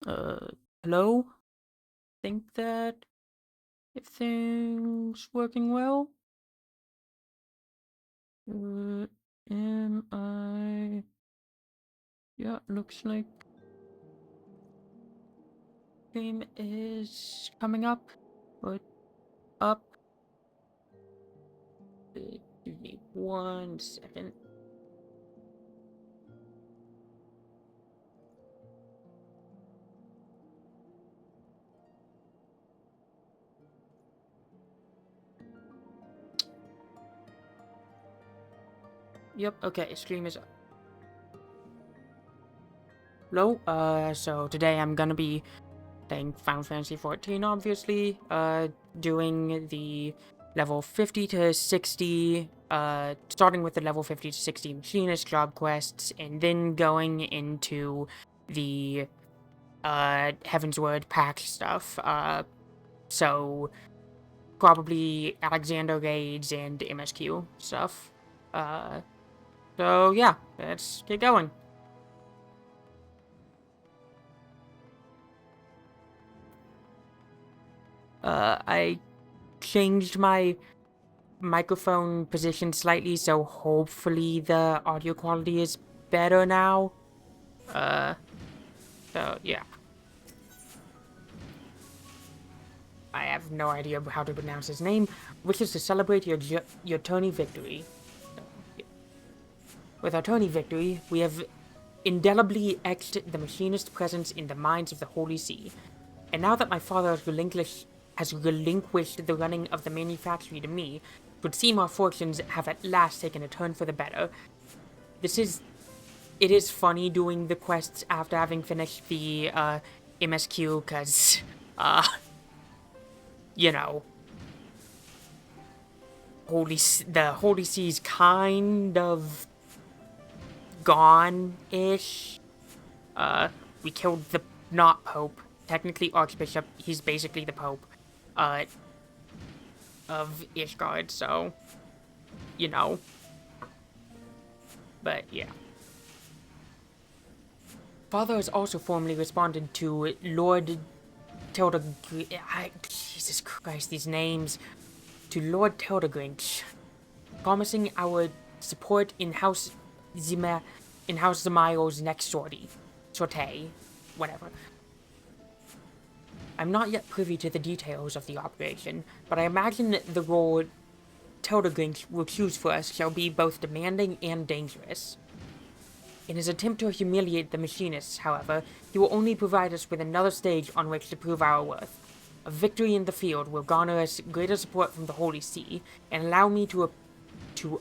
Uh, hello? Think that everything's working well? Am I... Yeah, looks like game is coming up. But up. Give me 1 second. Yep, okay, stream is up. Hello, so today I'm gonna be playing Final Fantasy XIV, obviously, doing the level 50 to 60, starting with the level 50 to 60 machinist job quests, and then going into the, Heaven's Word pack stuff, so probably Alexander raids and MSQ stuff, so yeah, let's get going. I changed my microphone position slightly, so hopefully the audio quality is better now. So yeah. I have no idea how to pronounce his name, which is to celebrate your tourney victory. So, yeah. With our tourney victory, we have indelibly etched the machinist presence in the minds of the Holy See. And now that my father has relinquished the running of the manufactory to me, it would seem our fortunes have at last taken a turn for the better. It is funny doing the quests after having finished the, MSQ, cause, you know, the Holy See's kind of gone-ish. We killed the not Pope, technically Archbishop, he's basically the Pope, of Ishgard, so, you know. But, yeah. Father has also formally responded to Lord Jesus Christ, these names. To Lord Teldegrinch, promising our support in House Zamail's next sortie, whatever. I'm not yet privy to the details of the operation, but I imagine the role Teldegrinch will choose for us shall be both demanding and dangerous. In his attempt to humiliate the machinists, however, he will only provide us with another stage on which to prove our worth. A victory in the field will garner us greater support from the Holy See, and allow me to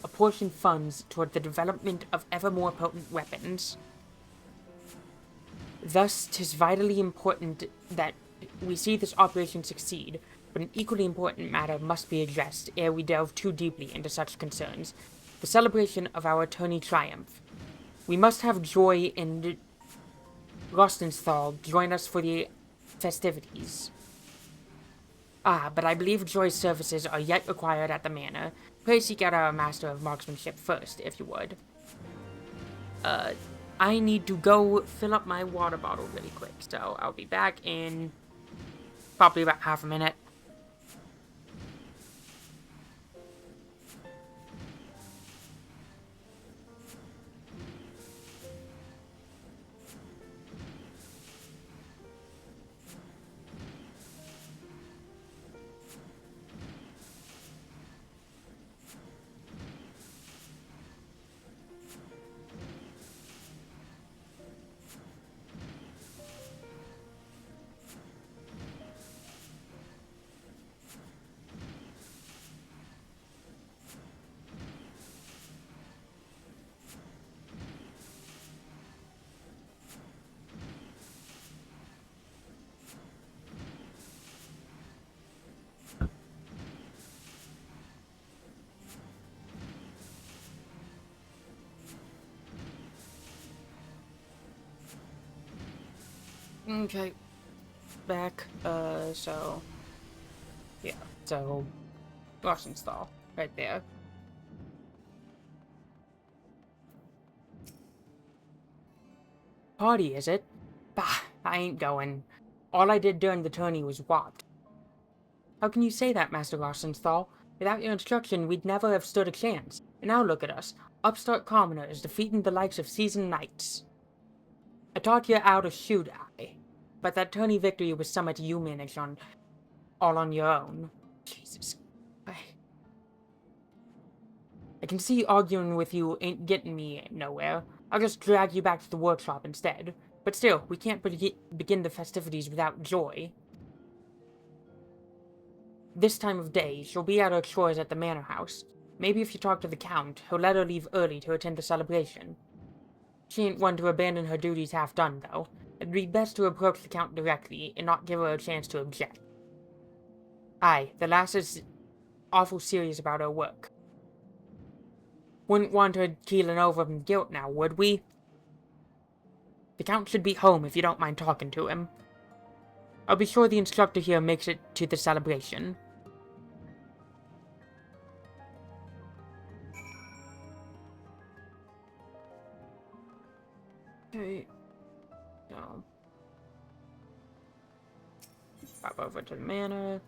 apportion funds toward the development of ever more potent weapons. Thus, 'tis vitally important that we see this operation succeed, but an equally important matter must be addressed ere we delve too deeply into such concerns: the celebration of our tourney triumph. We must have Joy and Rostenthal join us for the festivities. But I believe Joy's services are yet required at the manor. Pray seek out our master of marksmanship first, if you would. I need to go fill up my water bottle really quick, so I'll be back in probably about half a minute. Okay, back, so, yeah, so, Rostenthal, right there. Party, is it? Bah, I ain't going. All I did during the tourney was walk. How can you say that, Master Rosenthal? Without your instruction, we'd never have stood a chance. And now look at us, upstart commoners defeating the likes of seasoned knights. I taught you how to shoot, but that tourney victory was somewhat you managed all on your own. Jesus. I can see arguing with you ain't getting me nowhere. I'll just drag you back to the workshop instead. But still, we can't begin the festivities without joy. This time of day, she'll be at her chores at the manor house. Maybe if you talk to the Count, he'll let her leave early to attend the celebration. She ain't one to abandon her duties half done, though. It'd be best to approach the Count directly, and not give her a chance to object. Aye, the lass is awful serious about her work. Wouldn't want her keeling over from guilt now, would we? The Count should be home if you don't mind talking to him. I'll be sure the instructor here makes it to the celebration. Okay. So. Pop over to the manor.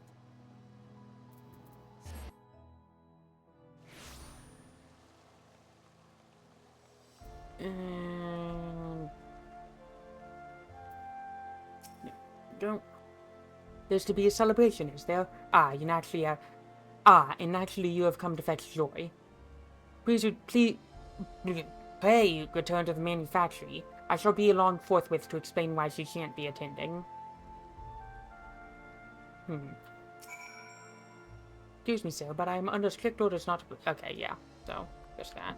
And go. There's to be a celebration, is there? And actually you have come to fetch joy. Please, pray return to the manufactory. I shall be along forthwith to explain why she shan't be attending. Excuse me, sir, but I am under strict orders not to... Okay, yeah. So, just that.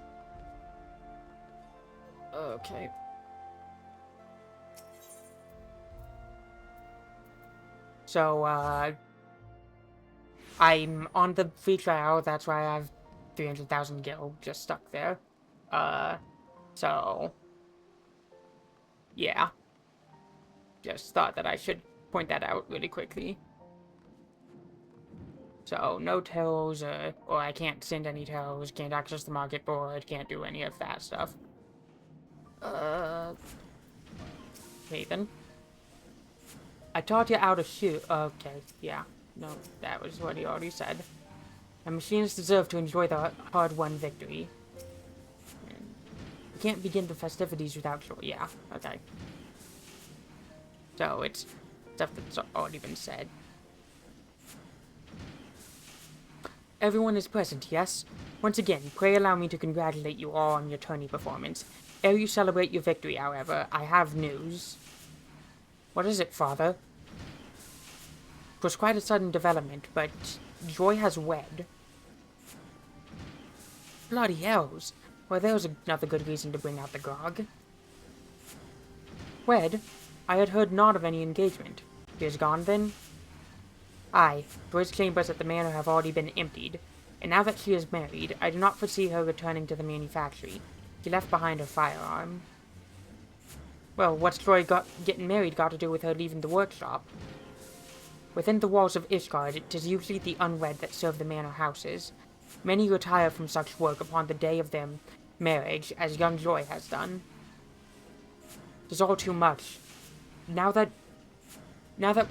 Okay. So, I'm on the free trial, that's why I have 300,000 gil just stuck there. So... Yeah. Just thought that I should point that out really quickly. So, no tells, or I can't send any tells, can't access the market board, can't do any of that stuff. Okay then. I taught you how to shoot. Okay, yeah. No, that was what he already said. And machinists deserve to enjoy the hard-won victory. You can't begin the festivities without joy. Yeah, okay. So, it's stuff that's already been said. Everyone is present, yes? Once again, pray allow me to congratulate you all on your tourney performance. Ere you celebrate your victory, however, I have news. What is it, father? It was quite a sudden development, but Joy has wed. Bloody hells. Well, there's another good reason to bring out the grog. Wed? I had heard naught of any engagement. He is gone, then? Aye, Joy's chambers at the manor have already been emptied, and now that she is married, I do not foresee her returning to the manufactory. She left behind her firearm. Well, what's Joy getting married got to do with her leaving the workshop? Within the walls of Ishgard, it is usually the unwed that serve the manor houses. Many retire from such work upon the day of their marriage, as young Joy has done. It is all too much. Now that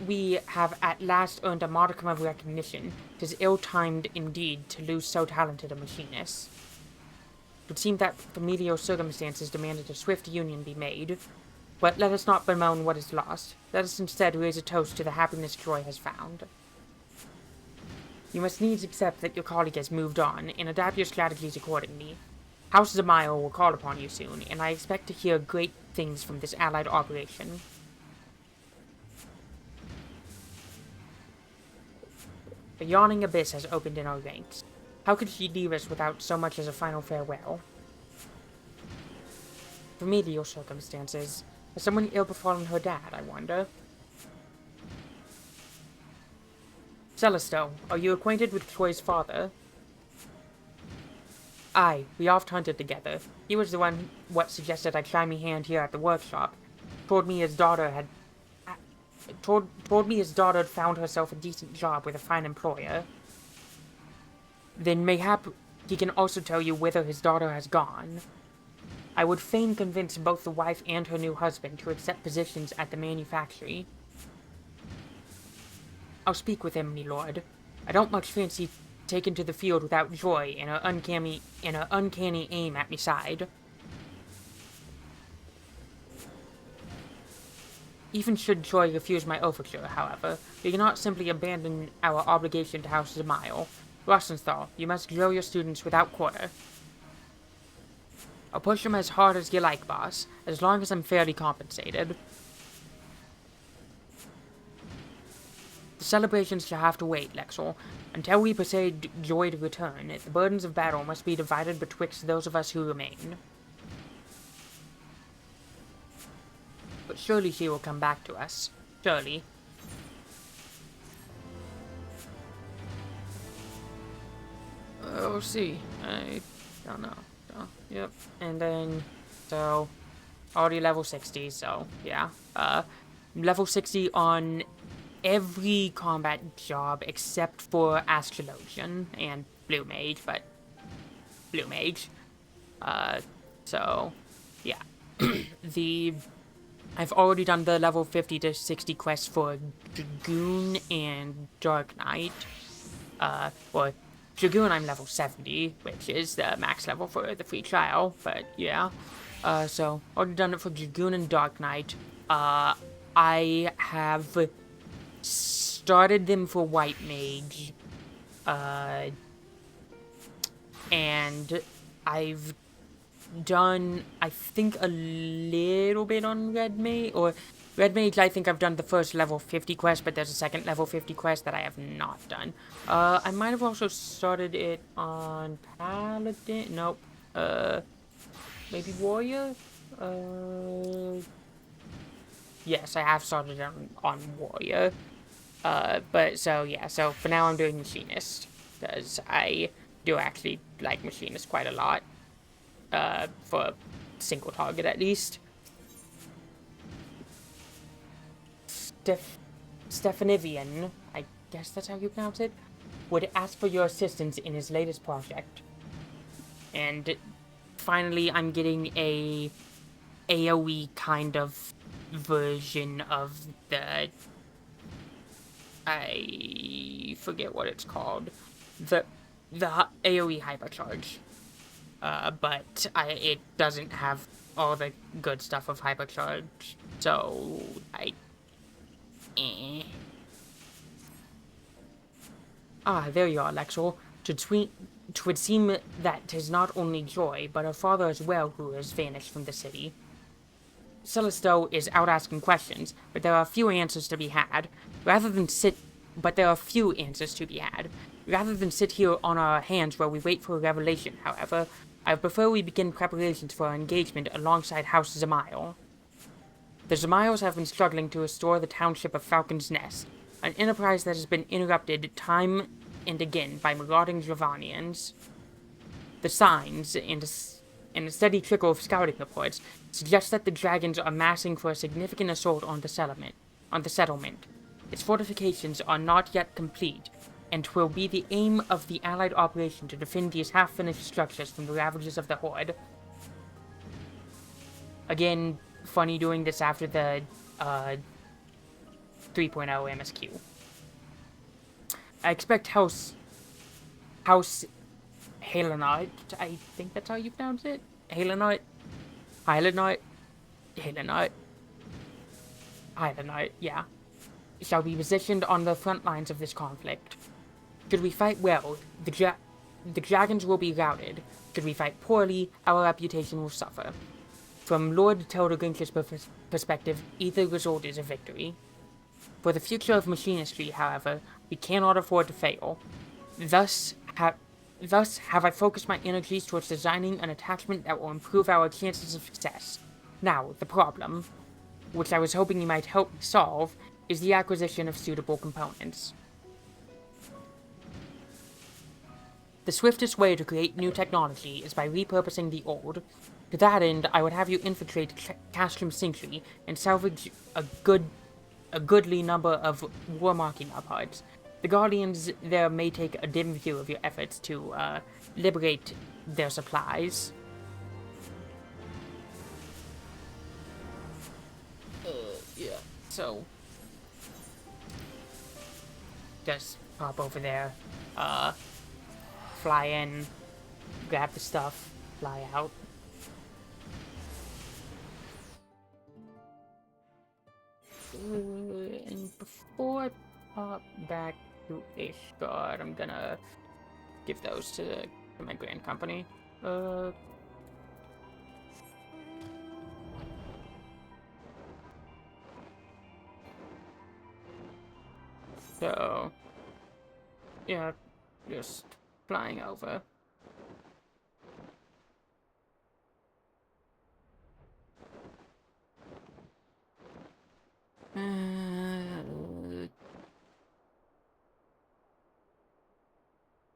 we have at last earned a modicum of recognition, it is ill-timed indeed to lose so talented a machinist. It would seem that familial circumstances demanded a swift union be made, but let us not bemoan what is lost. Let us instead raise a toast to the happiness Joy has found. You must needs accept that your colleague has moved on, and adapt your strategies accordingly. House Zamayo will call upon you soon, and I expect to hear great things from this allied operation. A yawning abyss has opened in our ranks. How could she leave us without so much as a final farewell? Familial circumstances. Has someone ill befallen her dad, I wonder? Celisto, are you acquainted with Troy's father? Aye, we oft hunted together. He was the one what suggested I try me hand here at the workshop. Told me his daughter had found herself a decent job with a fine employer. Then mayhap he can also tell you whither his daughter has gone. I would fain convince both the wife and her new husband to accept positions at the manufactory. I'll speak with him, me lord. I don't much fancy taking to the field without Joy and her uncanny aim at me side. Even should Joy refuse my overture, however, we cannot simply abandon our obligation to House Zamael. Rosenthal, you must drill your students without quarter. I'll push them as hard as you like, boss, as long as I'm fairly compensated. The celebrations shall have to wait, Lexel. Until we persuade Joy to return, the burdens of battle must be divided betwixt those of us who remain. But surely she will come back to us. Surely. We'll see. I don't know. So, yep. And then, so, already level 60, so, yeah. Level 60 on every combat job except for Astrologian and Blue Mage, but Blue Mage. So, yeah. I've already done the level 50 to 60 quests for Dragoon and Dark Knight. For Dragoon, I'm level 70, which is the max level for the free trial, but yeah. So, already done it for Dragoon and Dark Knight. I have started them for White Mage, and I've done, I think, a little bit on Red Mage, or Red Mage, I think I've done the first level 50 quest, but there's a second level 50 quest that I have not done. I might have also started it on Paladin, nope, maybe Warrior? Yes, I have started on Warrior. But so, yeah, so for now I'm doing Machinist, because I do actually like Machinist quite a lot, for single target at least. Stefanivian, I guess that's how you pronounce it, would ask for your assistance in his latest project. And finally, I'm getting a AoE kind of version of the, I forget what it's called, the AoE hypercharge, but it doesn't have all the good stuff of hypercharge, so there you are, Lexel. 'Twould seem that 'tis not only Joy, but her father as well who has vanished from the city. Celisto is out asking questions, but there are few answers to be had. Rather than sit here on our hands while we wait for a revelation, however, I prefer we begin preparations for our engagement alongside House Zamael. The Zamaels have been struggling to restore the township of Falcon's Nest, an enterprise that has been interrupted time and again by marauding Dravanians. The signs, and a steady trickle of scouting reports, suggest that the dragons are massing for a significant assault on the settlement. Its fortifications are not yet complete, and 'twill be the aim of the Allied operation to defend these half-finished structures from the ravages of the Horde. Again, funny doing this after the 3.0 MSQ. I expect House Halenite, I think that's how you pronounce it? Halenite, yeah, shall be positioned on the front lines of this conflict. Should we fight well, the dragons will be routed. Should we fight poorly, our reputation will suffer. From Lord Teldergrinch's perspective, either result is a victory. For the future of machinistry, however, we cannot afford to fail. Thus have I focused my energies towards designing an attachment that will improve our chances of success. Now, the problem, which I was hoping you might help me solve, is the acquisition of suitable components. The swiftest way to create new technology is by repurposing the old. To that end, I would have you infiltrate Castrum Sentry and salvage a goodly number of war-marking parts. The Guardians there may take a dim view of your efforts to liberate their supplies. so just pop over there, fly in, grab the stuff, fly out. And before I pop back to Ishgard, I'm gonna give those to my grand company. So, yeah, just flying over.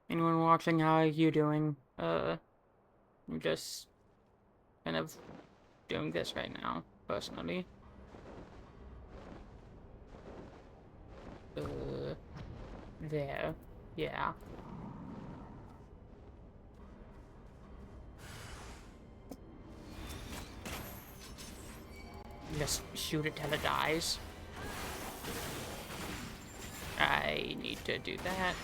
Anyone watching, how are you doing? I'm just kind of doing this right now, personally. There. Yeah. Just shoot it till it dies. I need to do that.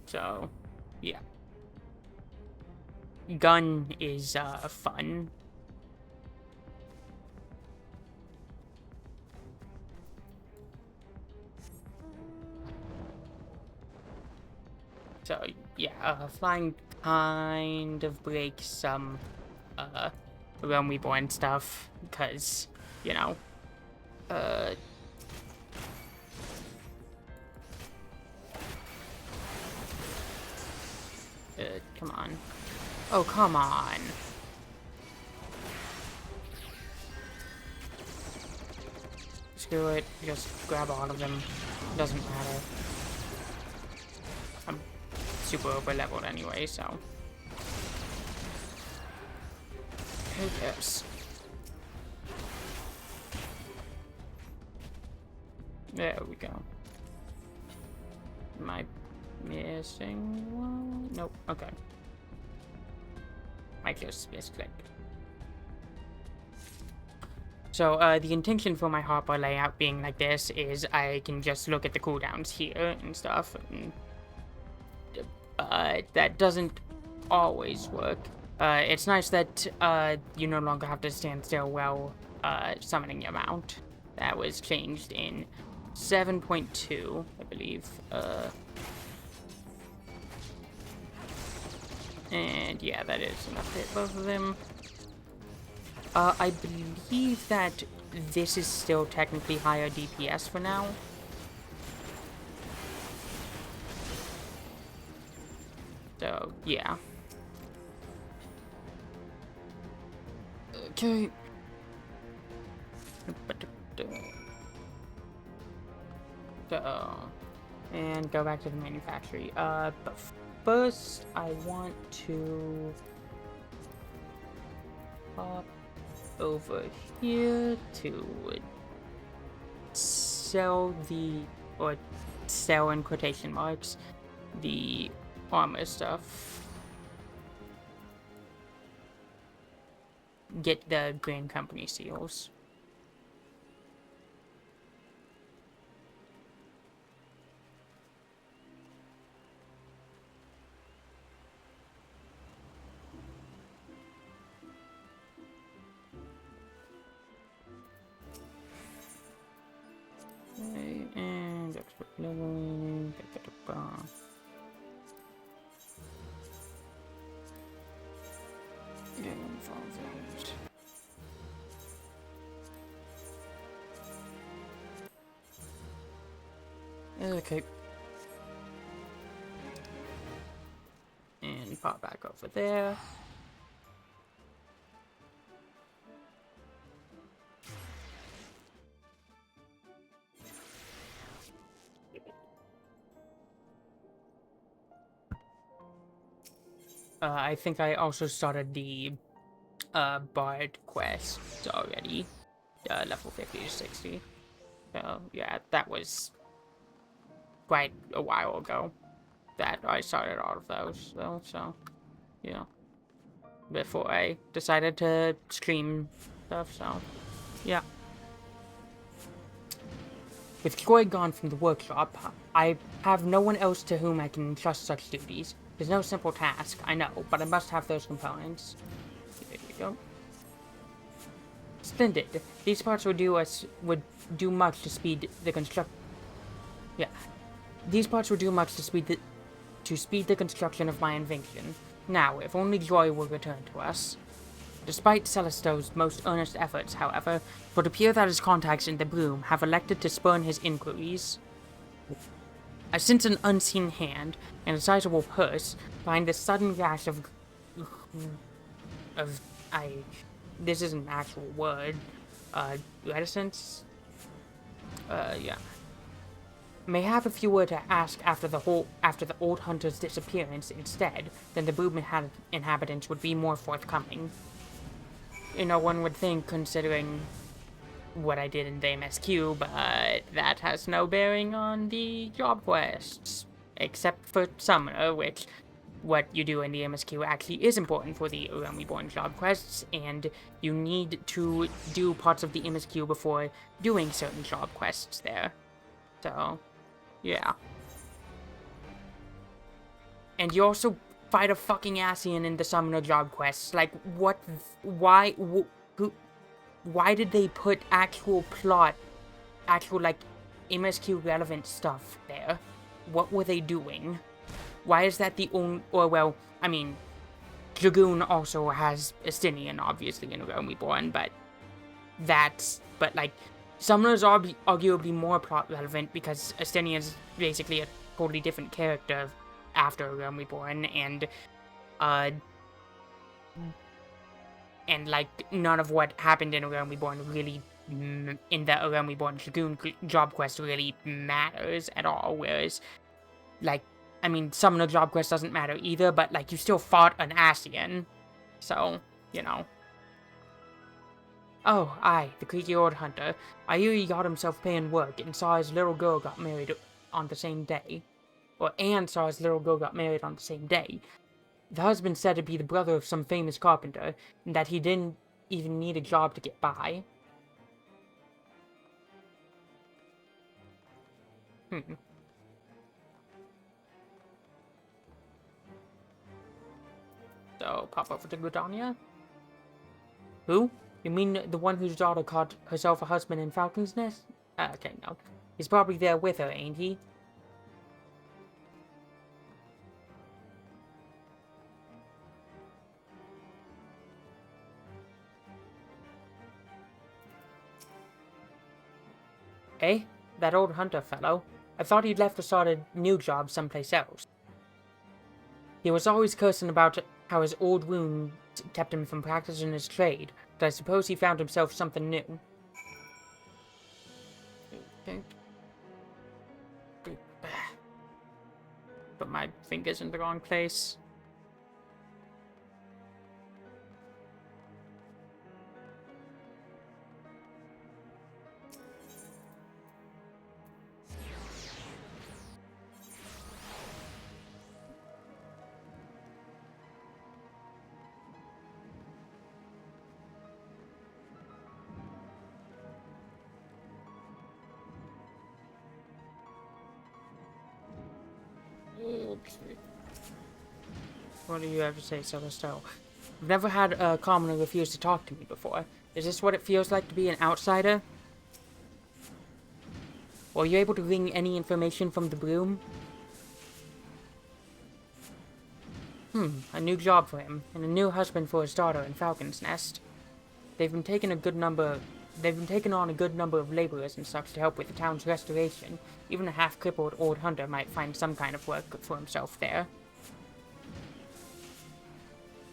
So, yeah. Gun is, fun. So, yeah, flying kind of breaks some, Realm Reborn stuff, because, you know, come on. Oh, come on. Screw it, just grab all of them. Doesn't matter. I'm super over leveled anyway, so who cares? There we go. Am I missing one? Nope, okay. I just misclicked. So, the intention for my hotbar layout being like this is I can just look at the cooldowns here and stuff, and that doesn't always work. It's nice that, you no longer have to stand still while, summoning your mount. That was changed in 7.2, I believe. And yeah, that is enough to hit both of them. I believe that this is still technically higher DPS for now. So, yeah. Okay. So, and go back to the manufactory. But first, I want to pop over here to sell or sell in quotation marks, the armor stuff. Get the Grand Company seals. Okay, and expert leveling. Okay. And pop back over there. I think I also started the Bard quest already. Level 50 to 60. So, yeah, that was quite a while ago that I started all of those, though, so, yeah. before I decided to stream stuff, so yeah. With Joy gone from the workshop, I have no one else to whom I can entrust such duties. There's no simple task, I know, but I must have those components. There we go. Splendid. These parts would do much to speed the construction. Yeah. These parts would do much to speed the construction of my invention. Now, if only Joy will return to us. Despite Celesto's most earnest efforts, however, it would appear that his contacts in the Bloom have elected to spurn his inquiries. I sense an unseen hand and a sizable purse behind this sudden rash of this isn't an actual word. Reticence? Yeah. Mayhap if you were to ask after the old hunter's disappearance instead, then the Bloom inhabitants would be more forthcoming. You know, one would think, considering what I did in the MSQ, but that has no bearing on the job quests. Except for Summoner, which what you do in the MSQ actually is important for the Realm Reborn job quests, and you need to do parts of the MSQ before doing certain job quests there. So, yeah. And you also fight a fucking Ascian in the Summoner job quests. Like, what? Why? Why did they put actual, like, MSQ relevant stuff there? What were they doing? Why is that the only? Or well, I mean, Dragoon also has Estinian, obviously, in Realm Reborn, but like, Summoner's arguably more plot relevant because Estinian is basically a totally different character after Realm Reborn, and like, none of what happened in Realm Reborn really, in the Realm Reborn Dragoon job quest really matters at all, whereas, like, I mean, Summoner job quest doesn't matter either, but, like, you still fought an Ascian, so, you know. Oh, aye, the creaky old hunter. I hear he got himself paying work and saw his little girl got married on the same day. And saw his little girl got married on the same day. The husband said to be the brother of some famous carpenter, and that he didn't even need a job to get by. So, pop over to Gridania? Who? You mean the one whose daughter caught herself a husband in Falcon's Nest? Okay, no. He's probably there with her, ain't he? Eh? That old hunter fellow? I thought he'd left to start a new job someplace else. He was always cursing about how his old wound kept him from practicing his trade, but I suppose he found himself something new. Okay. Put my fingers in the wrong place. Okay. What do you have to say, Celeste? I've never had a commoner refuse to talk to me before. Is this what it feels like to be an outsider? Were you able to wring any information from the Bloom? A new job for him, and a new husband for his daughter in Falcon's Nest. They've been taking on a good number of laborers and such to help with the town's restoration. Even a half-crippled old hunter might find some kind of work for himself there.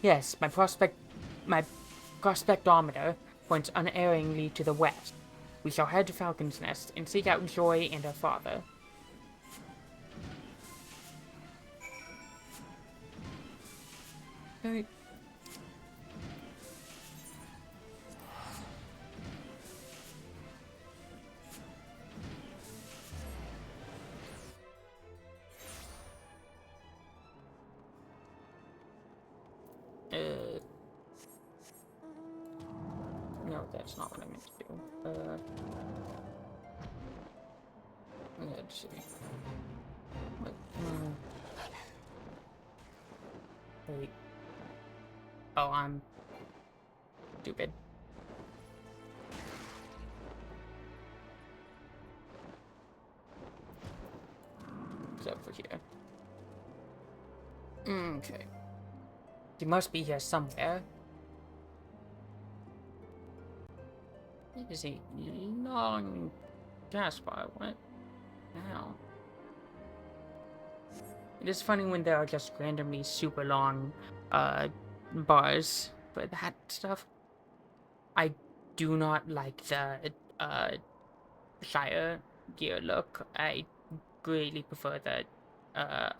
Yes, my prospectometer points unerringly to the west. We shall head to Falcon's Nest and seek out Joy and her father. Alright. No, that's not what I meant to do. Let's see. What, wait. Oh, I'm stupid. It's over here. Okay. He must be here somewhere. It is a long gas bar. What now? It is funny when there are just randomly super long bars, but that stuff, I do not like the Shire gear look. I greatly prefer the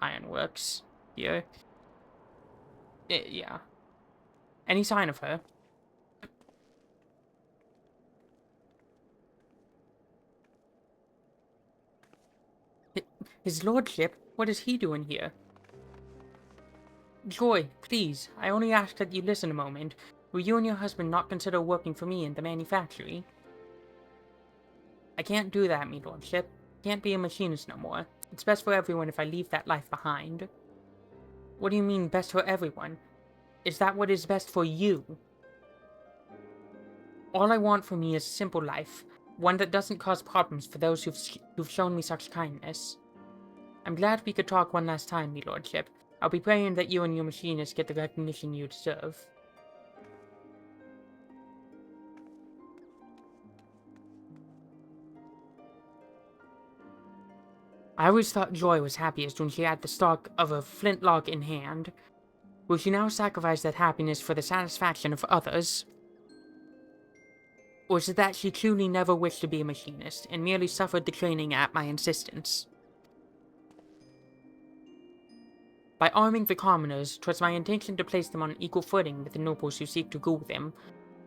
Ironworks gear. Yeah. Any sign of her? His lordship? What is he doing here? Joy, please, I only ask that you listen a moment. Will you and your husband not consider working for me in the manufactory? I can't do that, me lordship. Can't be a machinist no more. It's best for everyone if I leave that life behind. What do you mean, best for everyone? Is that what is best for you? All I want for me is a simple life, one that doesn't cause problems for those who've shown me such kindness. I'm glad we could talk one last time, me lordship. I'll be praying that you and your machinist get the recognition you deserve. I always thought Joy was happiest when she had the stock of a flintlock in hand. Will she now sacrifice that happiness for the satisfaction of others? Or is it that she truly never wished to be a machinist, and merely suffered the training at my insistence? By arming the commoners, 'twas my intention to place them on equal footing with the nobles who seek to rule them,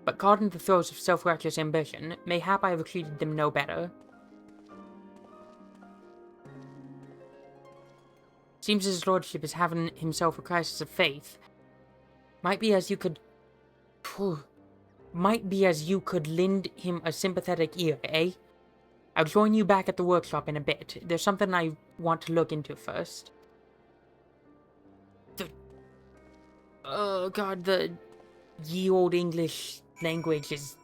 but caught in the throes of self-righteous ambition, mayhap I have treated them no better. Seems his lordship is having himself a crisis of faith. Might be as you could lend him a sympathetic ear, eh? I'll join you back at the workshop in a bit. There's something I want to look into first. Oh god, the ye old English language is...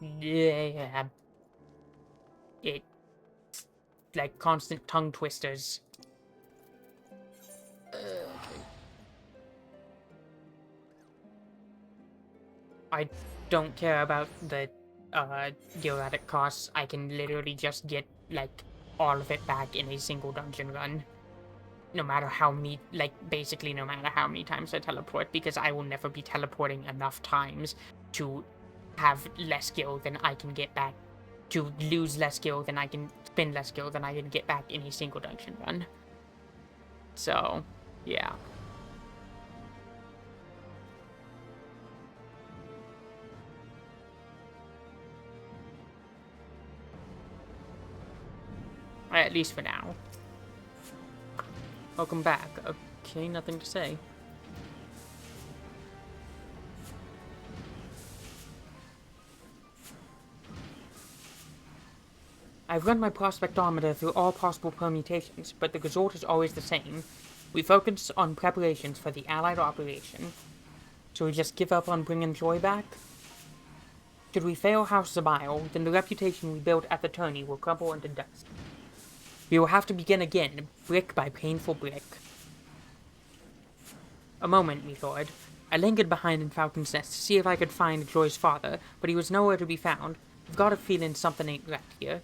It's like constant tongue twisters. I don't care about the geodetic costs. I can literally just get like all of it back in a single dungeon run. No matter how many, basically no matter how many times I teleport, because I will never be teleporting enough times to have less skill than I can get back, to lose less skill than I can, spend less skill than I can get back in a single dungeon run. So, yeah. At least for now. Welcome back. Okay, nothing to say. I've run my prospectometer through all possible permutations, but the result is always the same. We focus on preparations for the Allied operation. So we just give up on bringing Joy back? Should we fail House Zabile, then the reputation we built at the tourney will crumble into dust. We will have to begin again, brick by painful brick. A moment, me lord. I lingered behind in Falcon's Nest to see if I could find Joy's father, but he was nowhere to be found. I've got a feeling something ain't right here.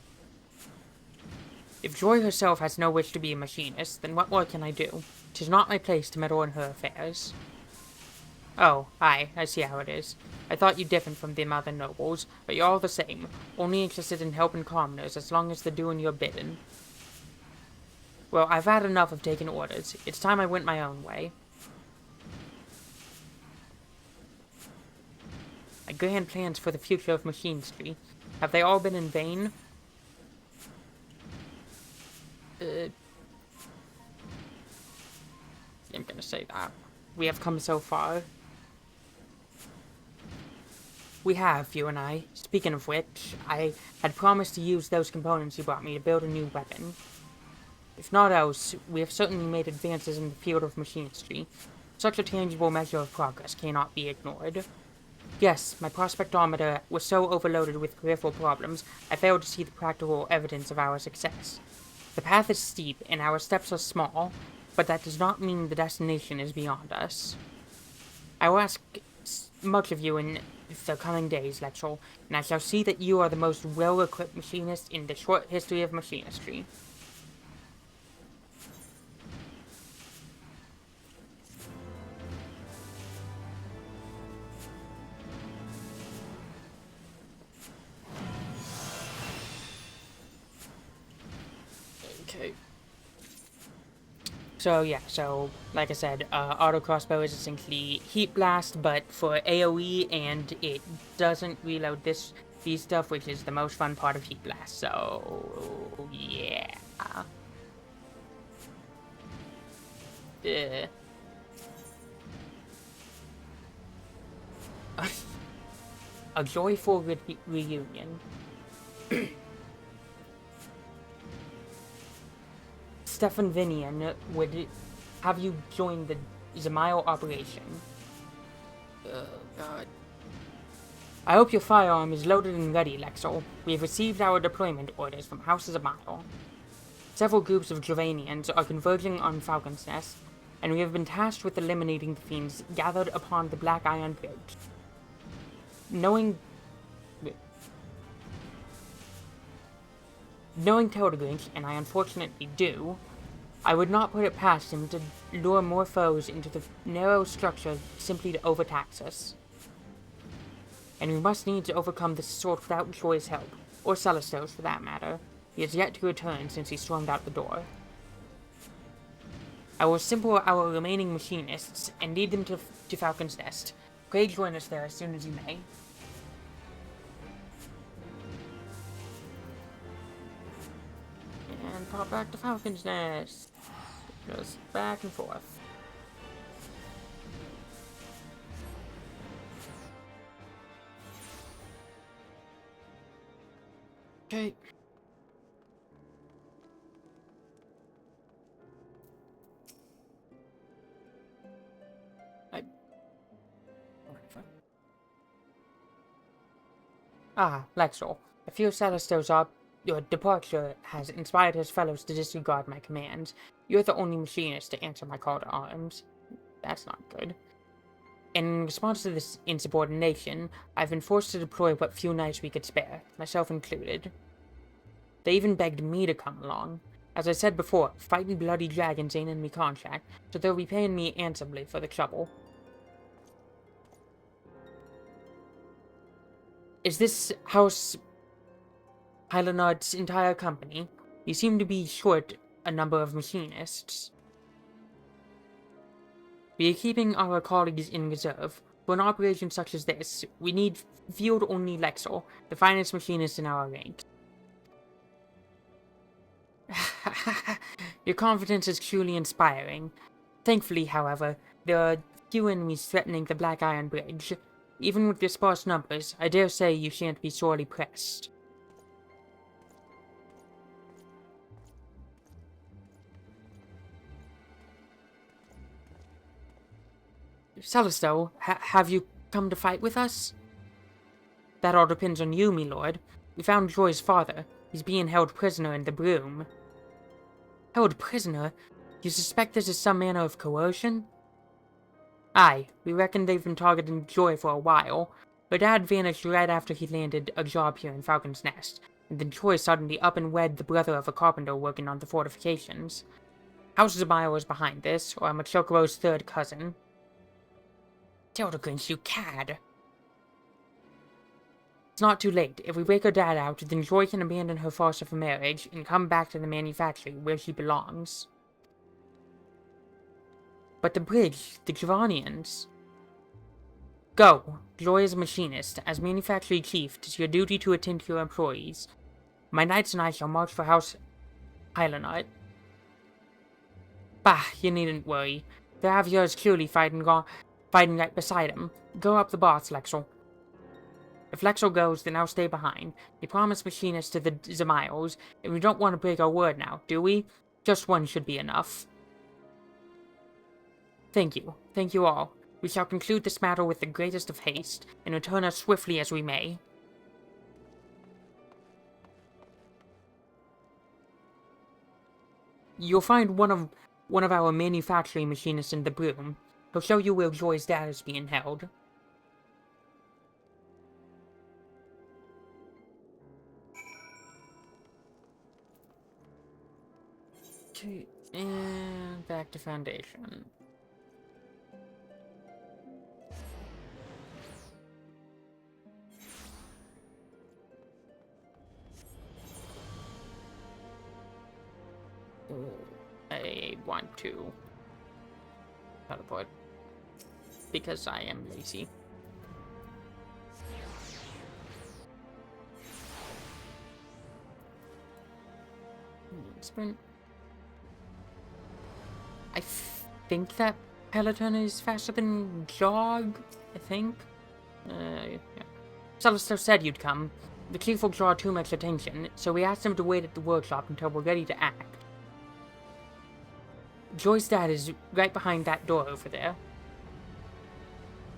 If Joy herself has no wish to be a machinist, then what more can I do? 'Tis not my place to meddle in her affairs. Oh, aye, I see how it is. I thought you different from them other nobles, but you're all the same, only interested in helping commoners as long as they're doing your bidding. Well, I've had enough of taking orders. It's time I went my own way. My grand plans for the future of machinistry. Have they all been in vain? I'm gonna say that. We have come so far. We have, you and I. Speaking of which, I had promised to use those components you brought me to build a new weapon. If not else, we have certainly made advances in the field of machinistry. Such a tangible measure of progress cannot be ignored. Yes, my prospectometer was so overloaded with peripheral problems, I failed to see the practical evidence of our success. The path is steep, and our steps are small, but that does not mean the destination is beyond us. I will ask much of you in the coming days, Lexel, and I shall see that you are the most well-equipped machinist in the short history of machinistry. Okay. So yeah, like I said, auto crossbow is essentially heat blast, but for AoE, and it doesn't reload these stuff, which is the most fun part of heat blast. So yeah. A joyful reunion. Stefan Vinian would have you join the Zamail operation. Oh, God. I hope your firearm is loaded and ready, Lexel. We have received our deployment orders from House Zamail. Several groups of Javanians are converging on Falcon's Nest, and we have been tasked with eliminating the fiends gathered upon the Black Iron Bridge. Knowing Teldegrinch, and I unfortunately do, I would not put it past him to lure more foes into the narrow structure simply to overtax us. And we must need to overcome this assault without Joy's help, or Celestos for that matter. He has yet to return since he stormed out the door. I will assemble our remaining machinists and lead them to Falcon's Nest. Pray join us there as soon as you may. And pop back to Falcon's Nest. Goes back and forth. Okay. Lexel. I fear Celestos your departure has inspired his fellows to disregard my commands. You're the only machinist to answer my call to arms. That's not good. In response to this insubordination, I've been forced to deploy what few knights we could spare, myself included. They even begged me to come along. As I said before, fighting bloody dragons ain't in me contract, so they'll be paying me handsomely for the trouble. Is this House Hylanard's entire company? You seem to be short a number of machinists. We are keeping our colleagues in reserve. For an operation such as this, we need field-only Lexel, the finest machinist in our ranks. Your confidence is truly inspiring. Thankfully, however, there are few enemies threatening the Black Iron Bridge. Even with your sparse numbers, I dare say you shan't be sorely pressed. Celesto, have you come to fight with us? That all depends on you, me lord. We found Joy's father. He's being held prisoner in the broom. Held prisoner? You suspect this is some manner of coercion? Aye, we reckon they've been targeting Joy for a while. Her dad vanished right after he landed a job here in Falcon's Nest, and then Joy suddenly up and wed the brother of a carpenter working on the fortifications. House Zamail is behind this, or I'm a Chocobo's third cousin. Teldegrinch, you cad! It's not too late. If we break her dad out, then Joy can abandon her foster for marriage and come back to the manufactory where she belongs. But the bridge, the Javanians. Go. Joy is a machinist. As manufactory chief, it is your duty to attend to your employees. My knights and I shall march for House Hylanard. Bah, you needn't worry. The Aviar is clearly fighting right beside him. Go up the baths, Lexel. If Lexel goes, then I'll stay behind. We promised machinists to the Zamiles, and we don't want to break our word now, do we? Just one should be enough. Thank you. Thank you all. We shall conclude this matter with the greatest of haste, and return as swiftly as we may. You'll find one of our manufacturing machinists in the room. He'll show you where Joy's data is being held. Okay, and back to Foundation. I want to teleport because I am lazy. Sprint. I think that Peloton is faster than jog. I think. Yeah. Celestial said you'd come. The chief will draw too much attention, so we asked him to wait at the workshop until we're ready to act. Joy's dad is right behind that door over there.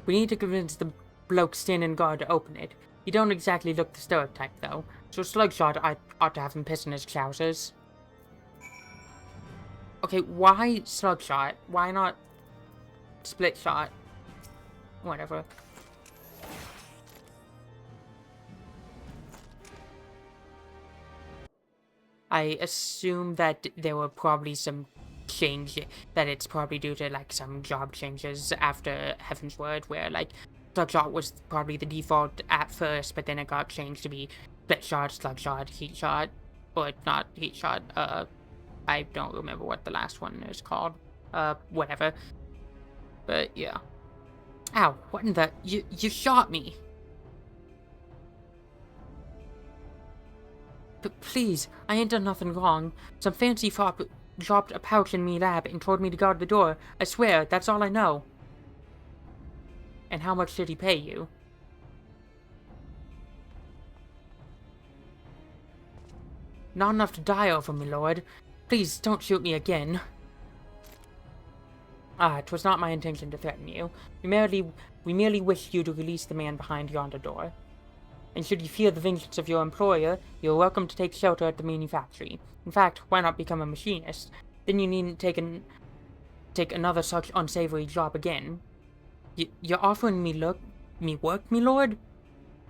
We need to convince the bloke standing guard to open it. He don't exactly look the stereotype, though, so Slugshot ought to have him pissing his trousers. Okay, why Slugshot? Why not Split Shot? Whatever. I assume that there were probably some change, that it's probably due to, like, some job changes after Heaven's Word, where, like, Slugshot was probably the default at first, but then it got changed to be Split Shot, Slugshot, Heat Shot, or not Heat Shot, I don't remember what the last one is called, whatever, but yeah. Ow, what in the, you shot me! But please, I ain't done nothing wrong. Some fancy fop dropped a pouch in me lab and told me to guard the door. I swear, that's all I know. And how much did he pay you? Not enough to die over, my lord. Please, don't shoot me again. Ah, 'twas not my intention to threaten you. We merely wished you to release the man behind yonder door. And should you fear the vengeance of your employer, you are welcome to take shelter at the manufactory. In fact, why not become a machinist? Then you needn't take another such unsavory job again. You're offering me work, me lord?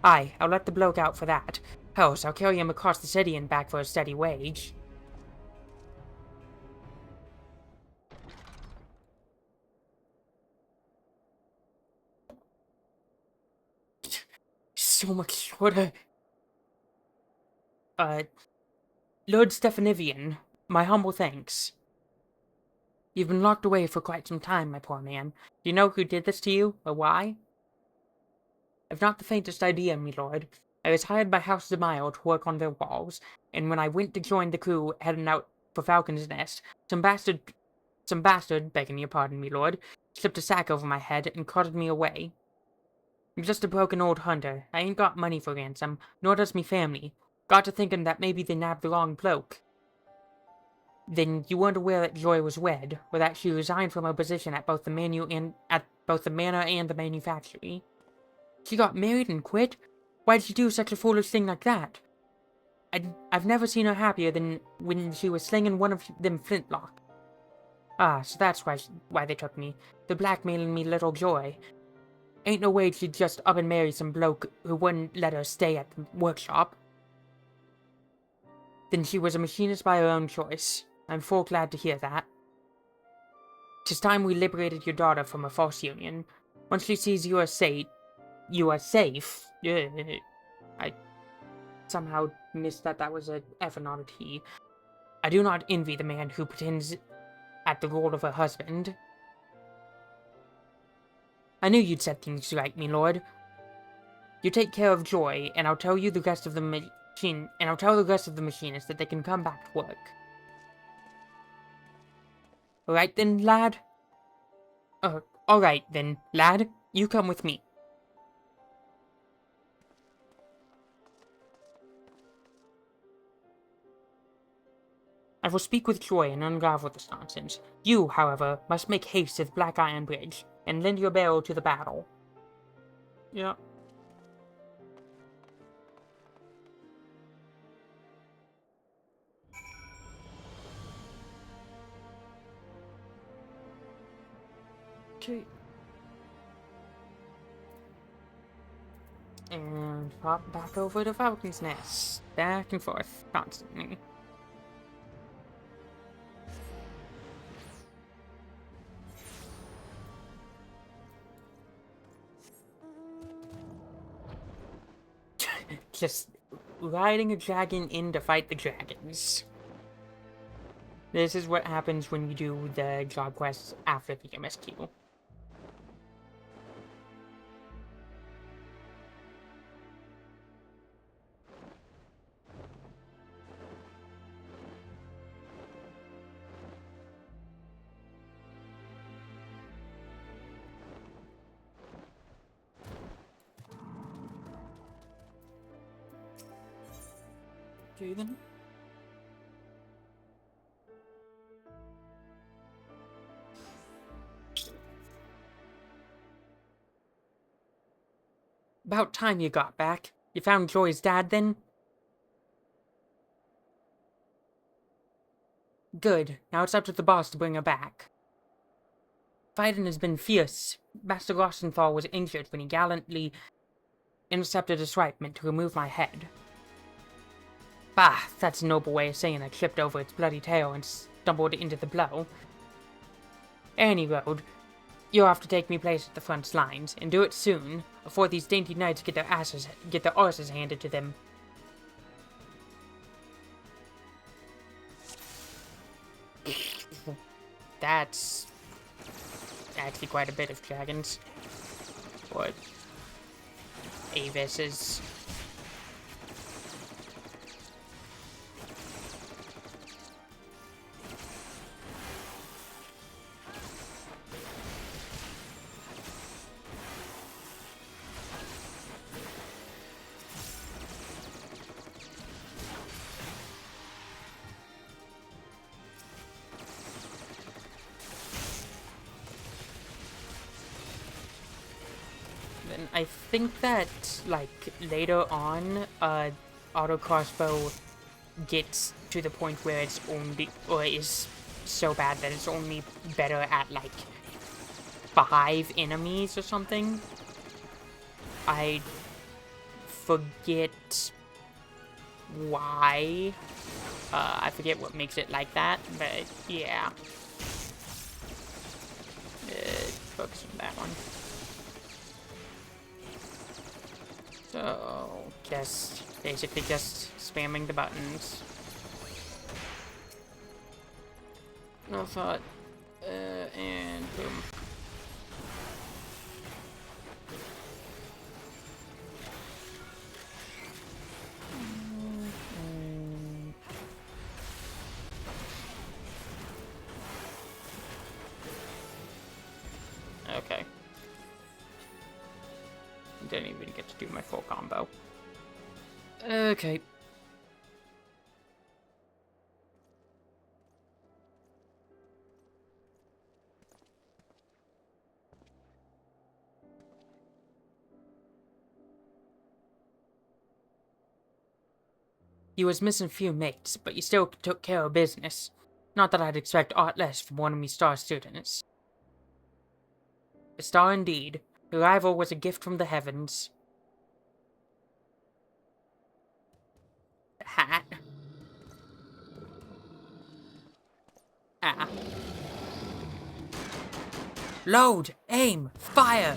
Aye, I'll let the bloke out for that. Else, I'll carry him across the city and back for a steady wage. So much shorter. Lord Stephanivian, my humble thanks. You've been locked away for quite some time, my poor man. Do you know who did this to you, or why? I've not the faintest idea, my lord. I was hired by House Zamile to work on their walls, and when I went to join the crew heading out for Falcon's Nest, some bastard, begging your pardon, my lord, slipped a sack over my head and carted me away. I'm just a broken old hunter. I ain't got money for ransom, nor does me family. Got to thinking that maybe they nabbed the wrong bloke. Then you weren't aware that Joy was wed, or that she resigned from her position at both the manor and the manufactory. She got married and quit? Why'd she do such a foolish thing like that? I've never seen her happier than when she was slinging one of them flintlock. Ah, so that's why they took me. They're blackmailing me little Joy. Ain't no way she'd just up and marry some bloke who wouldn't let her stay at the workshop. Then she was a machinist by her own choice. I'm full glad to hear that. 'Tis time we liberated your daughter from a false union. Once she sees you are safe. I somehow missed that was a F and not a T. I do not envy the man who pretends at the role of her husband. I knew you'd set things right, me lord. You take care of Joy, and I'll tell the rest of the machinists that they can come back to work. Alright then, lad? Alright then, lad. You come with me. I will speak with Joy and unravel this nonsense. You, however, must make haste to the Black Iron Bridge, and lend your barrel to the battle. Yeah. Okay. And pop back over to Falcon's Nest. Back and forth, constantly. Just riding a dragon in to fight the dragons. This is what happens when you do the job quests after the MSQ. Okay then. About time you got back. You found Joy's dad then? Good. Now it's up to the boss to bring her back. Fighting has been fierce. Master Rosenthal was injured when he gallantly intercepted a swipeman to remove my head. Bah, that's a noble way of saying I tripped over its bloody tail and stumbled into the blow. Any road, you'll have to take me place at the front lines, and do it soon, before these dainty knights get their arses handed to them. That's actually quite a bit of dragons. What? Avis is... I think that, like, later on, auto crossbow gets to the point where it's only, or is so bad that it's only better at, like, 5 enemies or something. I forget why. I forget what makes it like that, but yeah. Focus on that one. So, basically just spamming the buttons. No thought, and boom. Okay. Didn't even get to do my full combo. Okay. You was missing a few mates, but you still took care of business. Not that I'd expect aught less from one of me star students. A star indeed. Your rival was a gift from the heavens. The hat. Ah. Load! Aim! Fire!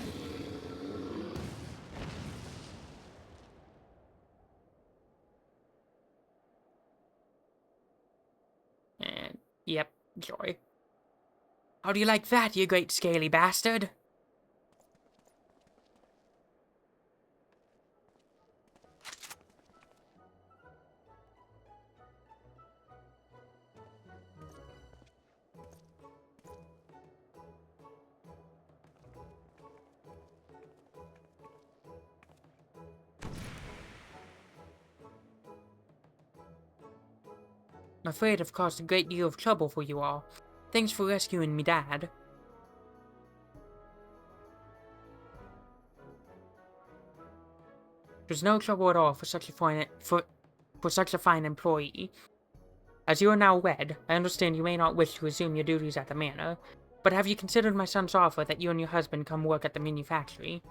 And, yep, Joy. How do you like that, you great scaly bastard? I'm afraid I've caused a great deal of trouble for you all. Thanks for rescuing me dad. There's no trouble at all for such a fine employee. As you are now wed, I understand you may not wish to resume your duties at the manor, but have you considered my son's offer that you and your husband come work at the manufactory?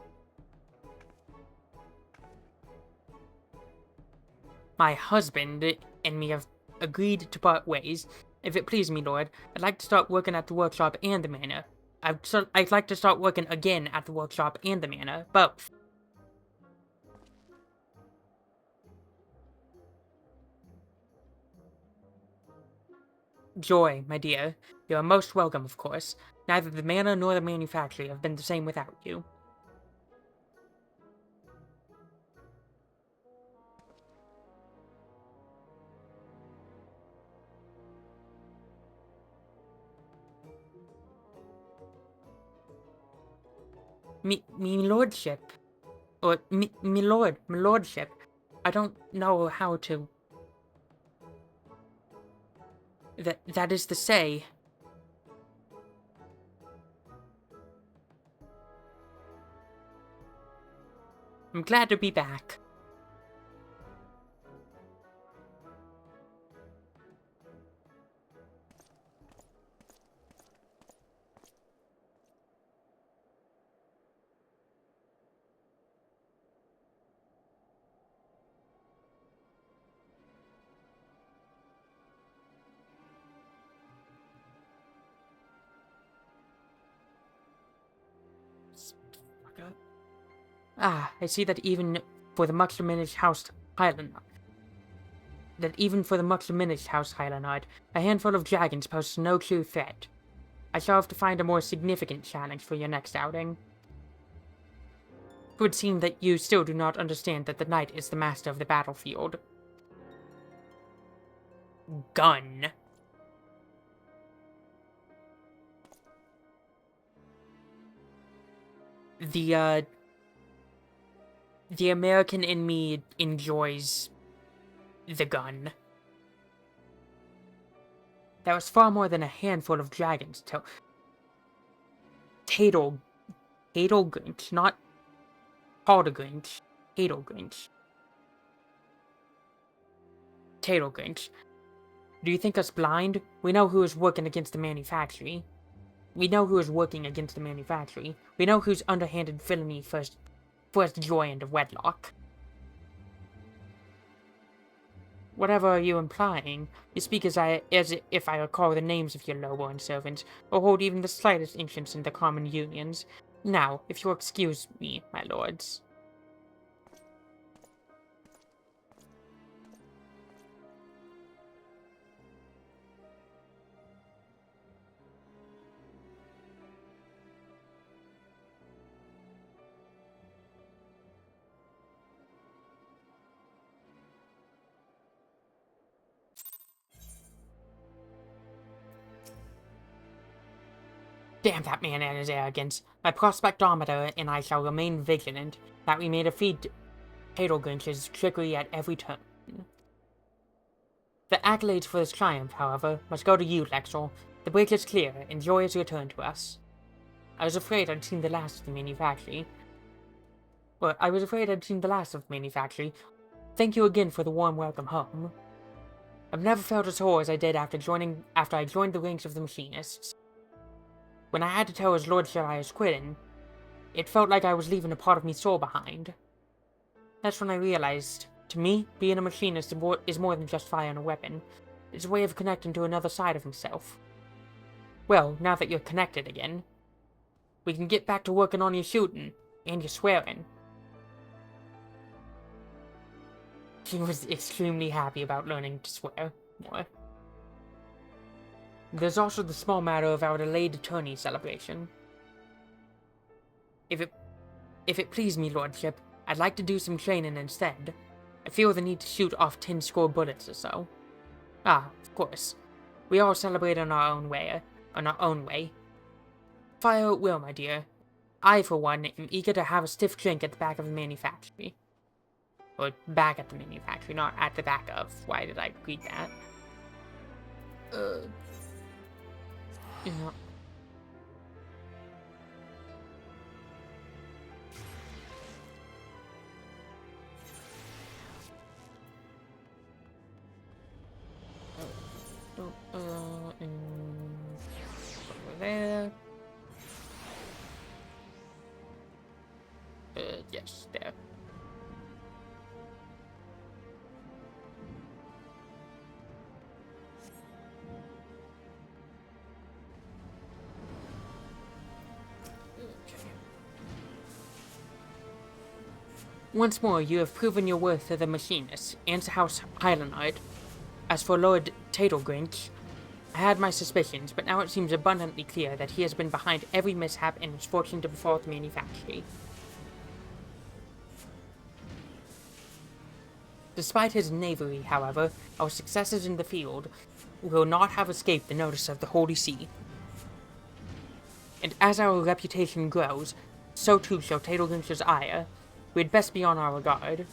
My husband and me have agreed to part ways. If it please me, Lord, I'd like to start working at the workshop and the manor. I'd like to start working again at the workshop and the manor, both. Joy, my dear, you are most welcome, of course. Neither the manor nor the manufactory have been the same without you. Me lordship. Or, me lordship. I don't know how to... That is to say... I'm glad to be back. Ah, I see that even for the much diminished House Highland... Highlandard, a handful of dragons poses no true threat. I shall have to find a more significant challenge for your next outing. It would seem that you still do not understand that the knight is the master of the battlefield. Gun. The American in me enjoys the gun. There was far more than a handful of dragons to... Tadelgrinch, not Haldegrinch. Tadelgrinch. Tadelgrinch. Do you think us blind? We know who is working against the manufactory. We know who's underhanded villainy first joined of wedlock. Whatever are you implying? You speak as if I recall the names of your lowborn servants, or hold even the slightest interest in the common unions. Now, if you'll excuse me, my lords. Damn that man and his arrogance. My prospectometer and I shall remain vigilant, that we may defeat Tadelgrinch's trickery at every turn. The accolades for this triumph, however, must go to you, Lexel. The bridge is clear, and joy has returned to us. I was afraid I'd seen the last of the manufactory. Thank you again for the warm welcome home. I've never felt as whole as I did after I joined the ranks of the machinists. When I had to tell his lordship I was quitting, it felt like I was leaving a part of me soul behind. That's when I realized, to me, being a machinist is more than just firing a weapon. It's a way of connecting to another side of himself. Well, now that you're connected again, we can get back to working on your shooting, and your swearing. She was extremely happy about learning to swear more. There's also the small matter of our delayed tourney celebration. If it please me, lordship, I'd like to do some training instead. I feel the need to shoot off 10 score bullets or so. Ah, of course. We all celebrate in our own way. Fire at will, my dear. I, for one, am eager to have a stiff drink at the back of the manufactory. Or back at the manufactory, not at the back of. Why did I read that? Uh, yeah. Over there. Yes, there. Okay. Once more, you have proven your worth as a machinist and House Highlandite. As for Lord Tadelgrinch, I had my suspicions, but now it seems abundantly clear that he has been behind every mishap and misfortune to befall the manufactory. Despite his knavery, however, our successes in the field will not have escaped the notice of the Holy See. And as our reputation grows, so too shall Tadelgrinch's ire. We had best be on our guard.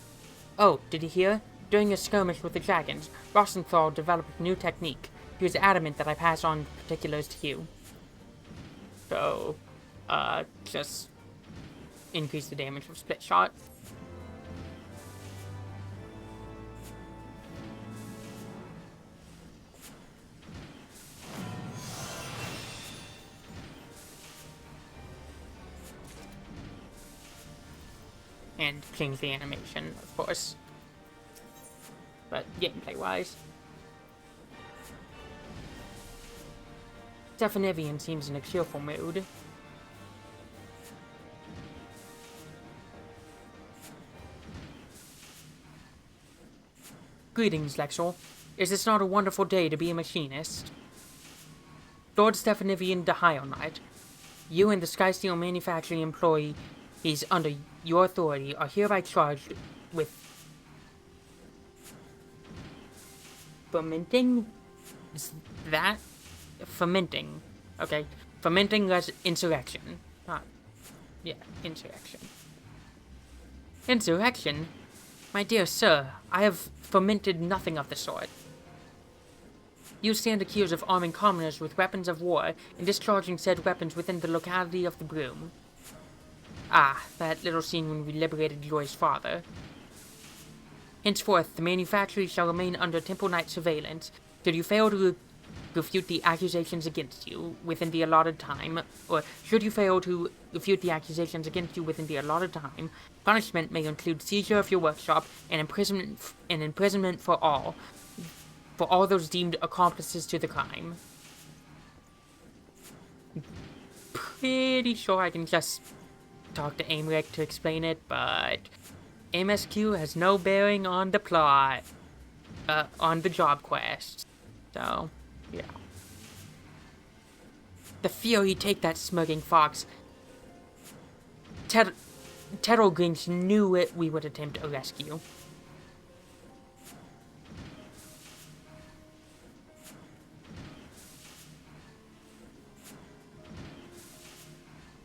Oh, did you hear? During a skirmish with the dragons, Rosenthal developed a new technique. He was adamant that I pass on particulars to you. So, just increase the damage of split shot. And change the animation, of course. But gameplay-wise, FFXIV seems in a cheerful mood. Greetings, Lexor. Is this not a wonderful day to be a machinist? Lord FFXIV de Hyonite, you and the Skysteel manufacturing employees under your authority are hereby charged with fermenting? Is that? Fermenting. Okay. Fermenting as insurrection. Yeah, insurrection. Insurrection? My dear sir, I have fermented nothing of the sort. You stand accused of arming commoners with weapons of war and discharging said weapons within the locality of the Broom. Ah, that little scene when we liberated Joy's father. Henceforth, the manufactory shall remain under Temple Knight surveillance. Should you fail to refute the accusations against you within the allotted time, or should you fail to refute the accusations against you within the allotted time, punishment may include seizure of your workshop and imprisonment for all those deemed accomplices to the crime. Pretty sure I can just talk to Aimric to explain it, but MSQ has no bearing on the plot, on the job quest. So, yeah. The fury take that smirking fox. Tadelgrinch knew it we would attempt a rescue.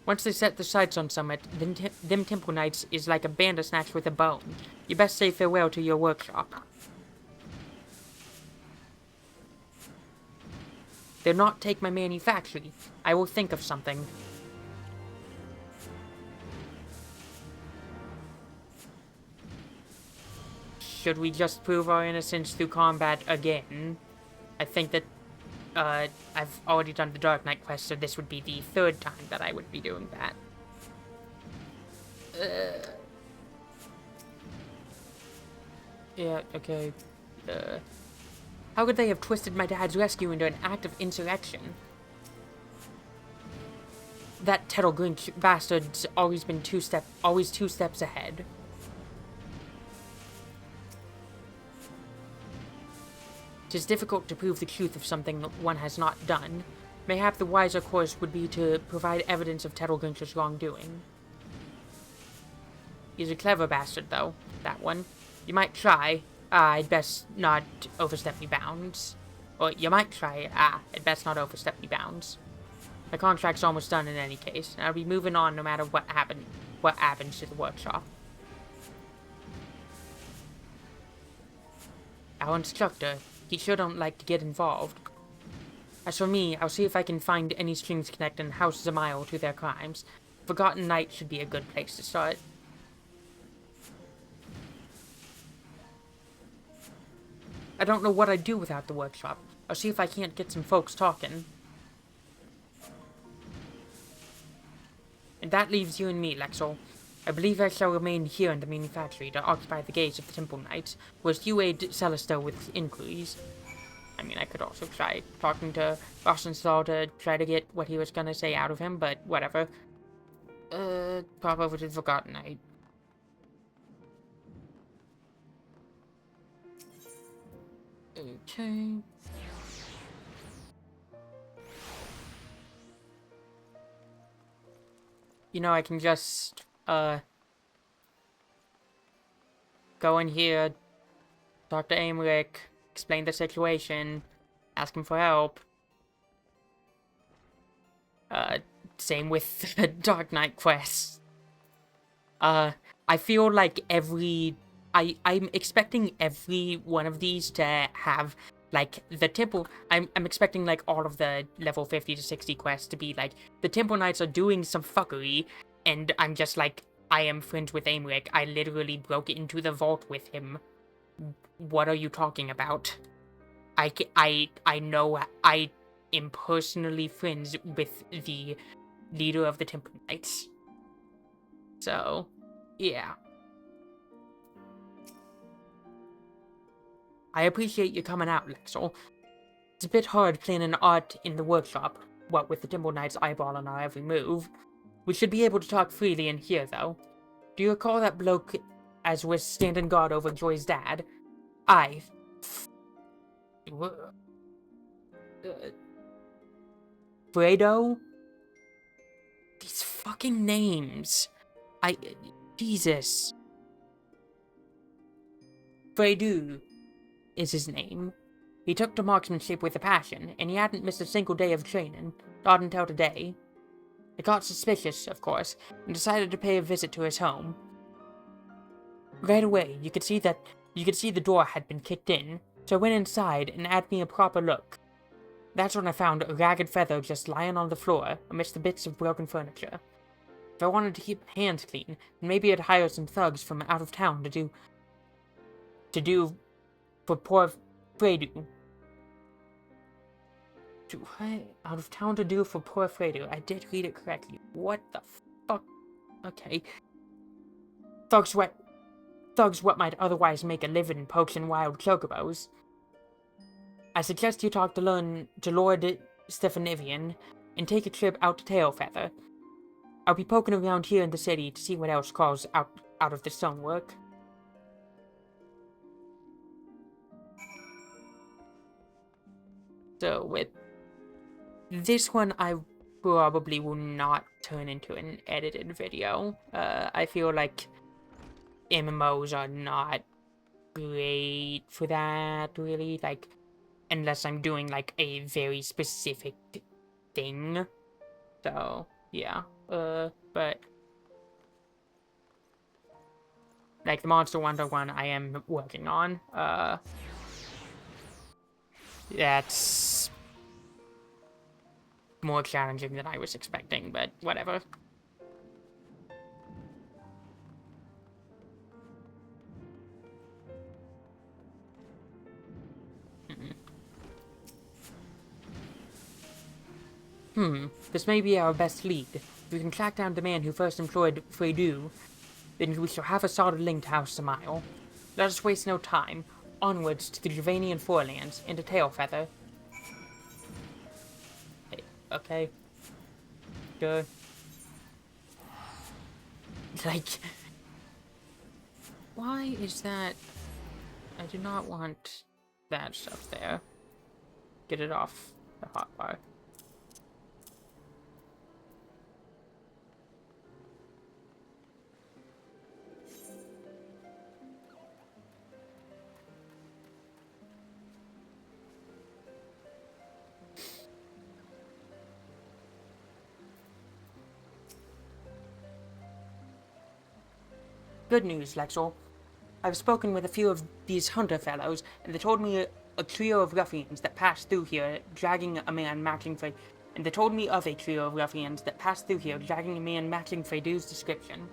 Once they set the sights on Summit, them Temple Knights is like a bandersnatch with a bone. You best say farewell to your workshop. They'll not take my manufactory. I will think of something. Should we just prove our innocence through combat again? I think that I've already done the Dark Knight quest, so this would be the third time that I would be doing that. Yeah, okay. How could they have twisted my dad's rescue into an act of insurrection? That Tadelgrinch bastard's always been two steps ahead. It is difficult to prove the truth of something that one has not done. Mayhap the wiser course would be to provide evidence of Tadelgrinch's wrongdoing. He's a clever bastard, though, that one. You might try. I'd best not overstep me bounds. Or you might try. I'd best not overstep me bounds. My contract's almost done in any case, and I'll be moving on no matter what happens to the workshop. Our instructor, he sure don't like to get involved. As for me, I'll see if I can find any strings connecting House Zamail to their crimes. Forgotten Night should be a good place to start. I don't know what I'd do without the workshop. I'll see if I can't get some folks talking. And that leaves you and me, Lexel. I believe I shall remain here in the manufactory to occupy the gates of the Temple Knights, whilst you aid Celesta with inquiries. I mean, I could also try talking to Rosenthal to try to get what he was gonna say out of him, but whatever. Pop over to the Forgotten Night. Okay. You know, I can just, go in here, talk to Aimric, explain the situation, ask him for help. Same with the Dark Knight quest. I feel like I'm expecting every one of these to have, like, the temple. I'm expecting, like, all of the level 50 to 60 quests to be, like, the Temple Knights are doing some fuckery, and I'm just like, I am friends with Aimric. I literally broke into the vault with him. What are you talking about? I know I am personally friends with the leader of the Temple Knights. So, yeah. I appreciate you coming out, Lexel. It's a bit hard planning art in the workshop, what with the Temple Knight's eyeball on our every move. We should be able to talk freely in here, though. Do you recall that bloke as was standing guard over Joy's dad? Fredo? These fucking names. Jesus. Fredo is his name. He took to marksmanship with a passion, and he hadn't missed a single day of training, not until today. I got suspicious, of course, and decided to pay a visit to his home. Right away, you could see the door had been kicked in, so I went inside and had me a proper look. That's when I found a ragged feather just lying on the floor, amidst the bits of broken furniture. If I wanted to keep my hands clean, then maybe I'd hire some thugs from out of town to do for poor Fredo. Out of town to do for poor Fredo. I did read it correctly. What the fuck? Okay. Thugs what might otherwise make a living poaching wild chocobos. I suggest you talk to Lord Stephanivian and take a trip out to Tailfeather. I'll be poking around here in the city to see what else crawls out of the stonework. So with this one, I probably will not turn into an edited video. I feel like MMOs are not great for that, really. Like, unless I'm doing, like, a very specific thing. So, yeah. But like, the Monster Wonder one I am working on. That's more challenging than I was expecting, but whatever. This may be our best lead. If we can track down the man who first employed Fredo, then we shall have a solid link to House Zamail. Let us waste no time. Onwards to the Juvanian Forelands, into Tailfeather. Okay. Good. Like... Why is that... I do not want that stuff there. Get it off the hotbar. Good news, Lexel. I've spoken with a few of these hunter fellows, and they told me a trio of ruffians that passed through here, dragging a man matching for... And they told me of a trio of ruffians that passed through here, dragging a man matching Freydou's description.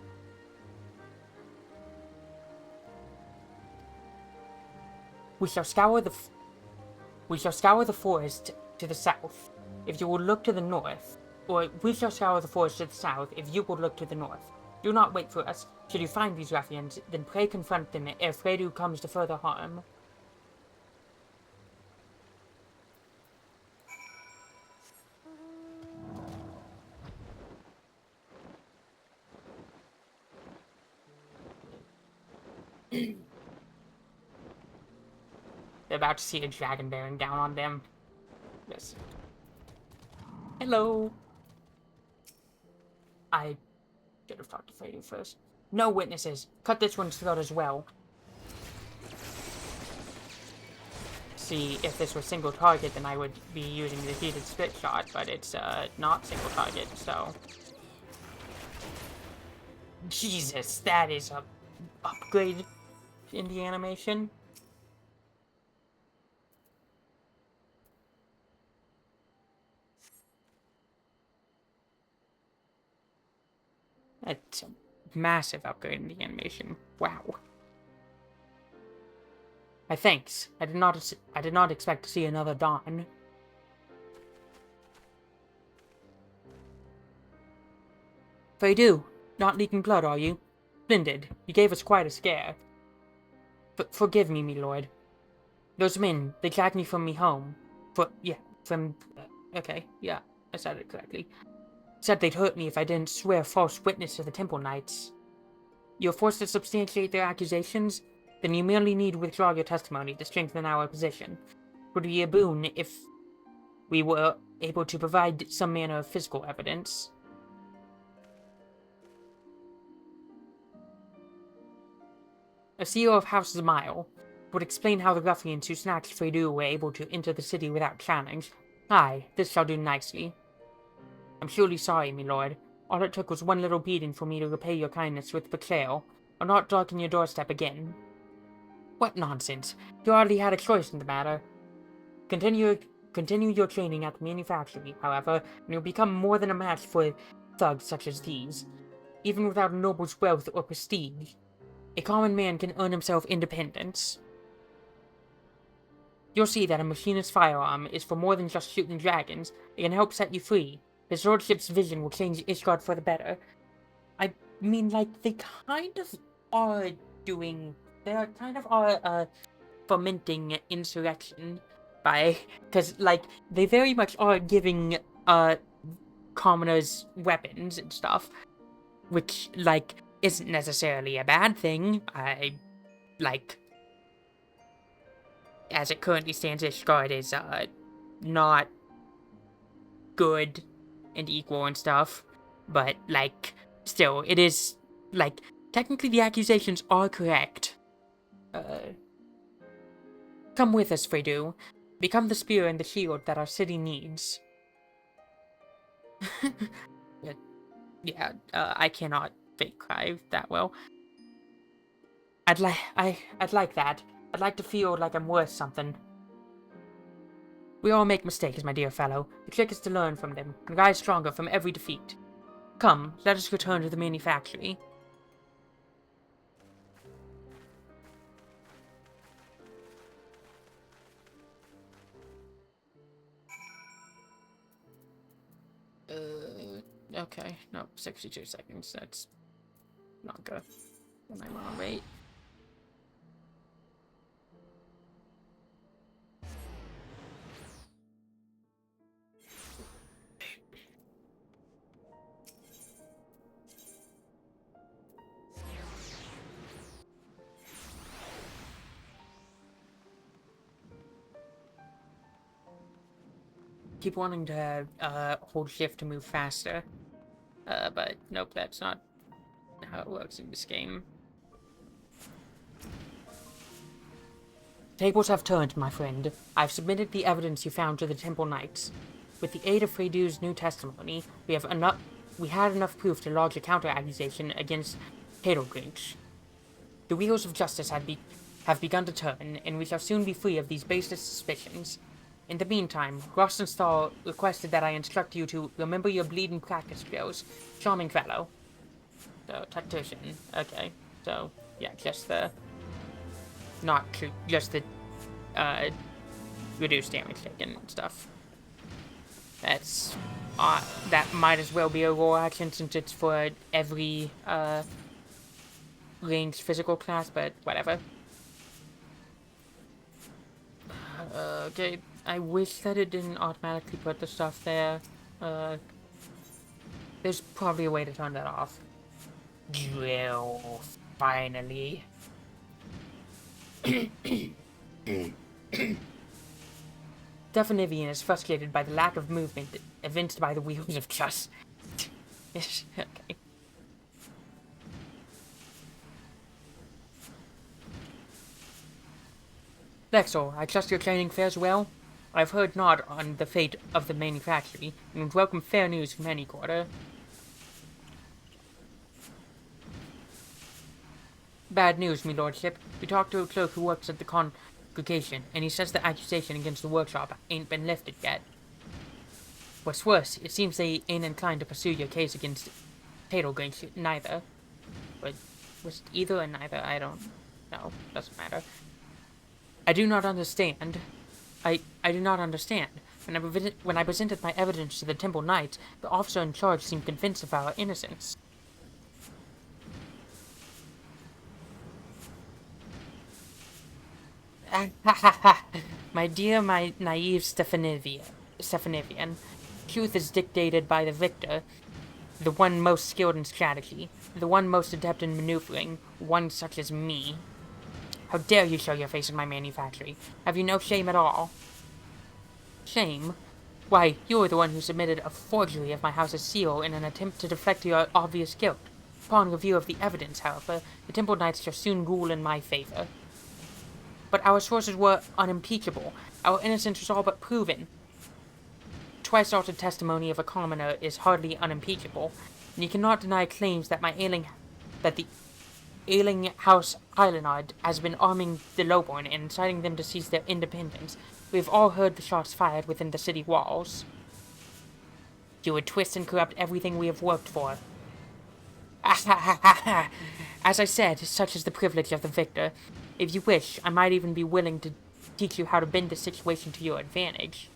We shall scour the forest to the south, if you will look to the north. Or, we shall scour the forest to the south, if you will look to the north. Do not wait for us. Should you find these ruffians, then pray confront them ere Freydou comes to further harm. They're about to see a dragon bearing down on them. Yes. Hello. I should have talked to Freydou first. No witnesses. Cut this one's throat as well. See, if this was single target, then I would be using the heated split shot, but it's not single target, so... Jesus, that is a upgrade in the animation. That's a massive upgrade in the animation. Wow. Thanks. I did not expect to see another dawn. Freydou, not leaking blood, are you? Splendid. You gave us quite a scare. Forgive me, me lord. Those men, they dragged me from me home. Okay, yeah, I said it correctly. Said they'd hurt me if I didn't swear false witness to the Temple Knights. You're forced to substantiate their accusations? Then you merely need to withdraw your testimony to strengthen our position. It would be a boon if we were able to provide some manner of physical evidence. A CEO of House Zamail would explain how the ruffians who snatched Freydou were able to enter the city without challenge. Aye, this shall do nicely. I'm surely sorry, my lord. All it took was one little beating for me to repay your kindness with betrayal, or not darken your doorstep again. What nonsense! You hardly had a choice in the matter. Continue your training at the manufactory, however, and you'll become more than a match for thugs such as these. Even without a noble's wealth or prestige, a common man can earn himself independence. You'll see that a machinist's firearm is for more than just shooting dragons. It can help set you free. His lordship's vision will change Ishgard for the better. I mean, like, they kind of are fomenting insurrection because, like, they very much are giving, commoners weapons and stuff, which, like, isn't necessarily a bad thing. As it currently stands, Ishgard is, not good and equal and stuff, but, like, still, it is, like, technically the accusations are correct. Come with us, Freydou. Become the spear and the shield that our city needs. I cannot fake cry that well. I'd like that. I'd like to feel like I'm worth something. We all make mistakes, my dear fellow. The trick is to learn from them, and rise stronger from every defeat. Come, let us return to the manufactory. Okay, no, 62 seconds, that's not good. And I'm on wait. Keep wanting to hold shift to move faster, but nope, that's not how it works in this game. Tables have turned, my friend. I've submitted the evidence you found to the Temple Knights. With the aid of Freydou's new testimony, we had enough proof to lodge a counter-accusation against Heidelgrinch. The wheels of justice have begun to turn, and we shall soon be free of these baseless suspicions. In the meantime, Rostenstall requested that I instruct you to remember your bleeding practice drills. Charming fellow. So, tactician. Okay. So, yeah, just the... Not to... Just the... Reduced damage taken and stuff. That's... that might as well be a raw action since it's for every, ranged physical class, but whatever. Okay, I wish that it didn't automatically put the stuff there. There's probably a way to turn that off. Drill, finally. Definivian is frustrated by the lack of movement evinced by the wheels of trust. Okay. Lexor, I trust your training fares well? I've heard not on the fate of the manufactory, and would welcome fair news from any quarter. Bad news, me lordship. We talked to a clerk who works at the congregation, and he says the accusation against the workshop ain't been lifted yet. What's worse, it seems they ain't inclined to pursue your case against Tailgate neither. But was it either or neither? I don't know. Doesn't matter. I do not understand. I do not understand. When I presented my evidence to the Temple Knights, the officer in charge seemed convinced of our innocence. My dear, my naive Stephanivian, truth is dictated by the victor, the one most skilled in strategy, the one most adept in maneuvering, one such as me. How dare you show your face in my manufactory? Have you no shame at all? Shame? Why, you were the one who submitted a forgery of my house's seal in an attempt to deflect your obvious guilt. Upon review of the evidence, however, the Temple Knights shall soon rule in my favor. But our sources were unimpeachable. Our innocence was all but proven. Twice-altered testimony of a commoner is hardly unimpeachable, and you cannot deny claims that the ailing House Highlandard has been arming the lowborn and inciting them to seize their independence. We have all heard the shots fired within the city walls. You would twist and corrupt everything we have worked for. As I said, such is the privilege of the victor. If you wish, I might even be willing to teach you how to bend the situation to your advantage.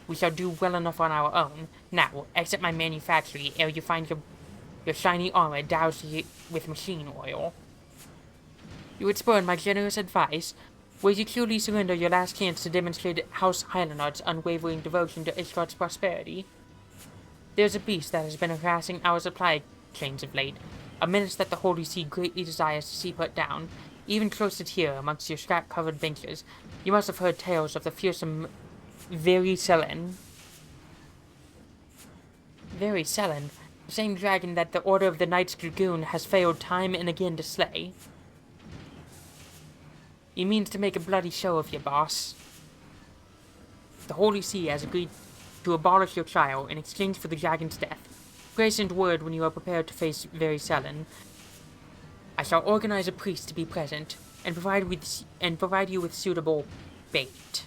We shall do well enough on our own. Now, exit my manufactory ere you find your shiny armor doused with machine oil. You would spurn my generous advice? Will you truly surrender your last chance to demonstrate House Highlandard's unwavering devotion to Ishgard's prosperity? There's a beast that has been harassing our supply chains of late, a menace that the Holy See greatly desires to see put down. Even closeted here amongst your scrap-covered benches, you must have heard tales of the fearsome Verisellen. Verisellen? The same dragon that the Order of the Knights Dragoon has failed time and again to slay. He means to make a bloody show of you, boss. The Holy See has agreed to abolish your trial in exchange for the dragon's death. Grace and word when you are prepared to face Verisellen. I shall organize a priest to be present and provide you with suitable bait.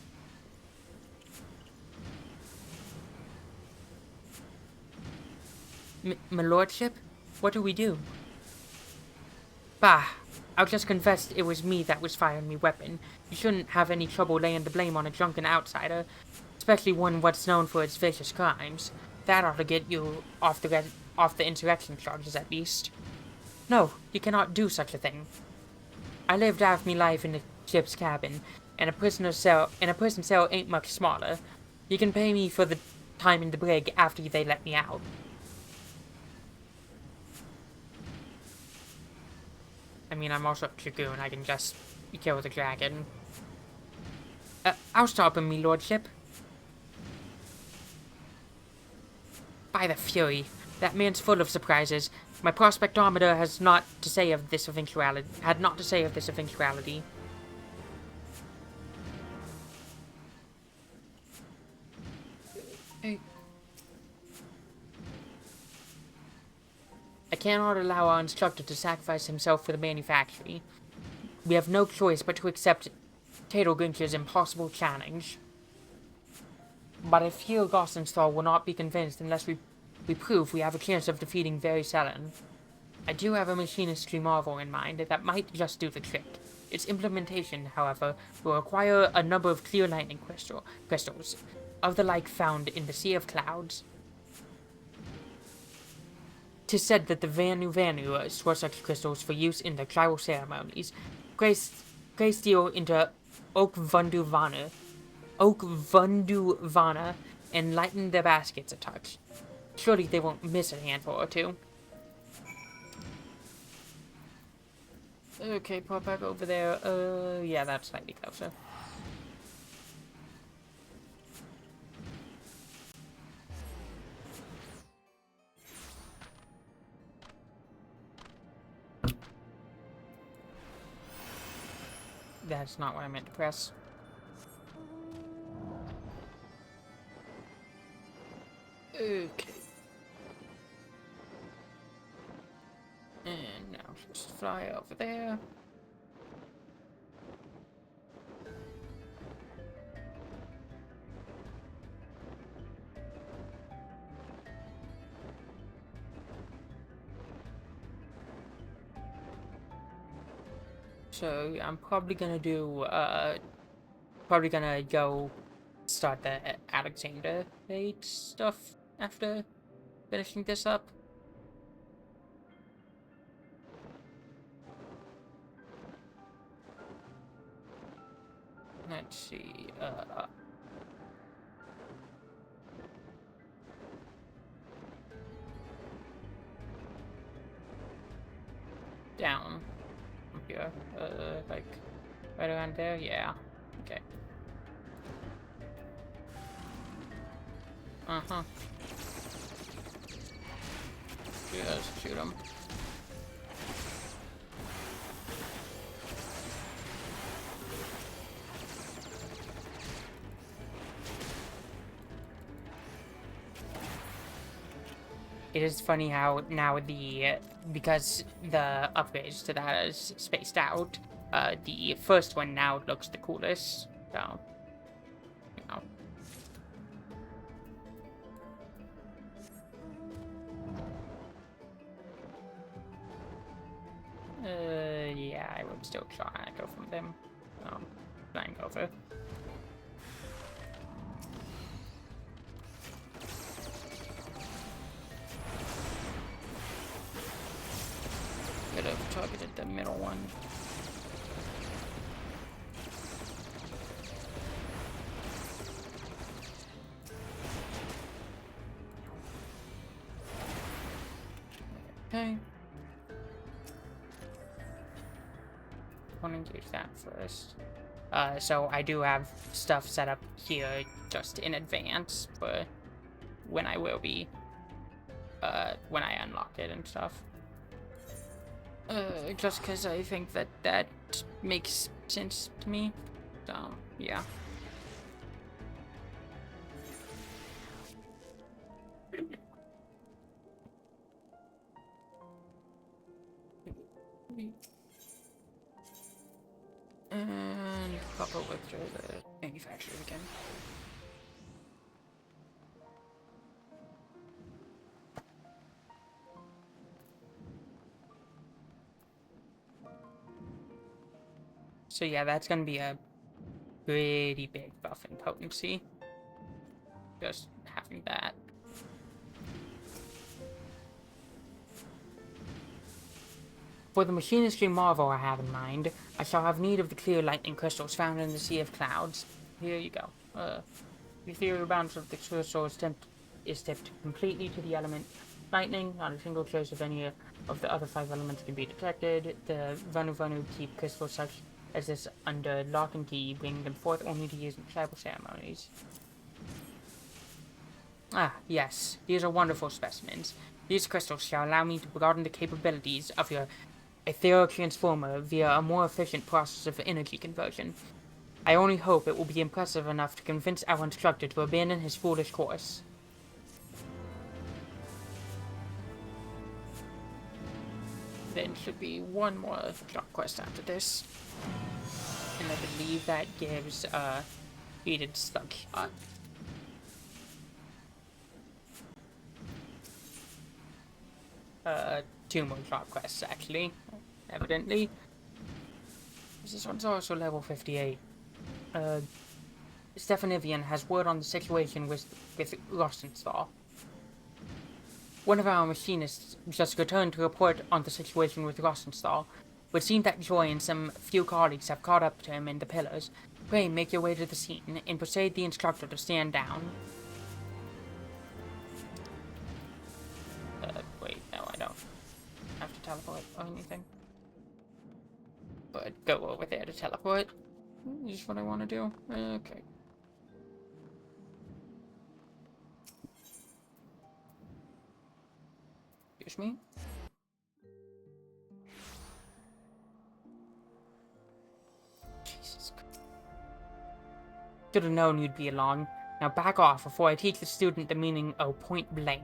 My lordship, what do we do? Bah, I'll just confess it was me that was firing me weapon. You shouldn't have any trouble laying the blame on a drunken outsider, especially one what's known for its vicious crimes. That ought to get you off the insurrection charges at least. No, you cannot do such a thing. I lived half me life in the ship's cabin, and a prison cell ain't much smaller. You can pay me for the time in the brig after they let me out. I mean, I'm also a dragoon. I can just kill the dragon. I'll stop him, me lordship. By the Fury, that man's full of surprises. My prospectometer has not to say of this eventuality. Had not to say of this eventuality. I cannot allow our instructor to sacrifice himself for the manufactory. We have no choice but to accept Tato Grinch's impossible challenge. But I fear Gossenthal will not be convinced unless we prove we have a chance of defeating Very Selen. I do have a machinistry marvel in mind that might just do the trick. Its implementation, however, will require a number of clear lightning crystals, of the like found in the Sea of Clouds. 'Tis said that the Vanu store such crystals for use in their tribal ceremonies. Grace deal into Oak Vunduvana, and lighten their baskets a touch. Surely they won't miss a handful or two. Okay, pop back over there. Yeah, that's slightly closer. That's not what I meant to press. Okay. And now just fly over there. So I'm probably gonna do go start the Alexander Fate stuff after finishing this up. Let's see, down here, like right around there, yeah, okay. Just shoot him. It is funny how now because the upgrades to that is spaced out, the first one now looks the coolest, so, you know. Yeah, I would still try and go from them. Flying over. Could have targeted the middle one. Okay. Want to engage that first. So I do have stuff set up here just in advance for when I will be, when I unlock it and stuff. Just because I think that makes sense to me. So, yeah. And pop over to the manufacturer again. So yeah, that's gonna be a pretty big buff in potency. Just having that. For the machinistry marvel I have in mind, I shall have need of the clear lightning crystals found in the Sea of Clouds. Here you go. The ethereal balance of the crystal is tipped completely to the element lightning. Not a single trace of any of the other 5 elements can be detected. The Vanu keep crystals such as this under lock and key, bringing them forth only to use in tribal ceremonies. Ah, yes. These are wonderful specimens. These crystals shall allow me to broaden the capabilities of your ethereal transformer via a more efficient process of energy conversion. I only hope it will be impressive enough to convince our instructor to abandon his foolish course. then should be one more job quest after this. And I believe that gives, heated slugshot. Two more job quests, actually. Evidently. This one's also level 58. Stefanivian has word on the situation with Rosenthal. One of our machinists just returned to report on the situation with Rosenthal. It seems that Joy and some few colleagues have caught up to him in the pillars. Pray make your way to the scene and persuade the instructor to stand down. Wait, no, I don't have to teleport or anything. But go over there to teleport. Is what I want to do. Okay. Excuse me. Jesus Christ. Should have known you'd be along. Now back off before I teach the student the meaning of point blank.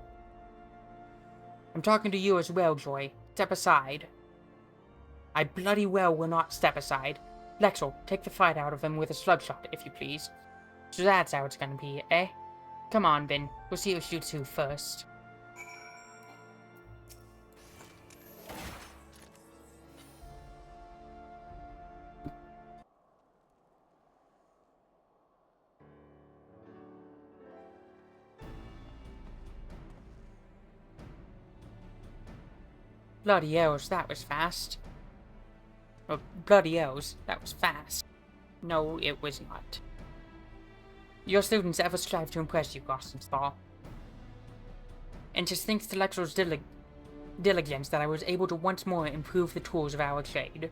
I'm talking to you as well, Joy. Step aside. I bloody well will not step aside. Lexel, take the fight out of him with a slugshot, if you please. So that's how it's gonna be, eh? Come on, then. We'll see who shoots who first. Bloody hells, that was fast. Oh, bloody hells, that was fast. No, it was not. Your students ever strive to impress you, Rosenthal. And just thanks to Lexel's diligence that I was able to once more improve the tools of our trade.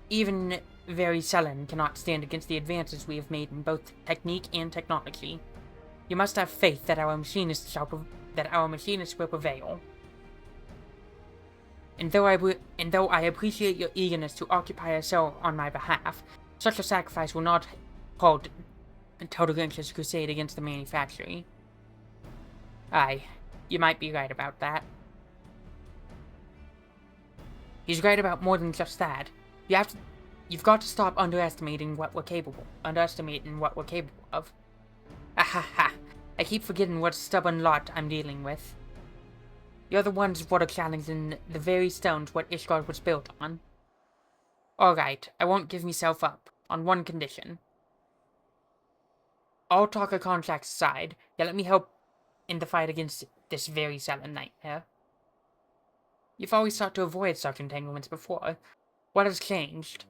Even very Selen cannot stand against the advances we have made in both technique and technology. You must have faith that our machinists will prevail. And though I appreciate your eagerness to occupy a cell on my behalf, such a sacrifice will not halt Todogensh's crusade against the manufactory. Aye, you might be right about that. He's right about more than just that. You've got to stop underestimating what we're capable of. Ah ha ha! I keep forgetting what a stubborn lot I'm dealing with. You're the ones what are challenging the very stones what Ishgard was built on. Alright, I won't give myself up, on one condition. All talk of contracts aside, you let me help in the fight against this very Selen nightmare. You've always sought to avoid such entanglements before. What has changed?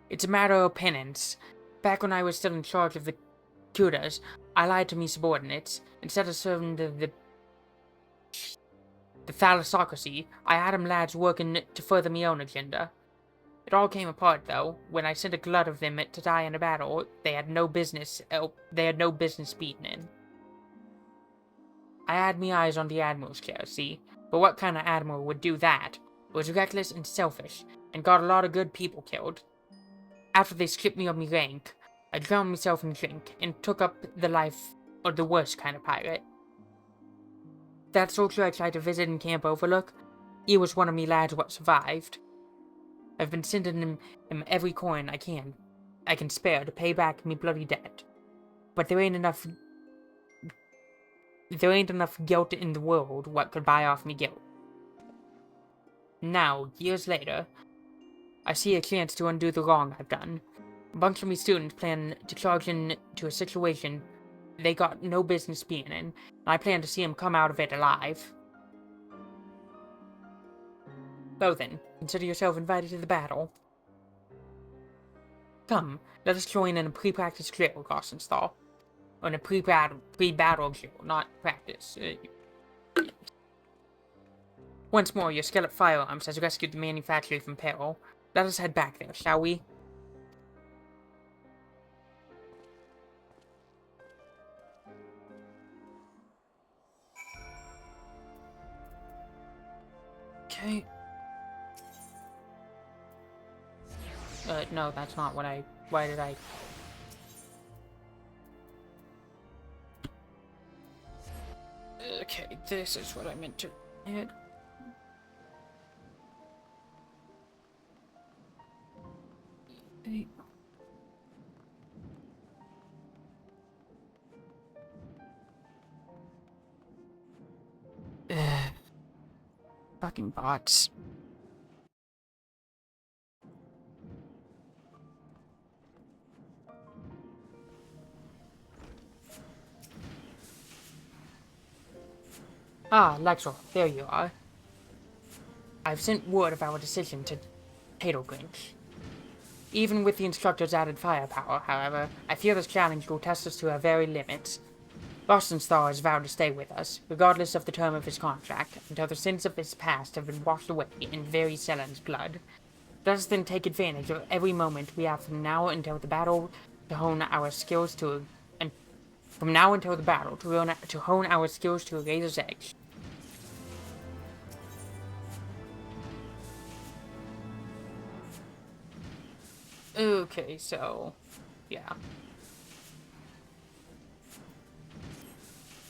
It's a matter of penance. Back when I was still in charge of the tutors, I lied to me subordinates. Instead of serving the thalassocracy, I had 'em lads working to further my own agenda. It all came apart, though, when I sent a glut of them to die in a battle they had no business beating in. I had me eyes on the admiral's chair, see? But what kind of admiral would do that? It was reckless and selfish, and got a lot of good people killed. After they stripped me of my rank, I drowned myself in drink, and took up the life of the worst kind of pirate. That soldier I tried to visit in Camp Overlook, he was one of me lads what survived. I've been sending him every coin I can spare to pay back me bloody debt. But there ain't enough guilt in the world what could buy off me guilt. Now, years later, I see a chance to undo the wrong I've done. A bunch of me students plan to charge into a situation they got no business being in, and I plan to see them come out of it alive. So then, consider yourself invited to the battle. Come, let us join in a pre-practice drill, Rosenthal. Or in a pre-battle drill, not practice. Once more, your skill at firearms has rescued the manufactory from peril. Let us head back there, shall we? Okay. No, that's not what why did I... Okay, this is what I meant to hit. Okay. Ugh. Fucking bots. Ah, Lexor, there you are. I've sent word of our decision to Potato Grinch. Even with the instructor's added firepower, however, I fear this challenge will test us to our very limits. Rostensthal has vowed to stay with us, regardless of the term of his contract, until the sins of his past have been washed away in very Selen's blood. Let us then take advantage of every moment we have from now until the battle to hone our skills to and from now until the battle to hone our skills to a razor's edge. Okay, so yeah.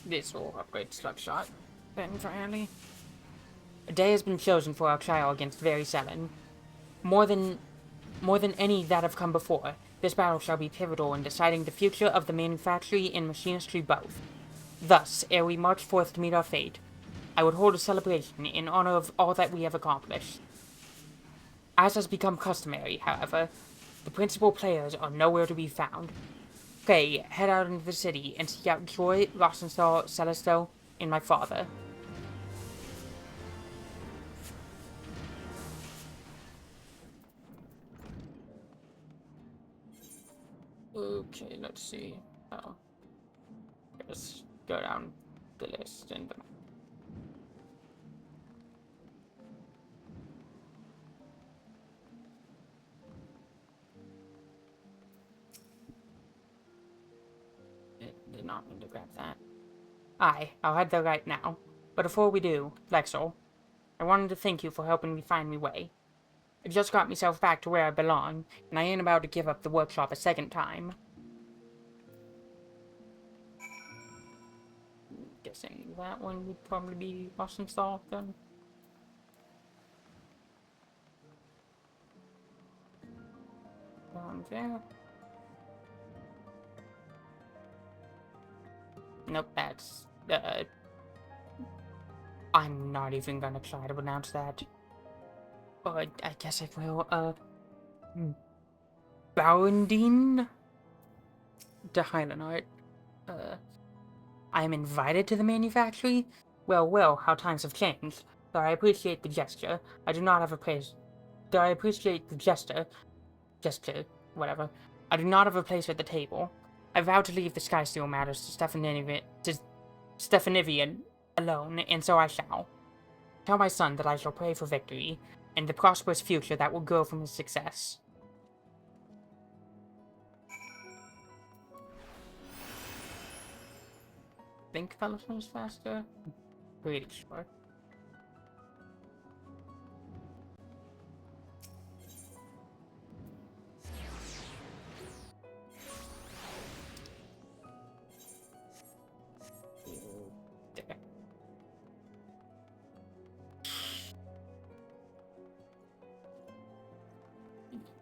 This will upgrade Slugshot. Then finally. A day has been chosen for our trial against Very Selen. More than any that have come before, this battle shall be pivotal in deciding the future of the manufactory and machinistry both. Thus, ere we march forth to meet our fate, I would hold a celebration in honor of all that we have accomplished. As has become customary, however, the principal players are nowhere to be found. Pray, head out into the city and seek out Joy, Rosenthal, Celesto, and my father. Okay, let's see. Oh. Let's go down the list and did not mean to grab that. Aye, I'll head there right now. But before we do, Lexel, I wanted to thank you for helping me find my way. I just got myself back to where I belong, and I ain't about to give up the workshop a second time. Guessing that one would probably be Rosenthal then. Down there. Nope, that's I'm not even gonna try to pronounce that. I guess I will, Boundine de Highlandart. I am invited to the manufactory? Well, well, how times have changed. Though I appreciate the gesture, I do not have a place. Though I appreciate the gesture, whatever. I do not have a place at the table. I vow to leave the Skysteel matters to Stephanivian alone, and so I shall. Tell my son that I shall pray for victory, and the prosperous future that will grow from his success. Think Fellows moves faster? Pretty sure. There.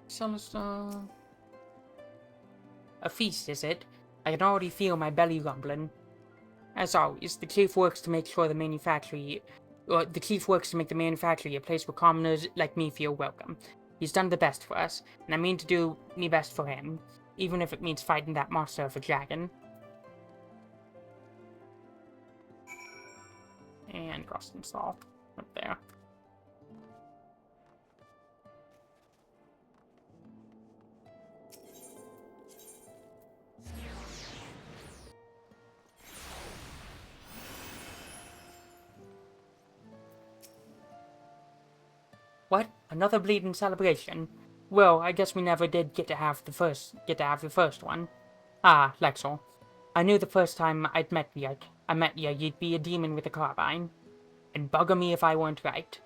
Celestine. A feast, is it? I can already feel my belly rumbling. As always, the chief works to make the manufactory a place where commoners like me feel welcome. He's done the best for us, and I mean to do me best for him, even if it means fighting that monster of a dragon. And Rostenstall, up there. What? Another bleeding celebration? Well, I guess we never did get to have the first one. Ah, Lexel. I knew the first time I met you, you'd be a demon with a carbine. And bugger me if I weren't right.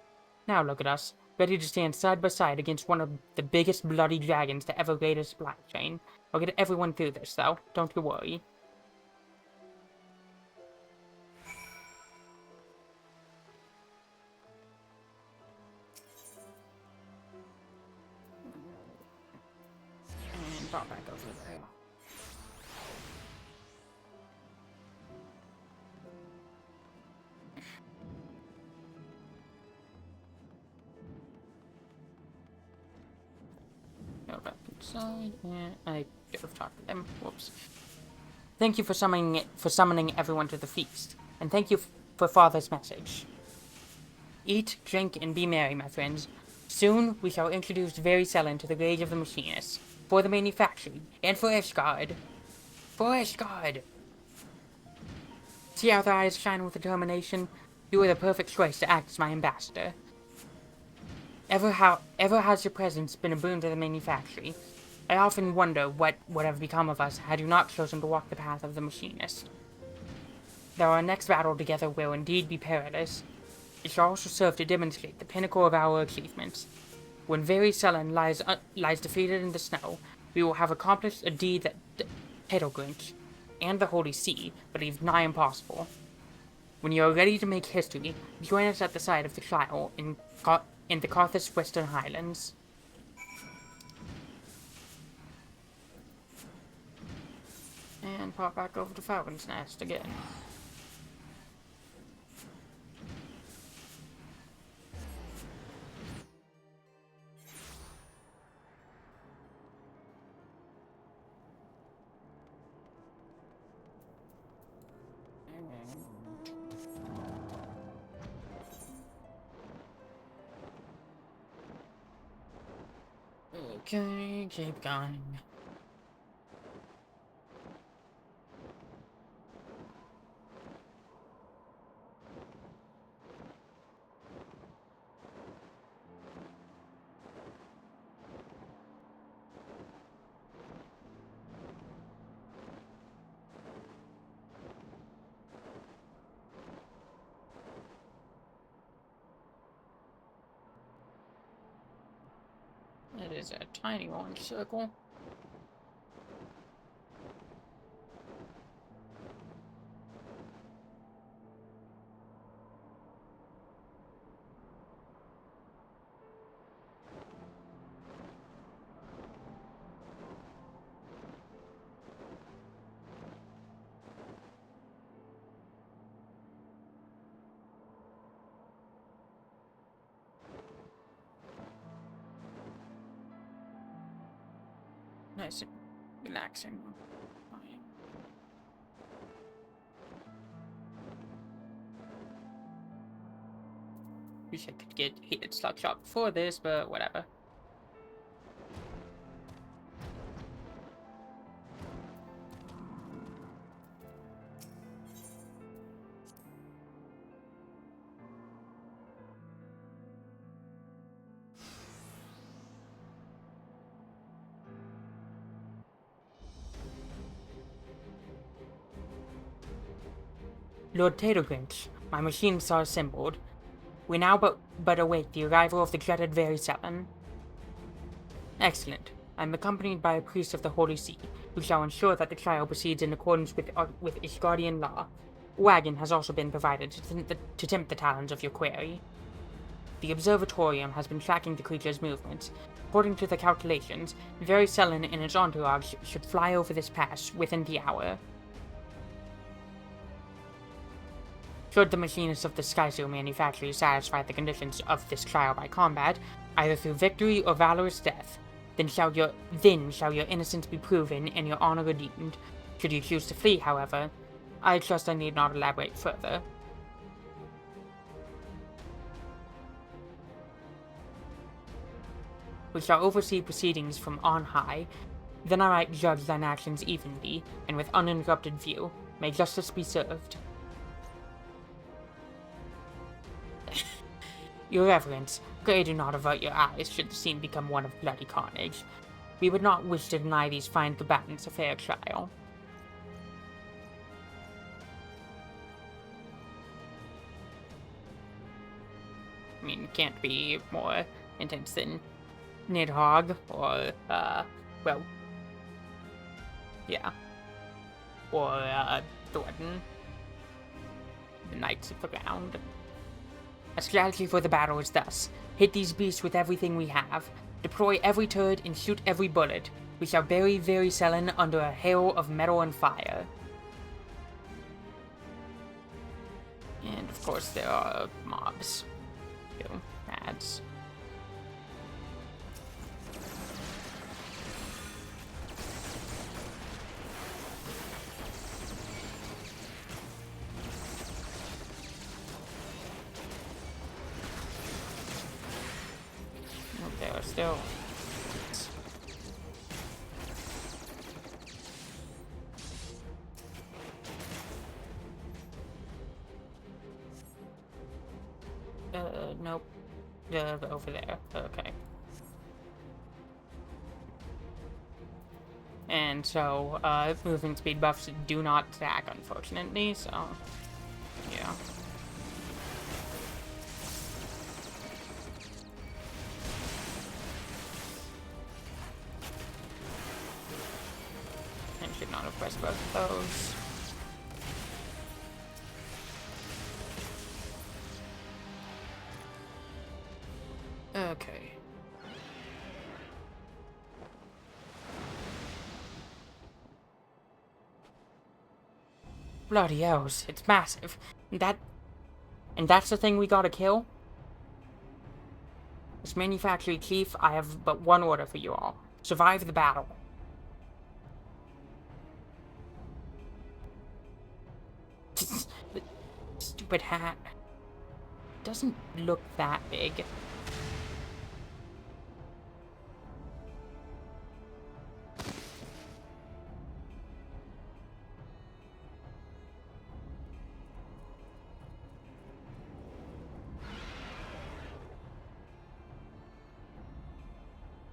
Now look at us, ready to stand side by side against one of the biggest bloody dragons to ever raid a supply chain. I'll get everyone through this, though. Don't you worry. pop back over there. Go back inside. Yeah, I should have talked to them. Whoops. Thank you for summoning everyone to the feast, and thank you for Father's message. Eat, drink, and be merry, my friends. Soon we shall introduce Varicellin to the rage of the machinists, for the manufacturing, and for Ishgard. For Ishgard! See how their eyes shine with determination? You are the perfect choice to act as my ambassador. Ever has your presence been a boon to the manufactory. I often wonder what would have become of us had you not chosen to walk the path of the machinist. Though our next battle together will indeed be perilous, it shall also serve to demonstrate the pinnacle of our achievements. When Varicellin lies defeated in the snow, we will have accomplished a deed that Hedogrinch and the Holy See believed nigh impossible. When you are ready to make history, join us at the site of the trial in the Carthus Western Highlands. And pop back over to Falcon's Nest again. Okay, keep going. It is a tiny orange circle. Nice and relaxing. Wish I could get heated slug shot before this, but whatever. Lord Tadogrinch, my machines are assembled. We now but await the arrival of the dreaded Varicellin. Excellent. I am accompanied by a priest of the Holy See, who shall ensure that the trial proceeds in accordance with Ishgardian law. A wagon has also been provided to tempt the talons of your quarry. The observatorium has been tracking the creature's movements. According to the calculations, Varicellin and its entourage should fly over this pass within the hour. Should the machinists of the Skyzoo manufactory satisfy the conditions of this trial by combat, either through victory or valorous death, then shall your innocence be proven and your honor redeemed. Should you choose to flee, however, I trust I need not elaborate further. We shall oversee proceedings from on high, then I might judge thine actions evenly, and with uninterrupted view. May justice be served. Your Reverence, pray do not avert your eyes should the scene become one of bloody carnage. We would not wish to deny these fine combatants a fair trial. I mean, it can't be more intense than Nidhogg, or, well, yeah. Or, Thornton. The Knights of the Ground. A strategy for the battle is thus: hit these beasts with everything we have, deploy every turret and shoot every bullet, we shall bury very Selen under a hail of metal and fire. And of course there are mobs. Ads. There are still. Nope. Over there. Okay. And so, movement speed buffs do not stack, unfortunately, so, yeah. I should not have pressed both of those. Okay. Bloody hells, it's massive. And that's the thing we gotta kill? As Manufacturing Chief, I have but one order for you all. Survive the battle. Stupid hat. Doesn't look that big.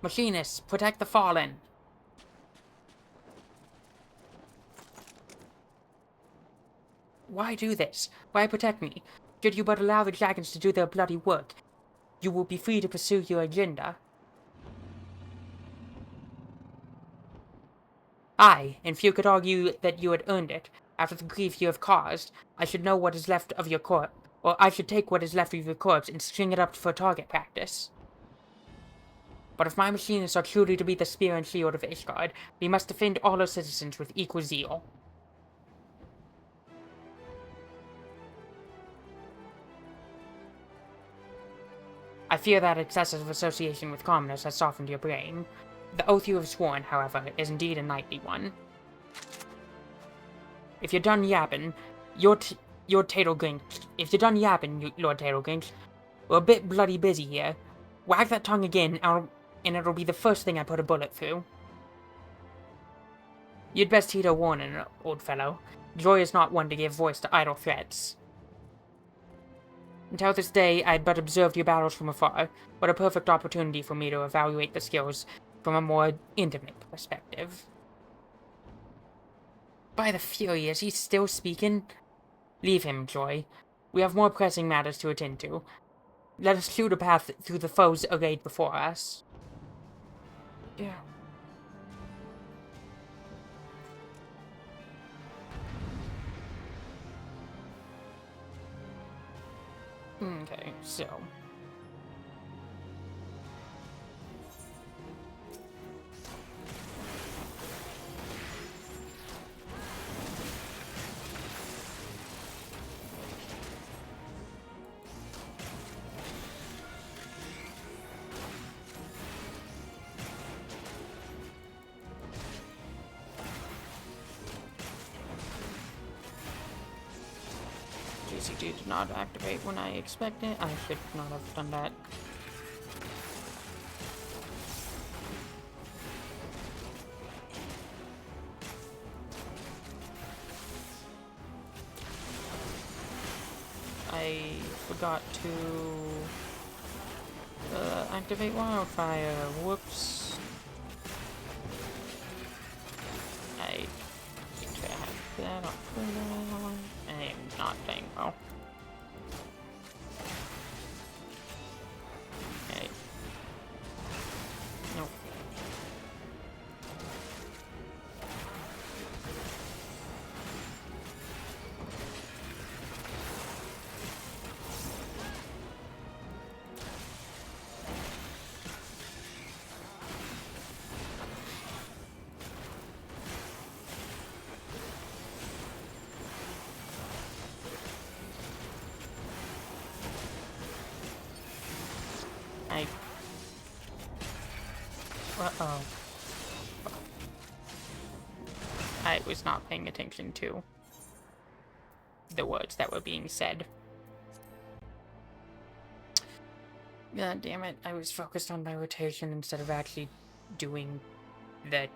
Machinists, protect the fallen. Why do this? Why protect me? Should you but allow the dragons to do their bloody work, you will be free to pursue your agenda. Aye, and few could argue that you had earned it. After the grief you have caused, I should know what is left of your corpse, or I should take what is left of your corpse and string it up for target practice. But if my machinists are truly to be the spear and shield of Ishgard, we must defend all our citizens with equal zeal. I fear that excessive association with commoners has softened your brain. The oath you have sworn, however, is indeed a knightly one. If you're done yapping, Lord Tailgrinch, Lord Tailgrinch, we're a bit bloody busy here. Wag that tongue again, and it'll be the first thing I put a bullet through. You'd best heed a warning, old fellow. Joy is not one to give voice to idle threats. Until this day, I had but observed your battles from afar. What a perfect opportunity for me to evaluate the skills from a more intimate perspective. By the Fury, is he still speaking? Leave him, Joy. We have more pressing matters to attend to. Let us shoot a path through the foes arrayed before us. Yeah. Okay, so... GCD did not activate when I expected. I should not have done that. I forgot to activate wildfire. Whoops. I think I have that on cooldown. I am not playing well. Okay. Nope. Uh-oh. I was not paying attention to the words that were being said. God damn it, I was focused on my rotation instead of actually doing the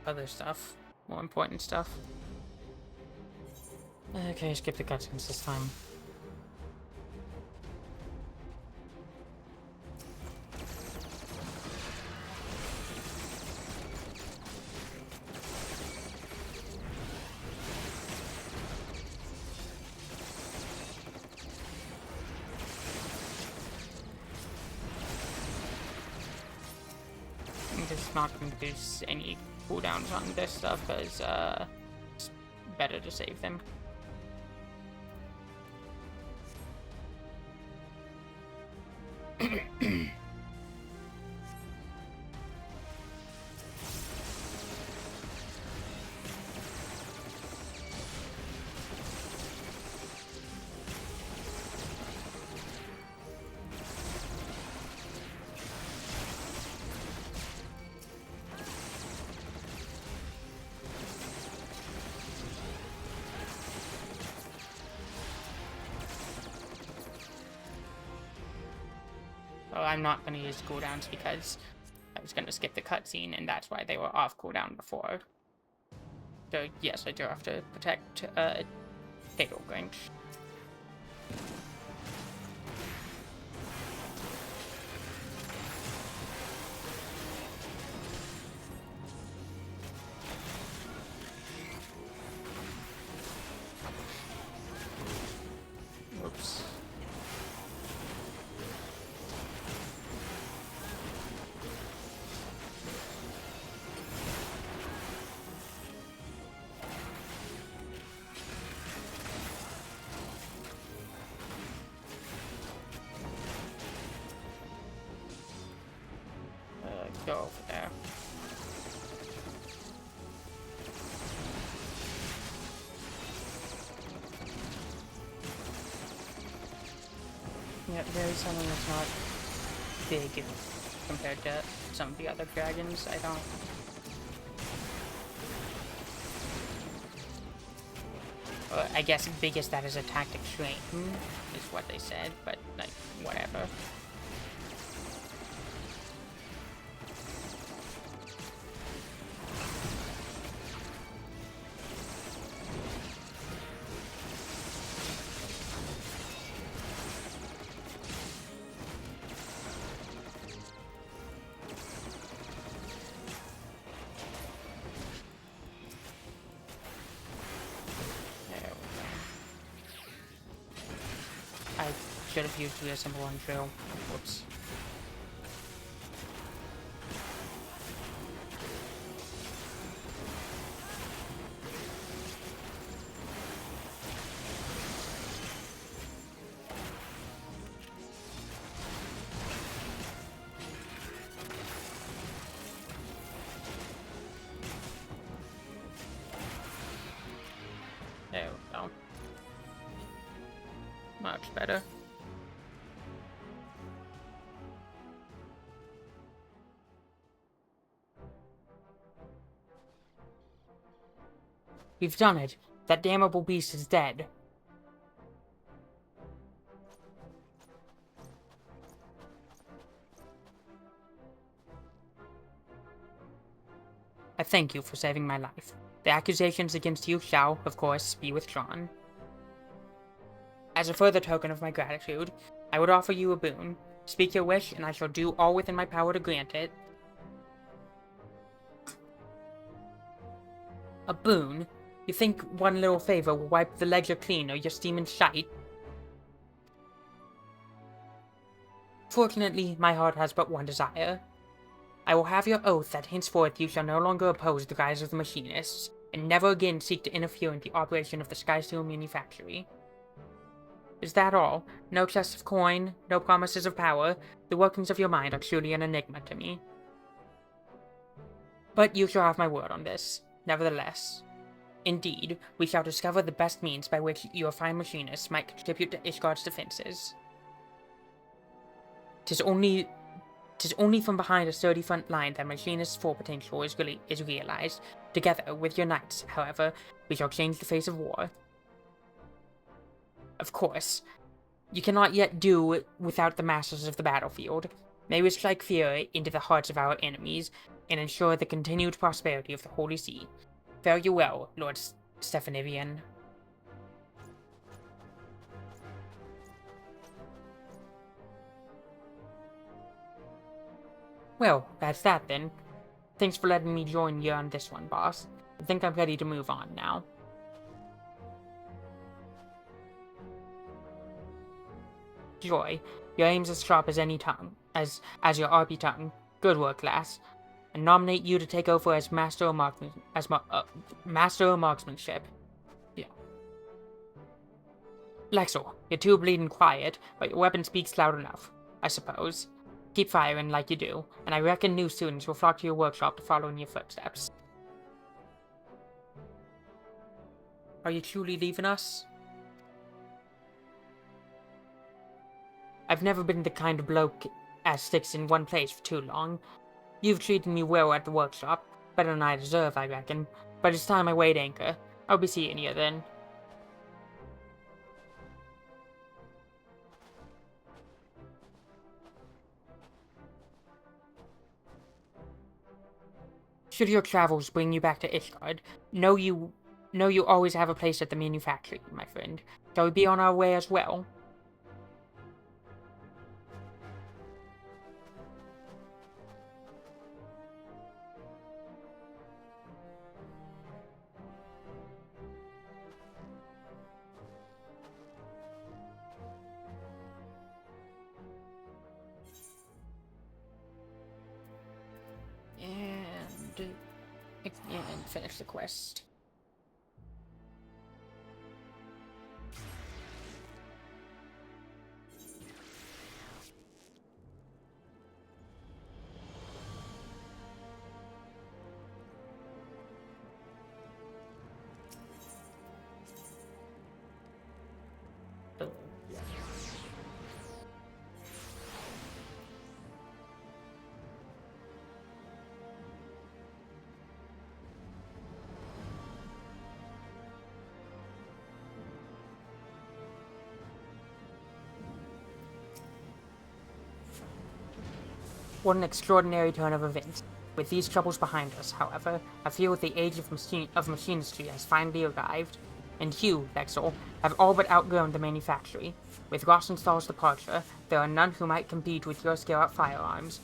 other stuff. More important stuff. Okay, skip the cutscenes this time. I'm just not going to use any cooldowns on this stuff because it's better to save them. Well, I'm not going to use cooldowns because I was going to skip the cutscene, and that's why they were off cooldown before. So, yes, I do have to protect Halo Grinch. Whoops. Go over there. Yeah, very something that's not big compared to some of the other dragons. I don't. I guess biggest that is a tactic strain is what they said, but like whatever. I should have used the symbol on drill. Whoops. There we go. Much better. We've done it. That damnable beast is dead. I thank you for saving my life. The accusations against you shall, of course, be withdrawn. As a further token of my gratitude, I would offer you a boon. Speak your wish, and I shall do all within my power to grant it. A boon? You think one little favor will wipe the ledger clean of your steaming shite? Fortunately, my heart has but one desire. I will have your oath that henceforth you shall no longer oppose the guise of the machinists, and never again seek to interfere in the operation of the Skysteel manufactory. Is that all? No chests of coin, no promises of power. The workings of your mind are truly an enigma to me. But you shall have my word on this, nevertheless. Indeed, we shall discover the best means by which your fine machinists might contribute to Ishgard's defenses. 'Tis only 'Tis only from behind a sturdy front line that Machinist's full potential is realized. Together with your knights, however, we shall change the face of war. Of course, you cannot yet do without the masters of the battlefield. May we strike fear into the hearts of our enemies, and ensure the continued prosperity of the Holy See. Fare you well, Lord Stephanivian. Well, that's that then. Thanks for letting me join you on this one, boss. I think I'm ready to move on now. Joy, your aim's as sharp as any tongue, as your RP tongue. Good work, lass. And nominate you to take over as master of marksmanship. Yeah. Lexel, you're too bleeding quiet, but your weapon speaks loud enough, I suppose. Keep firing like you do, and I reckon new students will flock to your workshop to follow in your footsteps. Are you truly leaving us? I've never been the kind of bloke as sticks in one place for too long. You've treated me well at the workshop, better than I deserve, I reckon, but it's time I weighed anchor. I'll be seeing you then. Should your travels bring you back to Ishgard, know you always have a place at the manufactory, my friend. Shall we be on our way as well? And finish the quest. What an extraordinary turn of events. With these troubles behind us, however, I feel the age of machinistry has finally arrived, and you, Lexel, have all but outgrown the manufactory. With Rosenthal's departure, there are none who might compete with your skill at firearms.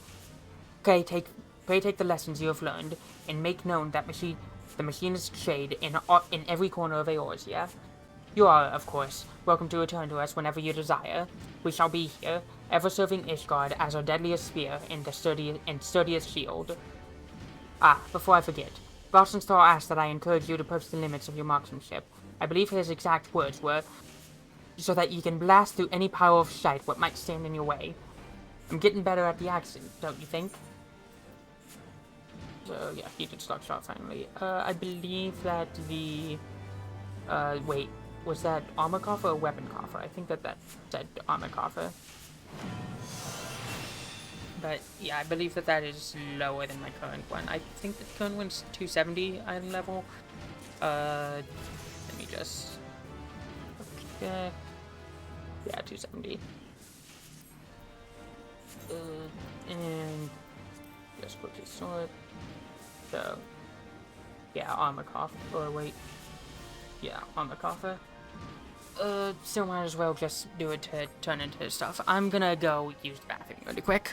Pray take the lessons you have learned, and make known that the machinist shade in every corner of Eorzea. You are, of course, welcome to return to us whenever you desire. We shall be here, ever serving Ishgard as our deadliest spear and sturdiest shield. Ah, before I forget, Rosenthal asked that I encourage you to push the limits of your marksmanship. I believe his exact words were, so that you can blast through any pile of shite what might stand in your way. I'm getting better at the accent, don't you think? So, yeah, he did stock shot finally. I believe that the... wait. Was that armor coffer or weapon coffer? I think that said armor coffer. But yeah, I believe that is lower than my current one. I think the current one's 270 item level. Let me just... yeah, 270. And just quickly sort. So, yeah, armor coffer. Or wait. Yeah, armor coffer. So might as well just do it to turn into stuff. I'm gonna go use the bathroom really quick.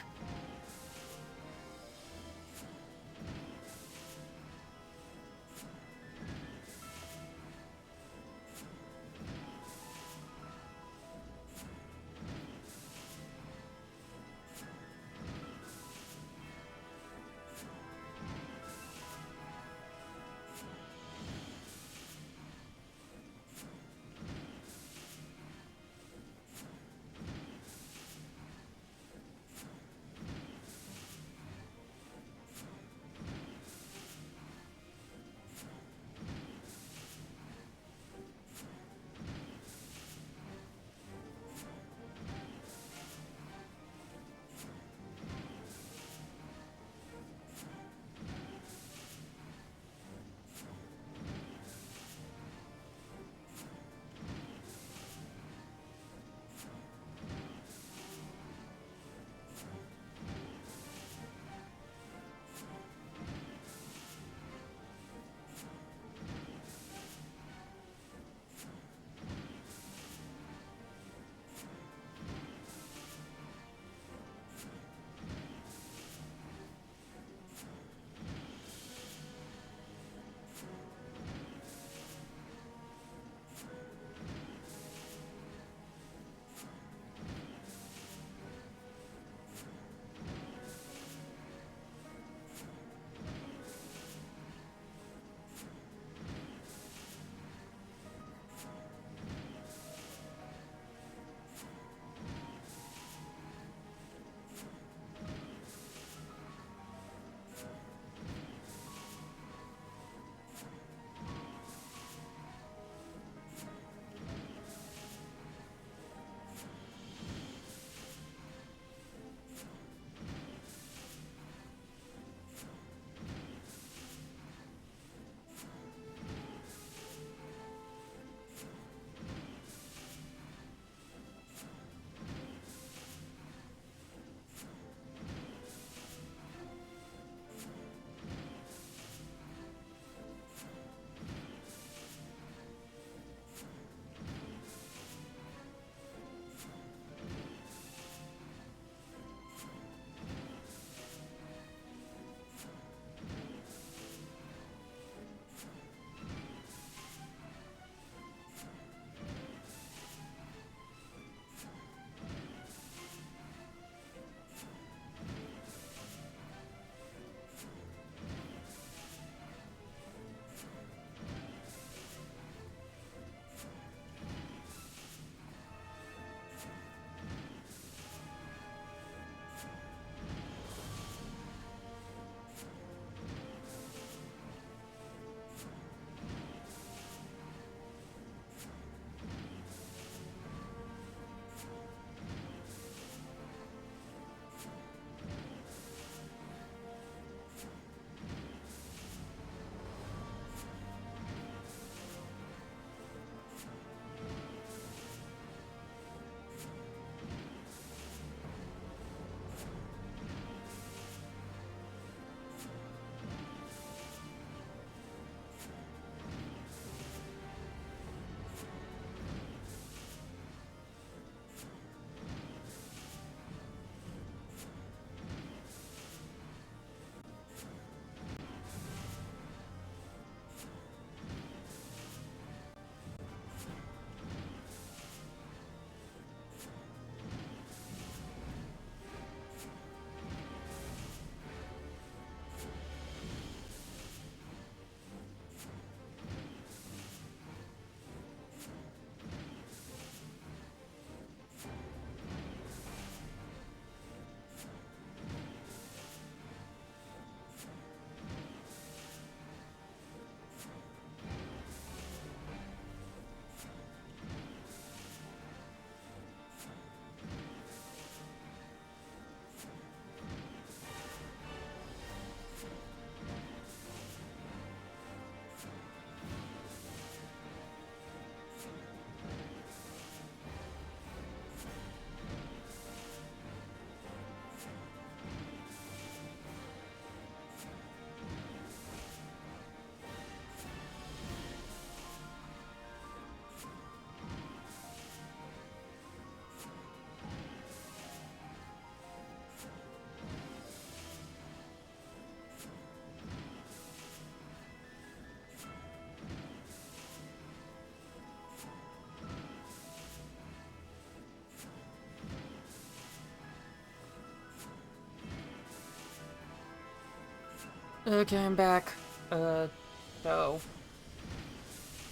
Okay, I'm back. So,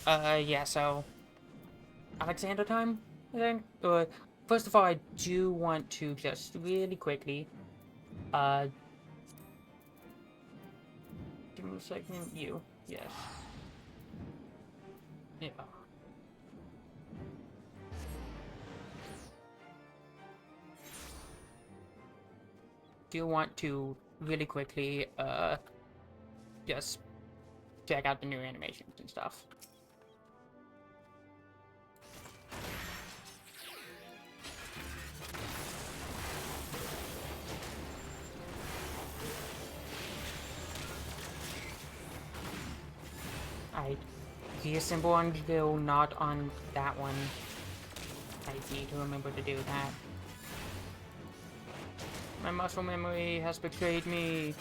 yeah, so, Alexander time, I think? First of all, I do want to just really quickly, uh, give me a second, yes. Yeah. Do want to really quickly, just check out the new animations and stuff. I reassemble on Bill, not on that one. I need to remember to do that. My muscle memory has betrayed me.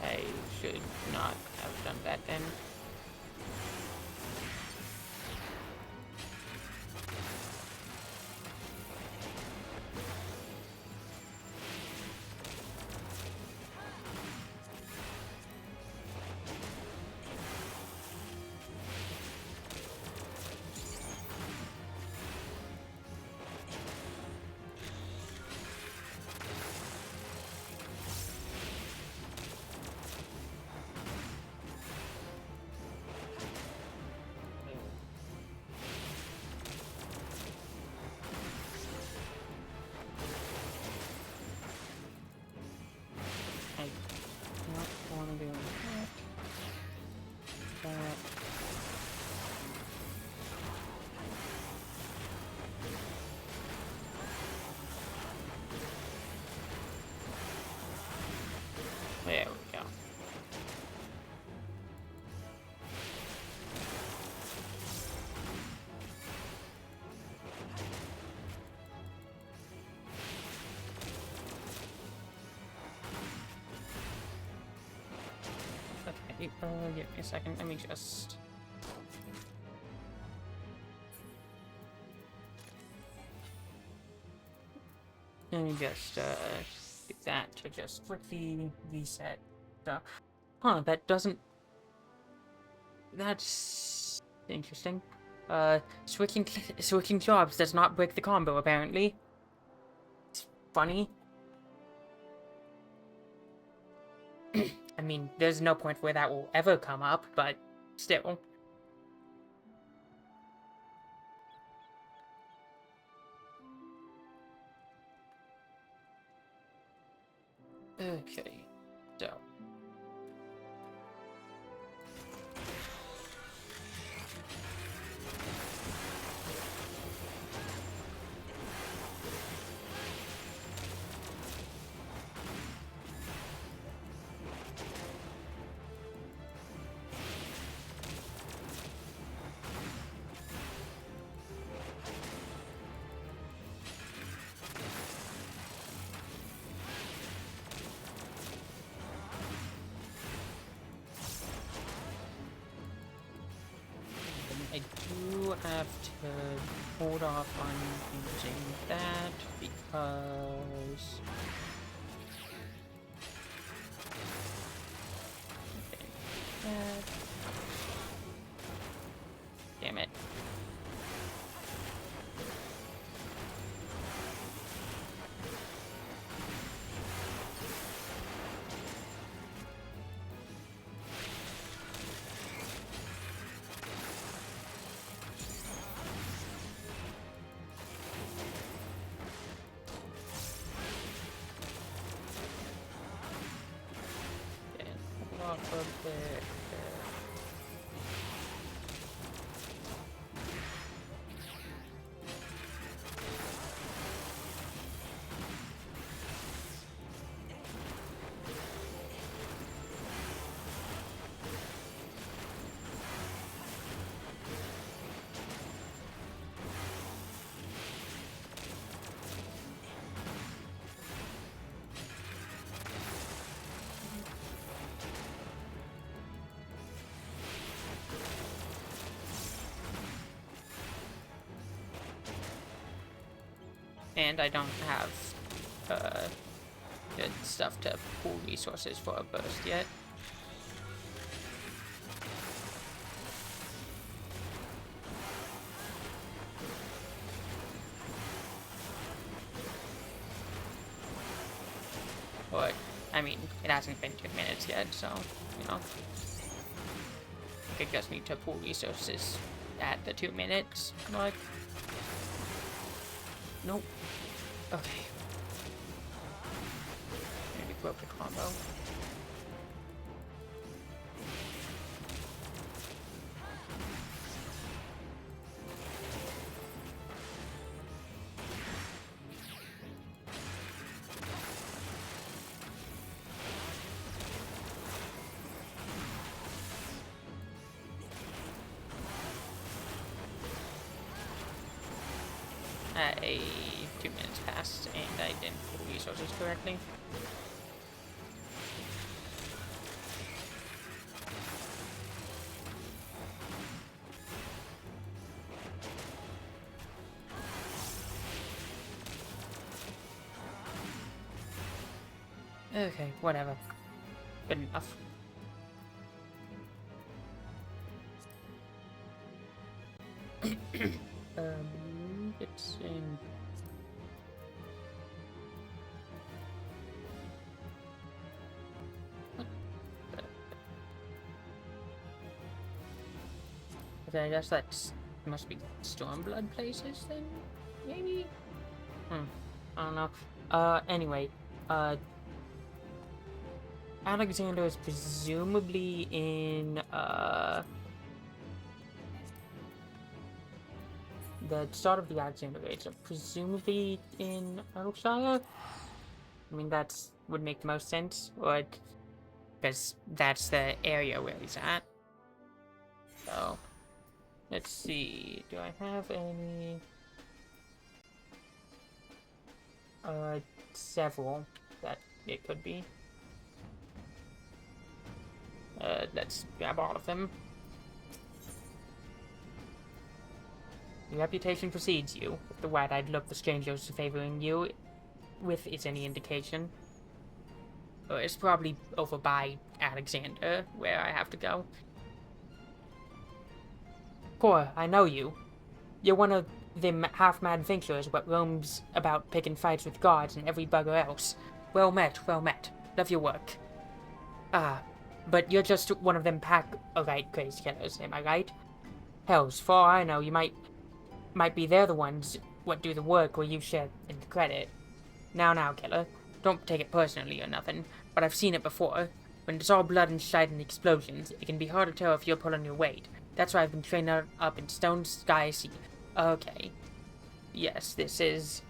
I should not have done that then. Want to do that. There we go. Okay, give me a second. Let me just. Let me just do that to just quickly reset. Huh? That doesn't. That's interesting. Switching jobs does not break the combo. Apparently, it's funny. I mean, there's no point where that will ever come up, but still. Okay, so. I do have to hold off on using that because damn it. Off of there. And I don't have, good stuff to pull resources for a burst yet. But, I mean, it hasn't been 2 minutes yet, so, you know. I just need to pull resources at the 2 minutes, like. Nope. Okay. Maybe broke the combo. A 2 minutes passed and I didn't pull resources correctly. Okay, whatever. Good enough. It's in. Okay, I guess that must be Stormblood places then, maybe? I don't know. Anyway, Alexander is presumably in, the start of the Alexander Raid, so presumably in Yorkshire? I mean, that's would make the most sense, or because that's the area where he's at. So, let's see. Do I have any? Several that it could be. Let's grab all of them. Your reputation precedes you. If the wide-eyed look the strangers favoring you with is any indication. It's probably over by Alexander, where I have to go. Cora, I know you. You're one of them half-mad thinkers what roams about picking fights with guards and every bugger else. Well met, well met. Love your work. But you're just one of them pack-alright crazy killers, am I right? Hells, for all I know, you might be they're the ones what do the work where you share in the credit. Now, killer. Don't take it personally or nothing, but I've seen it before. When it's all blood and shite and explosions, it can be hard to tell if you're pulling your weight. That's why I've been trained up in Stone Sky Sea. Okay. Yes, this is...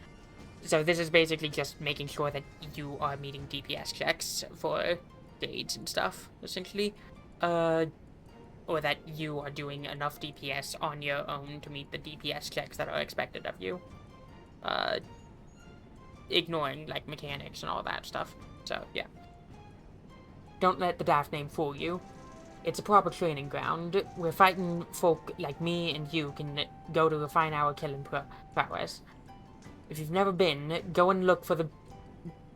So this is basically just making sure that you are meeting DPS checks for raids and stuff, essentially. Or that you are doing enough DPS on your own to meet the DPS checks that are expected of you. Ignoring, like, mechanics and all that stuff. So, yeah. Don't let the daft name fool you. It's a proper training ground, where fighting folk like me and you can go to refine our killing prowess. If you've never been, go and look for the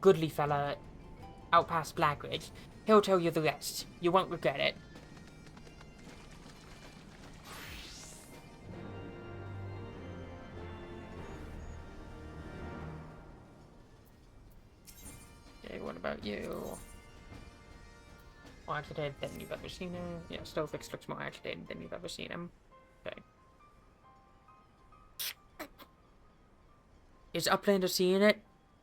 goodly fella out past Blackridge. He'll tell you the rest. You won't regret it. Okay, what about you? More agitated than you've ever seen him. Yeah, Stovix looks more agitated than you've ever seen him. Okay. Is Uplander seeing it?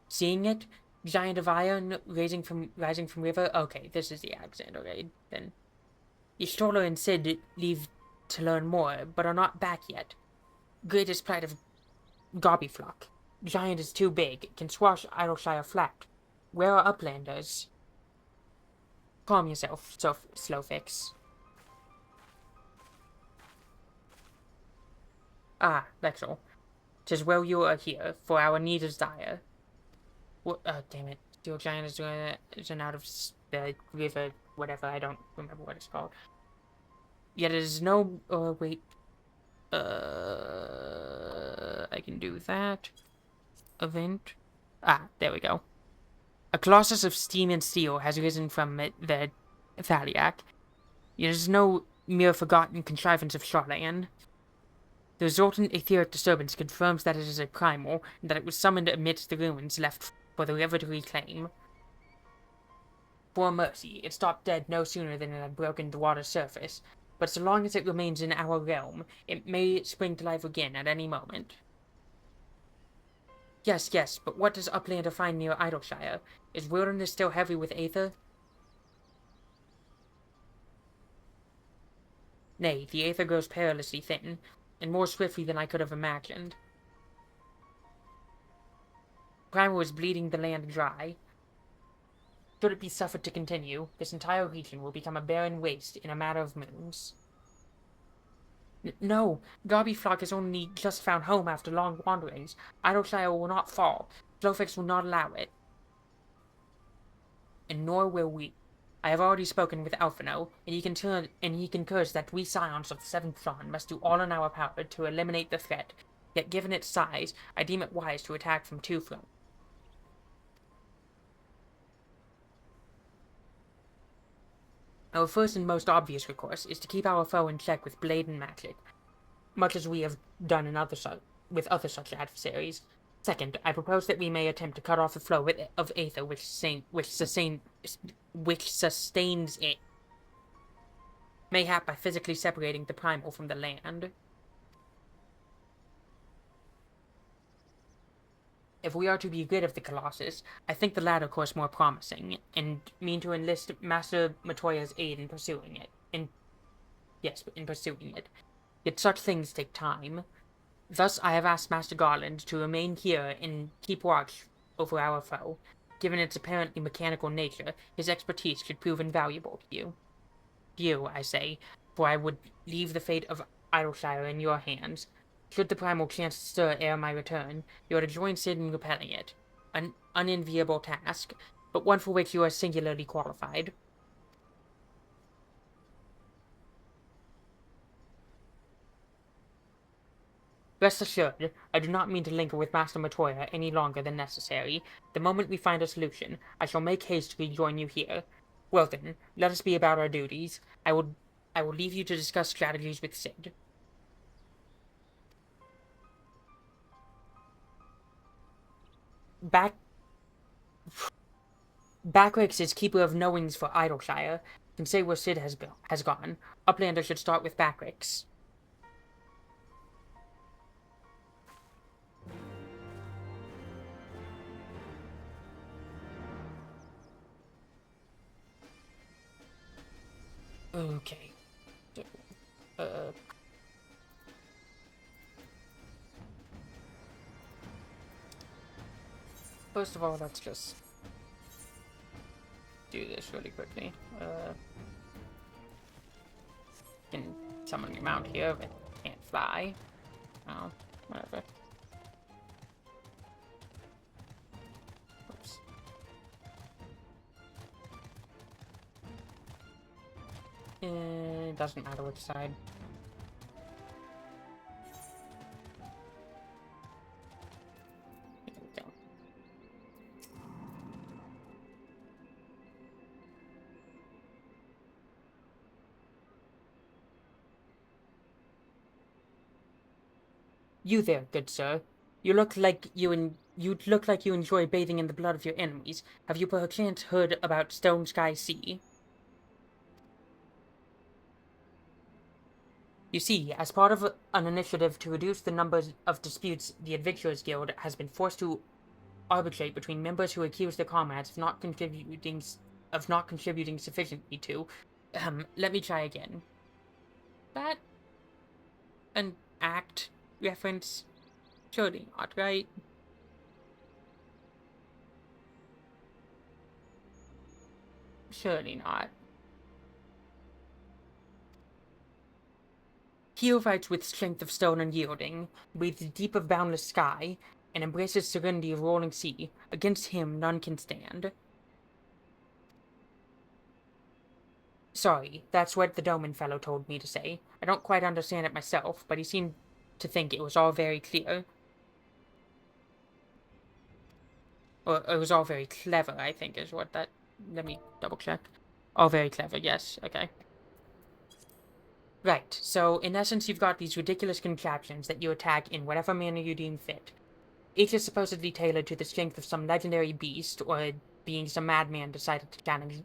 Seeing it? Giant of iron rising from river? Okay, this is the Alexander raid, then. Ystola and Sid leave to learn more, but are not back yet. Greatest plight of Gobbyflock. Giant is too big, can swash Idleshire flat. Where are Uplanders? Calm yourself, Slowfix. Ah, that's all. 'Tis well you are here, for our need is dire. What? Oh, damn it. Steel Giant is doing it. It's an out of the river, whatever. I don't remember what it's called. Yet it is no. Wait. I can do that. event. Ah, there we go. A colossus of steam and steel has risen from the Thaliac. It is no mere forgotten contrivance of Charlatan. The resultant etheric disturbance confirms that it is a primal, and that it was summoned amidst the ruins left for the river to reclaim. For mercy, it stopped dead no sooner than it had broken the water's surface, but so long as it remains in our realm, it may spring to life again at any moment. Yes, yes, but what does Uplander find near Idleshire? Is wilderness still heavy with aether? Nay, the aether grows perilously thin, and more swiftly than I could have imagined. Primal is bleeding the land dry. Should it be suffered to continue, this entire region will become a barren waste in a matter of moons. No, Garby Flock has only just found home after long wanderings. Idleshire will not fall. Flowfix will not allow it. And nor will we. I have already spoken with Alphino, and he concurs that we scions of the Seventh Dawn must do all in our power to eliminate the threat, yet given its size, I deem it wise to attack from two fronts. Our first and most obvious recourse is to keep our foe in check with blade and magic, much as we have done with other such adversaries. Second, I propose that we may attempt to cut off the flow of aether which sustains it, mayhap by physically separating the primal from the land. If we are to be rid of the Colossus, I think the latter course more promising, and mean to enlist Master Matoya's aid in pursuing it. In pursuing it. Yet such things take time. Thus, I have asked Master Garland to remain here and keep watch over our foe. Given its apparently mechanical nature, his expertise should prove invaluable to you. You, I say, for I would leave the fate of Idleshire in your hands. Should the primal chance to stir ere my return, you are to join Sid in repelling it. An unenviable task, but one for which you are singularly qualified. Rest assured, I do not mean to linger with Master Matoya any longer than necessary. The moment we find a solution, I shall make haste to rejoin you here. Well then, let us be about our duties. I will leave you to discuss strategies with Sid. Backrix is keeper of knowings for Idleshire. Can say where Sid has gone. Uplander should start with Backrix. Okay. First of all, let's just do this really quickly. Can summon your mount here, but can't fly. Oh, whatever. Oops. It doesn't matter which side. There we go. You there, good sir. You look like you enjoy bathing in the blood of your enemies. Have you perchance heard about Stone Sky Sea? You see, as part of an initiative to reduce the numbers of disputes, the Adventurers Guild has been forced to arbitrate between members who accuse their comrades of not contributing sufficiently to. Let me try again. That an act reference? Surely not, right? Surely not. He who fights with strength of stone unyielding, breathes deep of boundless sky, and embraces serenity of rolling sea, against him none can stand. Sorry, that's what the Doman fellow told me to say. I don't quite understand it myself, but he seemed to think it was all very clear. Or it was all very clever, I think, is what that... Let me double check. All very clever, yes, okay. Right, so in essence you've got these ridiculous contraptions that you attack in whatever manner you deem fit. Each is supposedly tailored to the strength of some legendary beast, or being some madman decided to challenge...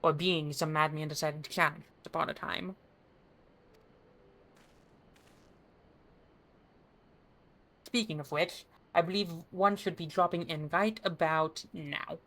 Or being some madman decided to challenge upon a time. Speaking of which, I believe one should be dropping in right about now.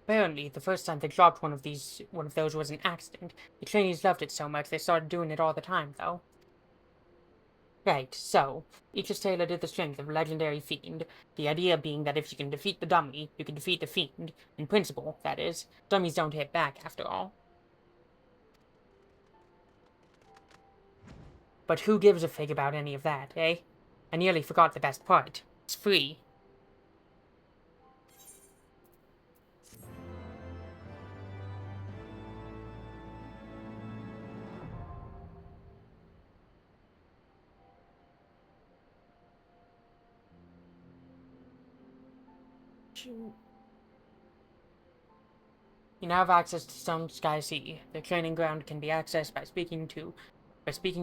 Apparently, the first time they dropped one of those was an accident. The trainees loved it so much they started doing it all the time, though. Right, so, each is tailored to the strength of a legendary fiend, the idea being that if you can defeat the dummy, you can defeat the fiend. In principle, that is. Dummies don't hit back, after all. But who gives a fig about any of that, eh? I nearly forgot the best part. It's free. You now have access to Stone Sky Sea. The training ground can be accessed by speaking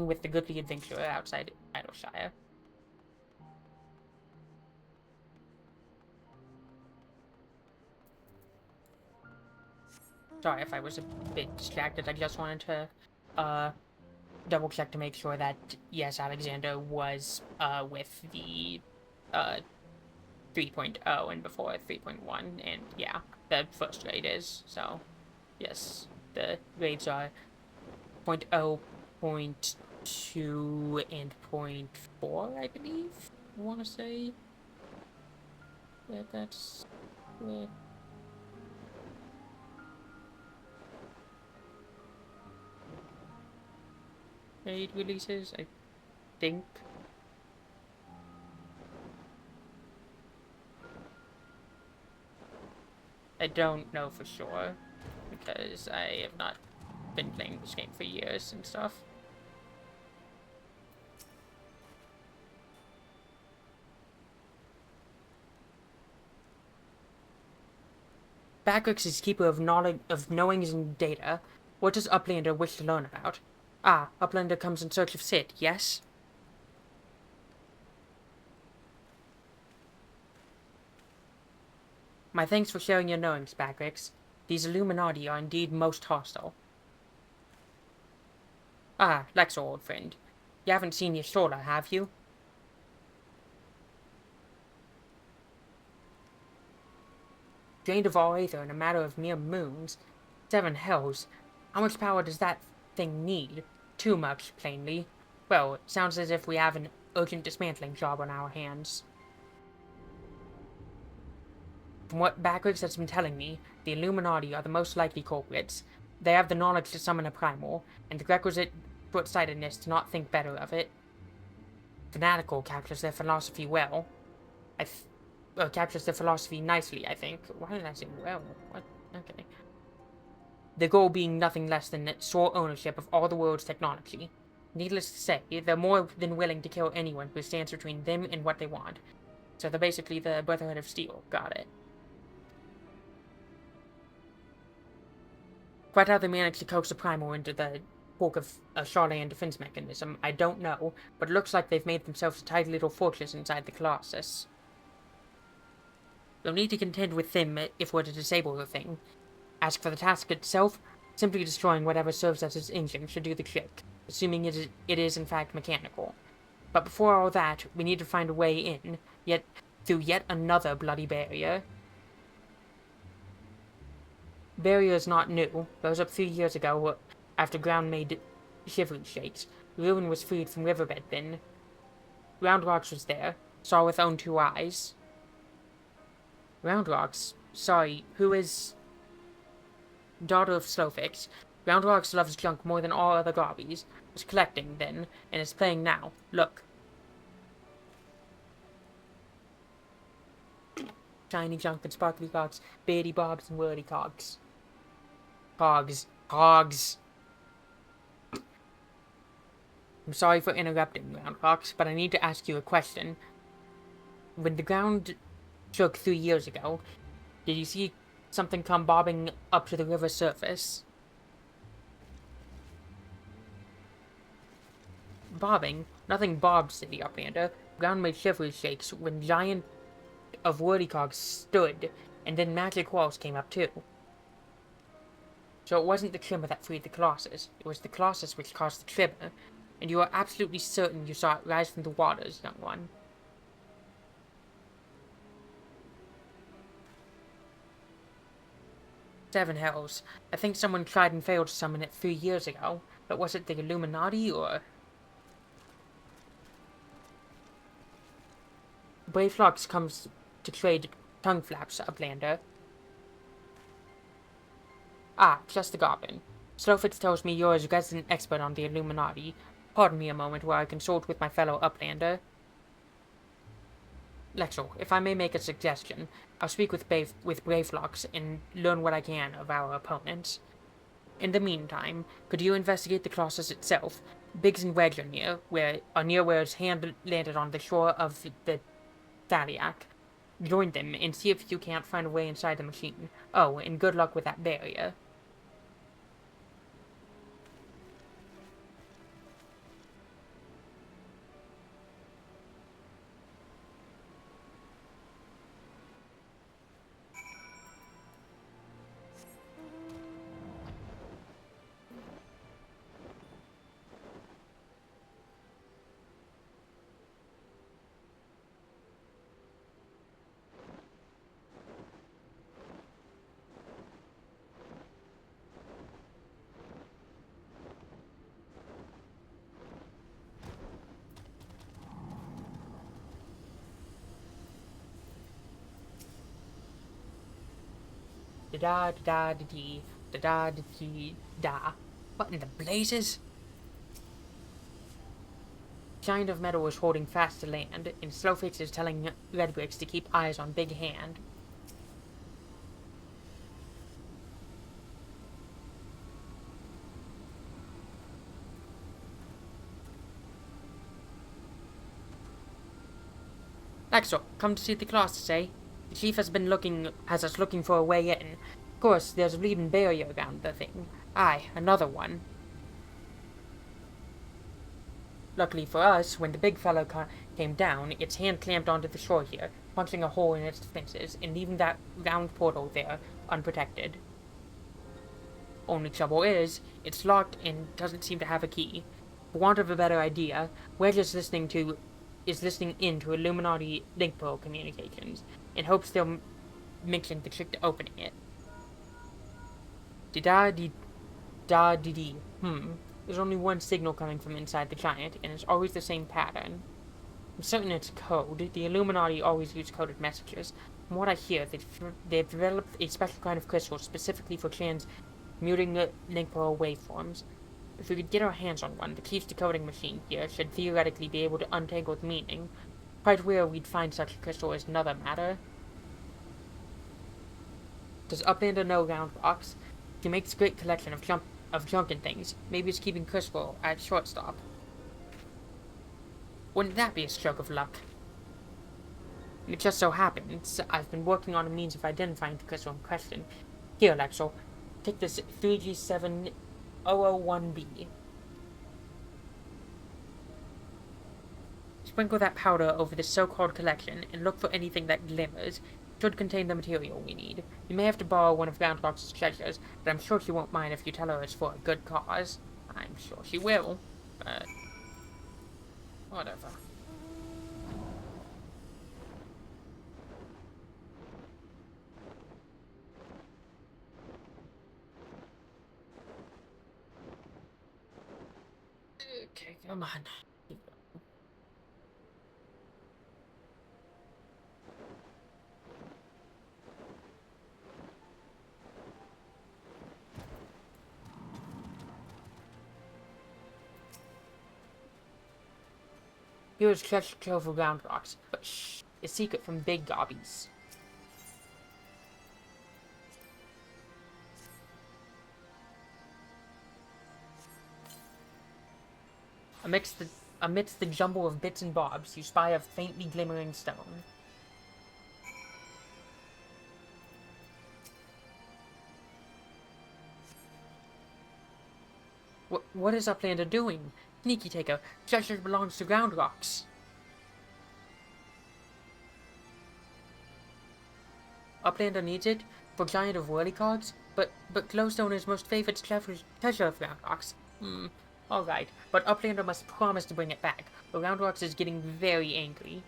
with the goodly adventurer outside Idleshire. Sorry if I was a bit distracted. I just wanted to double check to make sure that yes, Alexander was with the 3.0 and before 3.1, and yeah, the first grade is, so yes, the grades are 0.0, 0.2, and 0.4, I believe. I want to say that that's the grade releases, I think. I don't know for sure, because I have not been playing this game for years and stuff. Backrix is keeper of knowings and data. What does Uplander wish to learn about? Ah, Uplander comes in search of Sid, yes? My thanks for sharing your knowings, Backrix. These Illuminati are indeed most hostile. Ah, Lexor, old friend. You haven't seen your shoulder, have you? Drained of all aether in a matter of mere moons. 7 hells. How much power does that thing need? Too much, plainly. Well, it sounds as if we have an urgent dismantling job on our hands. From what Backrix has been telling me, the Illuminati are the most likely culprits. They have the knowledge to summon a primal, and the requisite short-sightedness to not think better of it. Fanatical captures their philosophy well. Captures their philosophy nicely, I think. Why did I say well? What? Okay. The goal being nothing less than sole ownership of all the world's technology. Needless to say, they're more than willing to kill anyone who stands between them and what they want. So they're basically the Brotherhood of Steel. Got it. Quite how they managed to coax the Primal into the bulk of a Charlayan defense mechanism, I don't know, but it looks like they've made themselves a tidy little fortress inside the Colossus. They'll need to contend with them if we're to disable the thing. As for the task itself, simply destroying whatever serves as its engine should do the trick, assuming it is in fact mechanical. But before all that, we need to find a way in, through yet another bloody barrier. Barrier is not new. Rose up 3 years ago after ground made shivery shakes. Ruin was freed from riverbed then. Round Rocks was there. Saw with own 2 eyes. Round Rocks? Sorry, who is... Daughter of Slowfix. Round Rocks loves junk more than all other gobbies. Was collecting then, and is playing now. Look. Shiny junk and sparkly cogs, beardy bobs and wordy cogs. Cogs. I'm sorry for interrupting, Round Rocks, but I need to ask you a question. When the ground shook 3 years ago, did you see something come bobbing up to the river surface? Bobbing? Nothing bobbed, City Uplander. Ground made shivery shakes when giant of wordy cogs stood, and then magic walls came up too. So it wasn't the Trimmer that freed the Colossus, it was the Colossus which caused the Trimmer, and you are absolutely certain you saw it rise from the waters, young one. Seven hells. I think someone tried and failed to summon it 3 years ago, but was it the Illuminati, or... Brave Flux comes to trade tongue flaps, Uplander. Ah, just the Goblin. Slowfix tells me you're a resident expert on the Illuminati. Pardon me a moment while I consult with my fellow Uplander. Lexel, if I may make a suggestion, I'll speak with Brave Flux and learn what I can of our opponents. In the meantime, could you investigate the Colossus itself? Biggs and Wedge are near where its hand landed on the shore of the Thaliac. Join them and see if you can't find a way inside the machine. Oh, and good luck with that barrier. Da-da-da-da-dee, da-da-da-dee-da. What in the blazes? Giant of Metal is holding fast to land, and Slowfix is telling Redbricks to keep eyes on Big Hand. Axel, come to see the Colossus, eh? The chief has us looking for a way in. Of course, there's a bleeding barrier around the thing. Aye, another one. Luckily for us, when the big fellow came down, its hand clamped onto the shore here, punching a hole in its defenses, and leaving that round portal there, unprotected. Only trouble is, it's locked and doesn't seem to have a key. For want of a better idea, Wedge is listening in to Illuminati link pearl communications, in hopes they'll mention the trick to opening it. Dee-da-dee-da-dee-dee. There's only one signal coming from inside the giant, and it's always the same pattern. I'm certain it's code. The Illuminati always use coded messages. From what I hear, they've developed a special kind of crystal specifically for transmuting link pearl waveforms. If we could get our hands on one, the chief's decoding machine here should theoretically be able to untangle the meaning. Quite where we'd find such a crystal is another matter. Does Uplander know Round Rocks? He makes a great collection of junk and things. Maybe he's keeping crystal at shortstop. Wouldn't that be a stroke of luck? It just so happens I've been working on a means of identifying the crystal in question. Here, Lexel, take this 3G7001B. Sprinkle that powder over this so-called collection and look for anything that glimmers. should contain the material we need. You may have to borrow one of Groundhog's treasures, but I'm sure she won't mind if you tell her it's for a good cause. I'm sure she will, but whatever. Okay, come on. Here's treasure trove for ground rocks, but shh, a secret from big gobbies. Amidst the jumble of bits and bobs, you spy a faintly glimmering stone. What is Uplander doing? Sneaky taker, treasure belongs to ground rocks. Uplander needs it for giant of whirly cards, but glowstone is most favorite treasure of ground rocks. Alright, but Uplander must promise to bring it back. The ground rocks is getting very angry.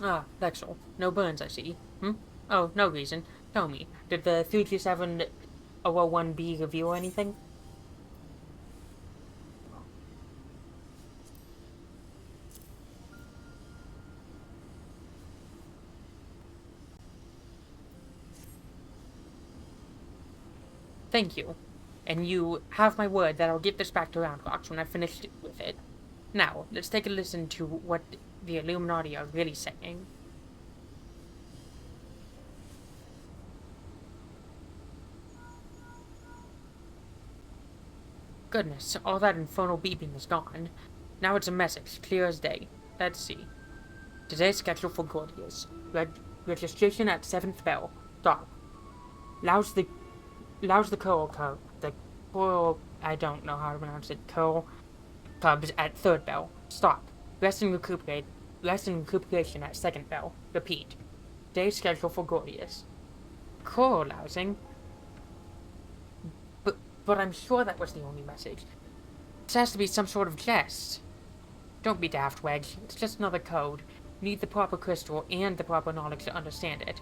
Ah, Lexel. No burns, I see. Oh, no reason. Tell me, did the 337-001B reveal anything? Thank you. And you have my word that I'll get this back to Roundrocks when I've finished with it. Now, let's take a listen to what the Illuminati are really saying. Goodness, all that infernal beeping is gone. Now it's a message, clear as day. Let's see. Today's schedule for Gordius. Registration at 7th bell. Stop. Allows the coral, I don't know how to pronounce it, coral cubs at 3rd bell. Stop. Rest and recuperation at 2nd bell. Repeat. Day's schedule for Gordius. Coral lousing? But I'm sure that was the only message. This has to be some sort of jest. Don't be daft, Wedge. It's just another code. You need the proper crystal and the proper knowledge to understand it.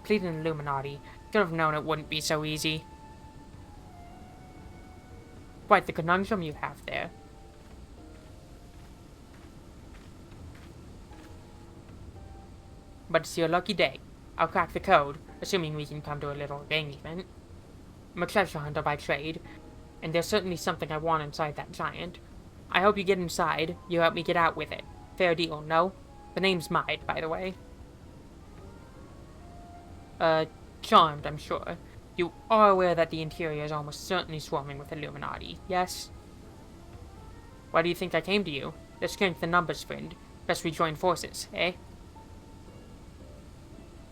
Pleading Illuminati. Should have known it wouldn't be so easy. Quite the conundrum you have there. But it's your lucky day. I'll crack the code, assuming we can come to a little arrangement. I'm a treasure hunter by trade, and there's certainly something I want inside that giant. I hope you get inside, you help me get out with it. Fair deal, no? The name's Mide, by the way. Charmed, I'm sure. You are aware that the interior is almost certainly swarming with Illuminati, yes? Why do you think I came to you? There's strength in numbers, friend. Best we join forces, eh?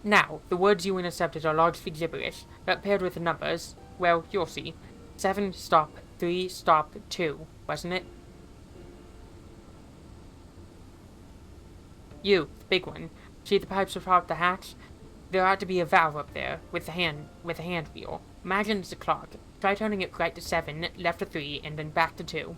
Now, the words you intercepted are largely gibberish, but paired with the numbers, well, you'll see. 7, stop, 3, stop, 2, wasn't it? You, the big one. See the pipes without the hatch? There ought to be a valve up there, with a hand wheel. Imagine it's a clock. Try turning it right to 7, left to 3, and then back to 2.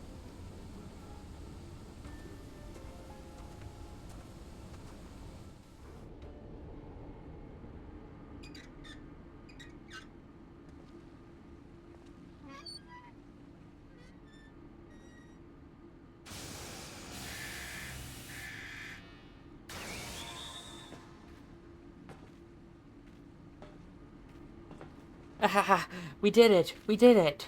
Ahaha, we did it! We did it!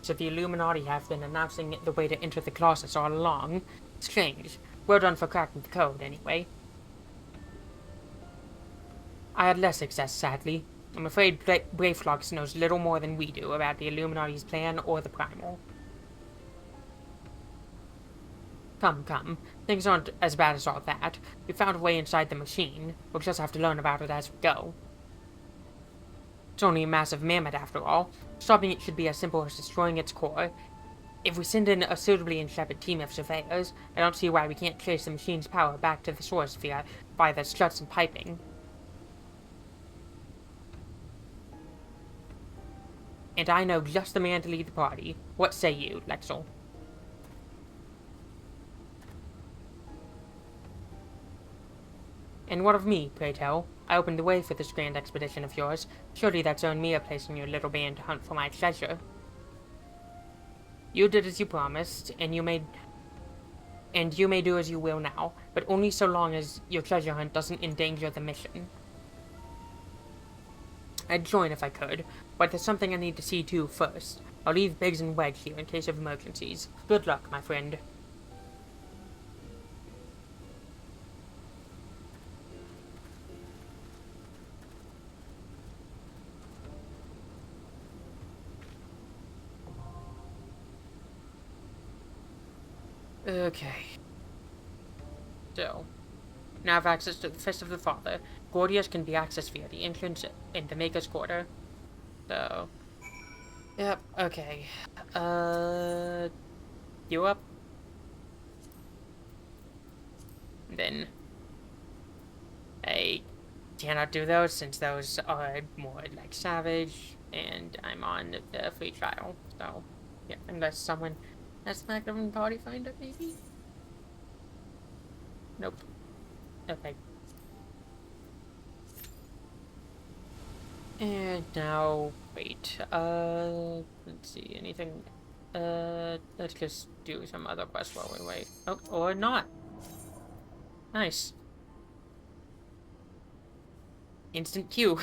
So the Illuminati have been announcing the way to enter the closets all along. Strange. Well done for cracking the code, anyway. I had less success, sadly. I'm afraid Braveflox knows little more than we do about the Illuminati's plan or the Primal. Come. Things aren't as bad as all that. We found a way inside the machine. We'll just have to learn about it as we go. It's only a massive mammoth, after all. Stopping it should be as simple as destroying its core. If we send in a suitably intrepid team of surveyors, I don't see why we can't trace the machine's power back to the source via the struts and piping. And I know just the man to lead the party. What say you, Lexel? And what of me, pray tell? I opened the way for this grand expedition of yours. Surely that's earned me a place in your little band to hunt for my treasure. You did as you promised, and you may do as you will now, but only so long as your treasure hunt doesn't endanger the mission. I'd join if I could, but there's something I need to see to first. I'll leave Biggs and Wedge here in case of emergencies. Good luck, my friend. Okay. So, now I have access to the Fist of the Father. Gordius can be accessed via the entrance in the Maker's Quarter. So, yep, okay. You up? Then, I cannot do those since those are more like Savage, and I'm on the free trial. So, yeah, unless someone has an active in Party Finder, maybe? Nope. Okay. And now, wait, let's see, anything, let's just do some other quests while we wait. Oh, or not. Nice. Instant queue.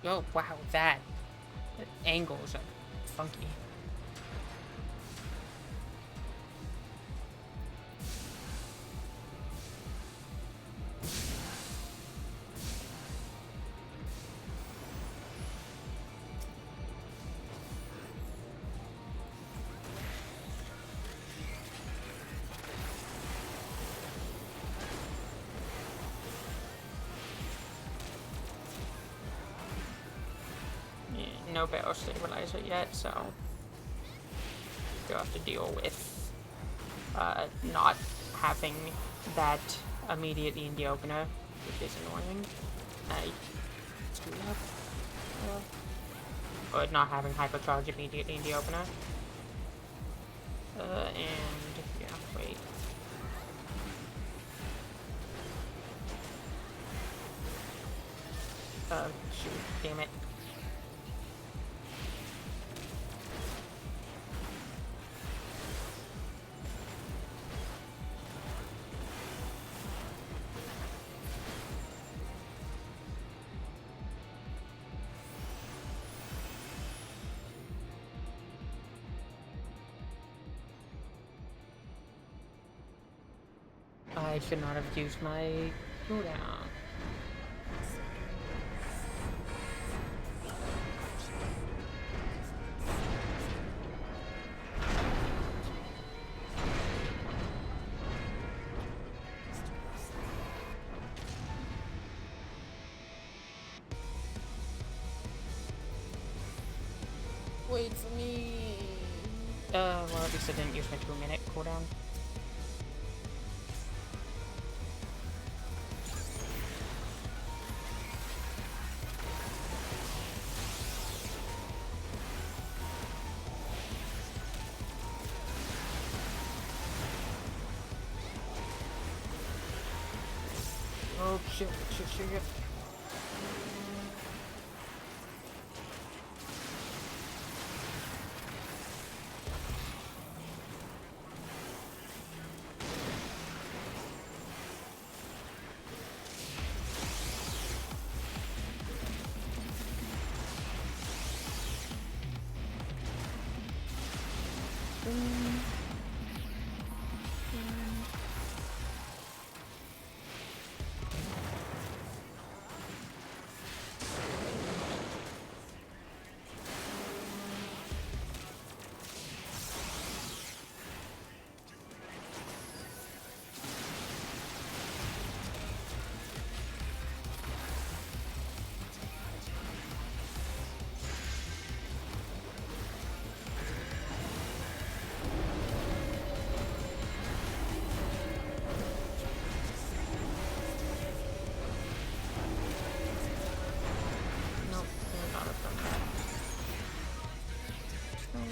Oh, wow, that angles are funky. No barrel stabilizer yet, so you'll have to deal with not having that immediately in the opener, which is annoying. I screwed up. Or not having hypercharge immediately in the opener. And yeah, wait. Shoot, damn it. I should not have used my cooldown. Wait for me. Well, at least I didn't use my 2-minute cooldown. Oh, shit. Nope, not have done that. That is good.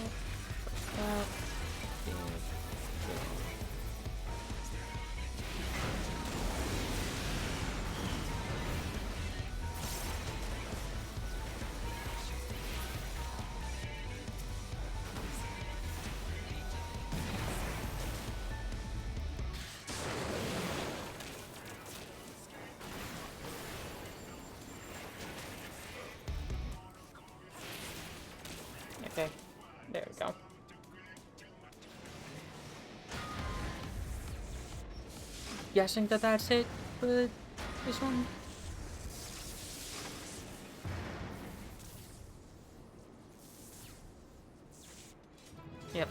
Okay, there we go. Guessing that that's it for this one. Yep.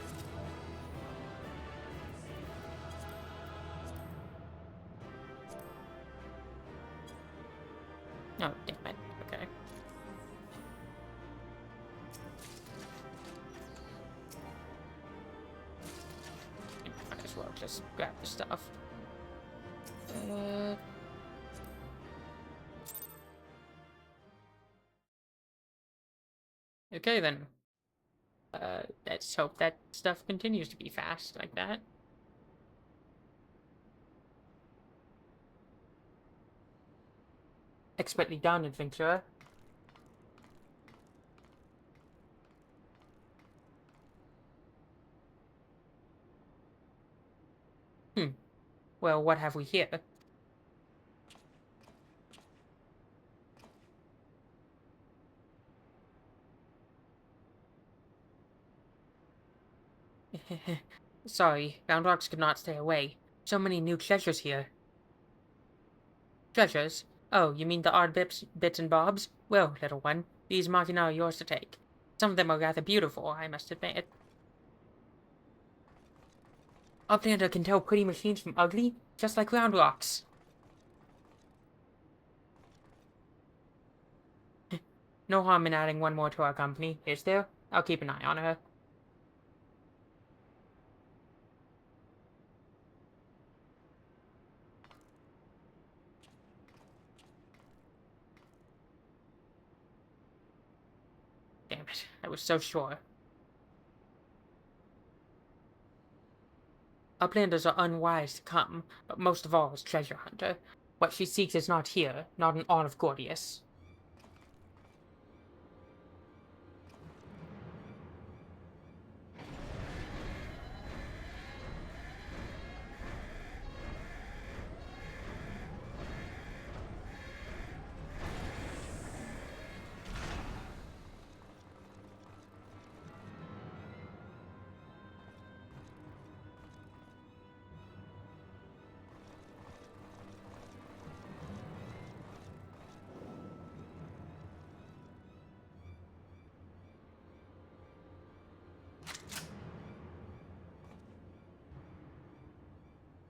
Oh, damn it. Okay. Might as well just grab the stuff. Okay then. Let's hope that stuff continues to be fast like that. Expertly done, adventurer. Well, what have we here? Sorry, Round Rocks could not stay away. So many new treasures here. Treasures? Oh, you mean the odd bits and bobs? Well, little one, these marking are yours to take. Some of them are rather beautiful, I must admit. Uplander can tell pretty machines from ugly, just like Round Rocks. No harm in adding one more to our company, is there? I'll keep an eye on her. Damn it, I was so sure. Uplanders are unwise to come, but most of all is Treasure Hunter. What she seeks is not here, not in all of Gordius.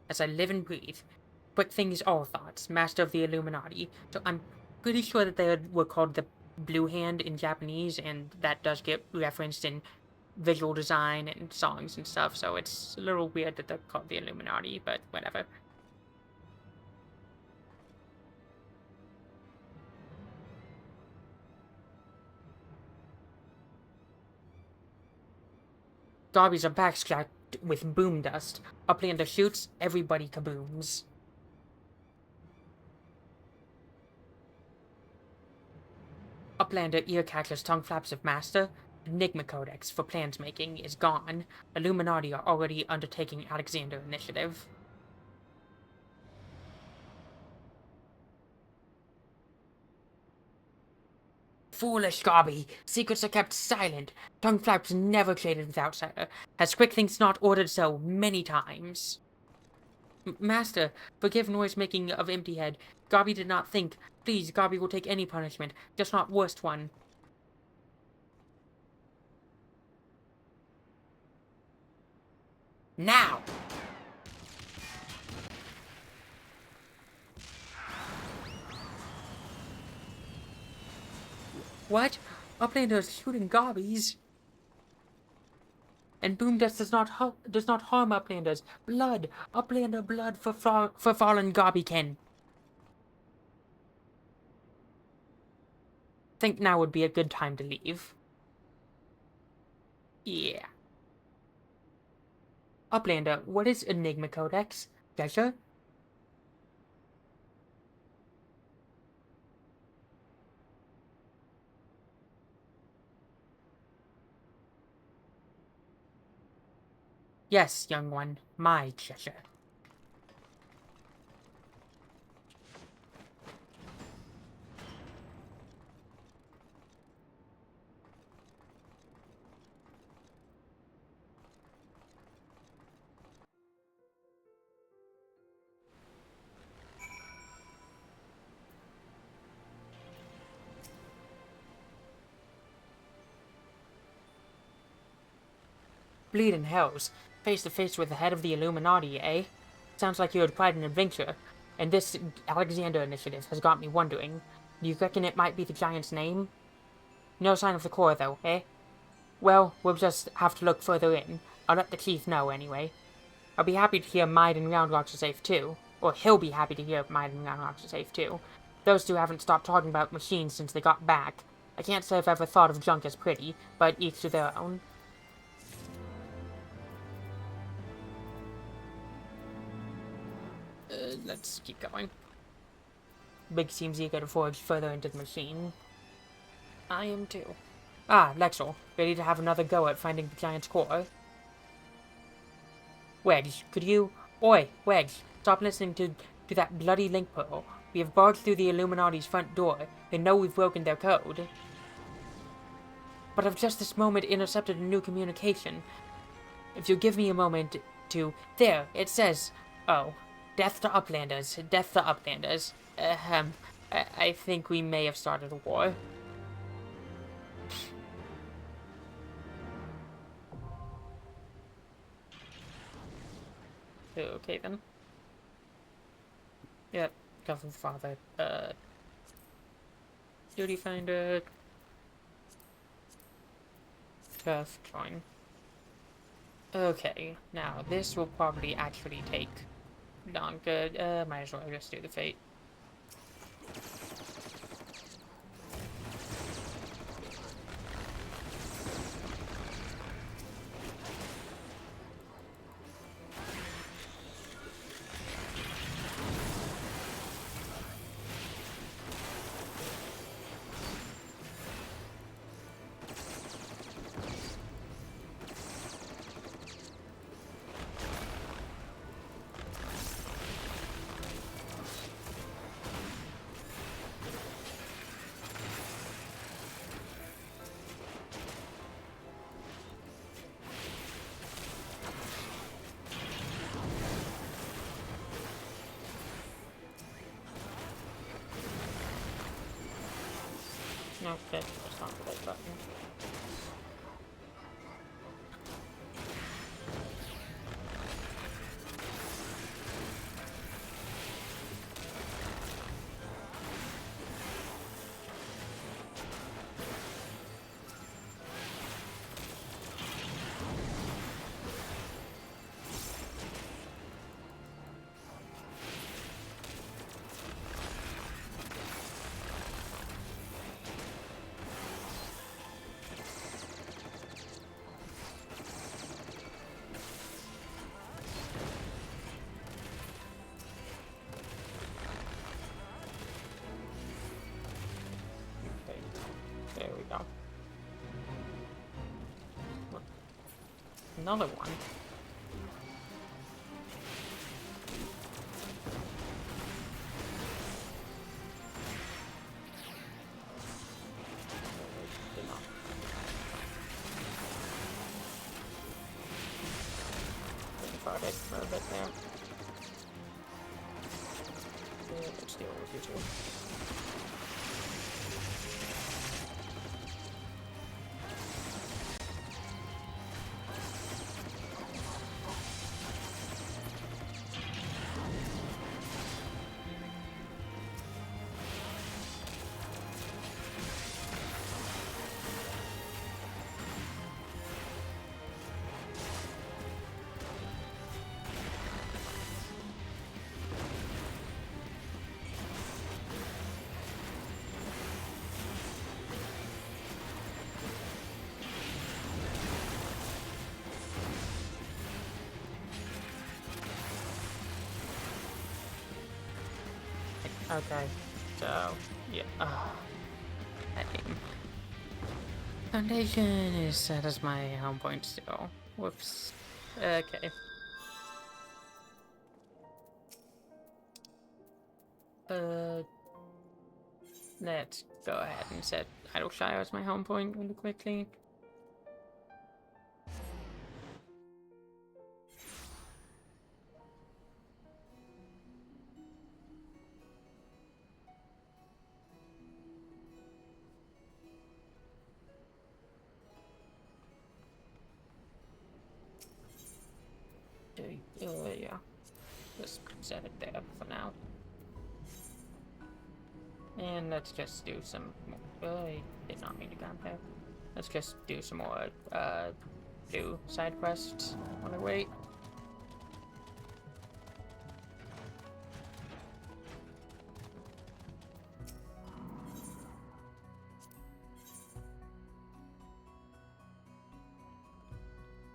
As I live and breathe. Quick Thing is all thoughts, master of the Illuminati. So I'm pretty sure that they were called the Blue Hand in Japanese, and that does get referenced in visual design and songs and stuff, so it's a little weird that they're called the Illuminati, but whatever. Zombies are backslapped with boom dust. Uplander shoots, everybody kabooms. Uplander ear catches tongue flaps of master. Enigma Codex for plans making is gone. Illuminati are already undertaking Alexander initiative. Foolish Gobby! Secrets are kept silent. Tongue flaps never traded with outsider. Has Quick Things not ordered so many times? Master, forgive noise-making of Empty Head. Gobby did not think. Please, Gobby will take any punishment, just not worst one. Now! What? Uplander is shooting Gobbies. And boom dust does not harm Uplanders. Blood! Uplander blood for fallen Gobbykin. Think now would be a good time to leave. Yeah. Uplander, what is Enigma Codex? Pleasure? Yes, young one, my treasure. Bleeding hells. Face to face with the head of the Illuminati, eh? Sounds like you had quite an adventure. And this Alexander initiative has got me wondering. Do you reckon it might be the giant's name? No sign of the core, though, eh? Well, we'll just have to look further in. I'll let the chief know, anyway. I'll be happy to hear Mide and Round Rocks are safe, too. Or he'll be happy to hear Mide and Round Rocks are safe, too. Those two haven't stopped talking about machines since they got back. I can't say I've ever thought of junk as pretty, but each to their own. Let's keep going. Big seems eager to forge further into the machine. I am too. Ah, Lexel, ready to have another go at finding the giant's core? Wedge, could you... Oi, Wedge, stop listening to that bloody link pearl. We have barged through the Illuminati's front door. They know we've broken their code. But I've just this moment intercepted a new communication. If you'll give me a moment to... There, it says... Oh... Death to Uplanders. Death to Uplanders. I think we may have started a war. Okay, then. Yep, Government Father. Duty Finder. Turf, join. Okay, now this will probably actually take... Darn good. Might as well just do the fate. Okay, that's not the right button. we go. What? Another one. Did not. About it for a bit there. Yeah, let's deal with you two. Okay, so, yeah, that game. Foundation is set as my home point still. Whoops. Okay. Let's go ahead and set Idleshire as my home point really quickly. Yeah. Just set it there for now. And let's just do some more. I did not mean to go there. Let's just do some more, blue side quests while I wait.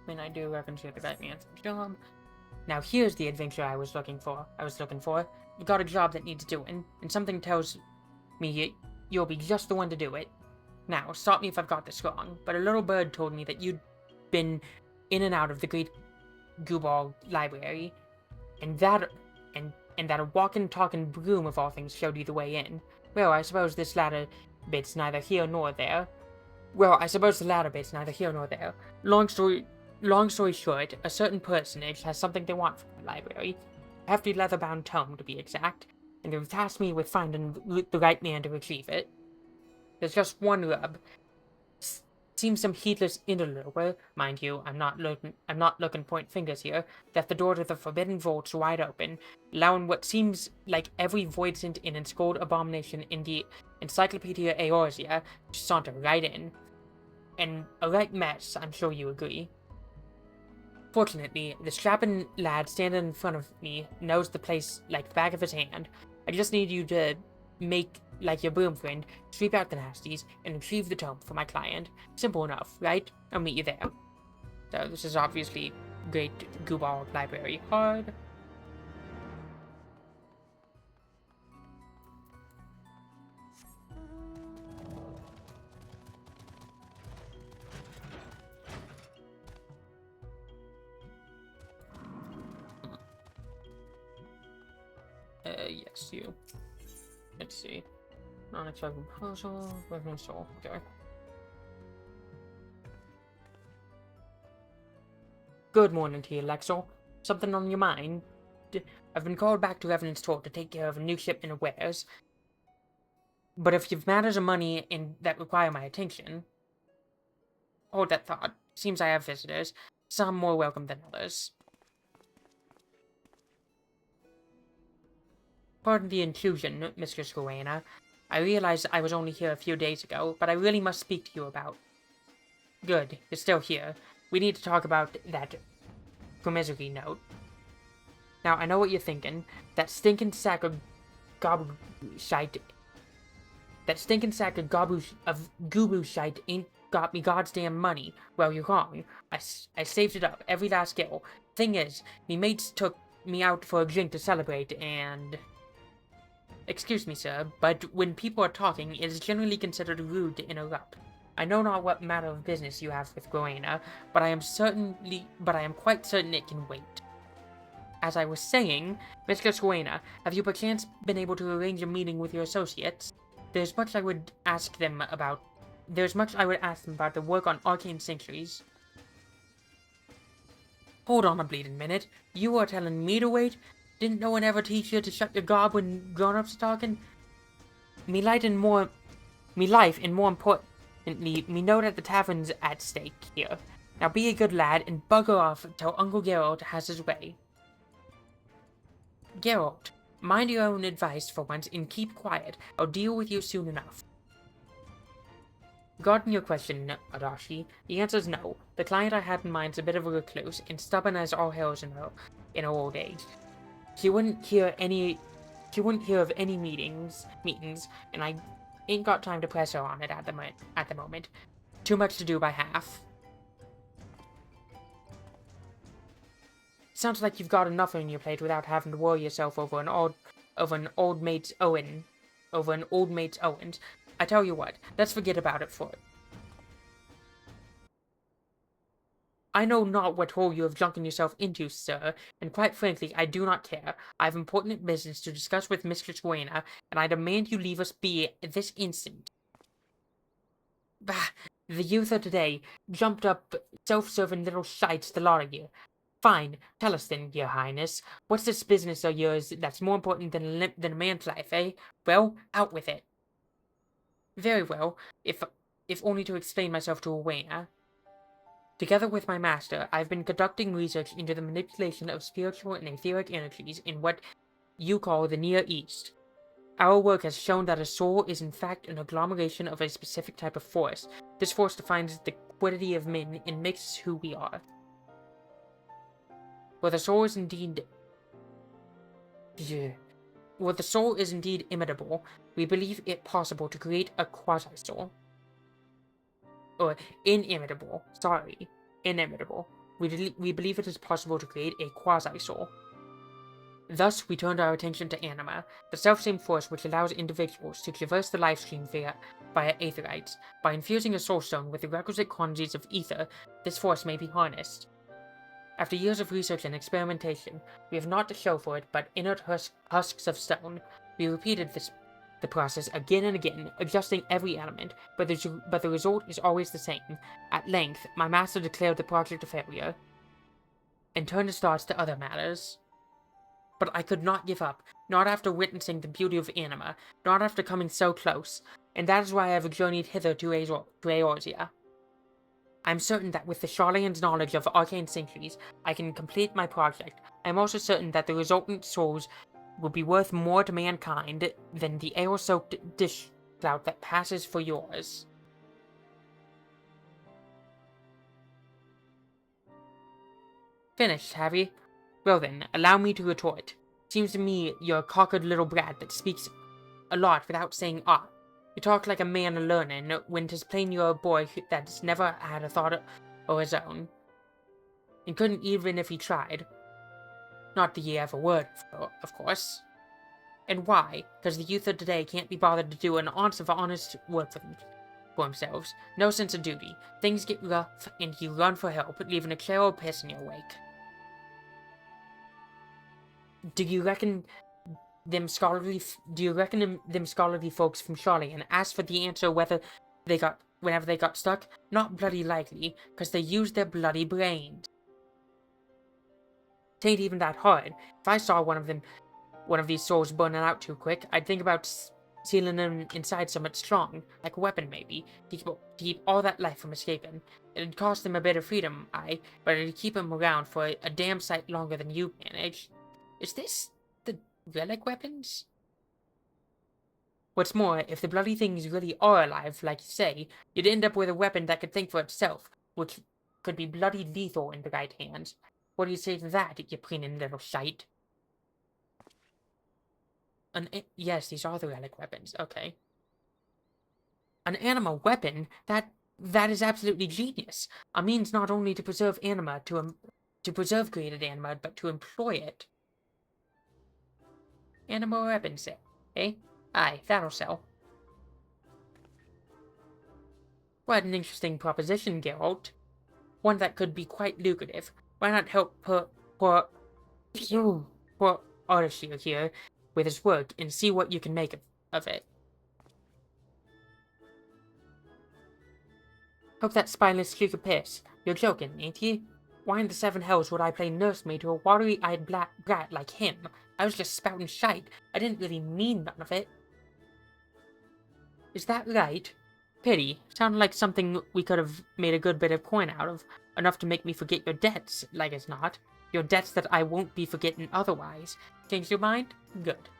I mean, I do eventually the right man's job. Now here's the adventure I was looking for. You got a job that needs doing, and something tells me you'll be just the one to do it. Now, stop me if I've got this wrong, but a little bird told me that you'd been in and out of the Great Gooball Library, and that a walking, talking broom of all things showed you the way in. Well, I suppose this latter bit's neither here nor there. Long story short, a certain personage has something they want from the library. A hefty leather-bound tome, to be exact, and they've tasked me with finding the right man to retrieve it. There's just one rub. Seems some heedless interloper, mind you, I'm not looking point fingers here, that the door to the forbidden vault's wide open, allowing what seems like every voidsent and enscored abomination in the Encyclopedia Eorzea to saunter right in. And a right mess, I'm sure you agree. Fortunately, the strapping lad standing in front of me knows the place like the back of his hand. I just need you to make like your broom friend, sweep out the nasties, and retrieve the tome for my client. Simple enough, right? I'll meet you there. So this is obviously Great Gooball Library hard. Yes, you. Let's see. Non-acceptable proposal, revenue soul. Okay. Good morning to you, Lexel. Something on your mind? I've been called back to Revenant's Court to take care of a new shipment of wares. But if you've matters of money that require my attention... Hold that thought. Seems I have visitors. Some more welcome than others. Pardon the intrusion, Mistress Rowena. I realized I was only here a few days ago, but I really must speak to you about... Good, you're still here. We need to talk about that commissary note. Now, I know what you're thinking. That stinking sack of gobble-shite... That stinking sack of gobble-shite ain't got me God's damn money. Well, you're wrong. I saved it up, every last gill. Thing is, me mates took me out for a drink to celebrate, and... Excuse me, sir, but when people are talking, it is generally considered rude to interrupt. I know not what matter of business you have with Rowena, but I am quite certain it can wait. As I was saying, Mistress Rowena, have you perchance been able to arrange a meeting with your associates? There's much I would ask them about the work on arcane sanctuaries. Hold on a bleeding minute. You are telling me to wait? Didn't no one ever teach you to shut your gob when grown-ups are talking? Me life, and more importantly, me know that the tavern's at stake here. Now be a good lad and bugger off till Uncle Geralt has his way. Geralt, mind your own advice for once and keep quiet. I'll deal with you soon enough. Regarding your question, Adachi, the answer is no. The client I had in mind is a bit of a recluse and stubborn as all hells in her old age. She wouldn't hear of any meetings, and I ain't got time to press her on it at the moment. Too much to do by half. Sounds like you've got enough on your plate without having to worry yourself over an old mate's owens. I tell you what, let's forget about it for it. I know not what hole you have drunken yourself into, sir, and quite frankly, I do not care. I have important business to discuss with Mistress Rowena, and I demand you leave us be this instant. Bah! The youth of today, jumped up, self-serving little shites, the lot of you. Fine, tell us then, your highness, what's this business of yours that's more important than a man's life, eh? Well, out with it. Very well, if only to explain myself to Rowena. Together with my master, I've been conducting research into the manipulation of spiritual and etheric energies in what you call the Near East. Our work has shown that a soul is in fact an agglomeration of a specific type of force. This force defines the quality of men and makes who we are. Well, the soul is indeed imitable, we believe it possible to create a quasi-soul. Or inimitable. Sorry. Inimitable. We believe it is possible to create a quasi-soul. Thus, we turned our attention to anima, the self-same force which allows individuals to traverse the lifestream via aetherites. By infusing a soul stone with the requisite quantities of ether, this force may be harnessed. After years of research and experimentation, we have naught to show for it but inert husks of stone. We repeated the process again and again, adjusting every element, but the result is always the same. At length, my master declared the project a failure, and turned his thoughts to other matters. But I could not give up, not after witnessing the beauty of anima, not after coming so close, and that is why I have journeyed hither to Eorzea. I am certain that with the Charlatan's knowledge of arcane sanctuaries, I can complete my project. I am also certain that the resultant souls will be worth more to mankind than the ale-soaked dish clout that passes for yours. Finished, have you? Well then, allow me to retort. Seems to me you're a cockered little brat that speaks a lot without saying aught. You talk like a man a-learning, when 'tis plain you're a boy that's never had a thought o' his own, and couldn't even if he tried. Not that ye ever would, of course. And why? Because the youth of today can't be bothered to do an ounce of honest work for themselves. No sense of duty. Things get rough, and you run for help, leaving a trail of piss in your wake. Do you reckon them scholarly folks from Charlatan asked for the answer whenever they got stuck? Not bloody likely, because they used their bloody brains. Tain't even that hard. If I saw one of these souls burning out too quick, I'd think about sealing them inside something strong, like a weapon maybe, to keep all that life from escaping. It'd cost them a bit of freedom, aye, but it'd keep them around for a damn sight longer than you manage. Is this the relic weapons? What's more, if the bloody things really are alive, like you say, you'd end up with a weapon that could think for itself, which could be bloody lethal in the right hands. What do you say to that, you preening little shite? Yes, these are the relic weapons, okay. An anima weapon? That is absolutely genius. A means not only to preserve anima, to preserve created anima, but to employ it. Anima weapons, eh? Aye, that'll sell. What an interesting proposition, Geralt. One that could be quite lucrative. Why not help poor Artishir here with his work and see what you can make of it? Hope that spineless streak of piss. You're joking, ain't you? Why in the seven hells would I play nursemaid to a watery-eyed brat like him? I was just spouting shite. I didn't really mean none of it. Is that right? Pity. Sounded like something we could have made a good bit of coin out of. Enough to make me forget your debts, like as not. Your debts that I won't be forgetting otherwise. Changed your mind? Good.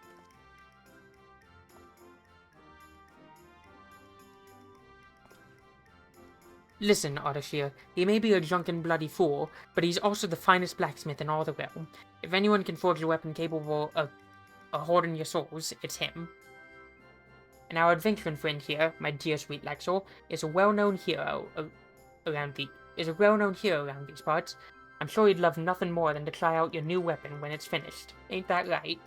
Listen, Artishir, he may be a drunken bloody fool, but he's also the finest blacksmith in all the realm. If anyone can forge a weapon capable of hoarding your souls, it's him. And our adventuring friend here, my dear sweet Lexor, is a well-known hero around these parts. I'm sure he'd love nothing more than to try out your new weapon when it's finished. Ain't that right?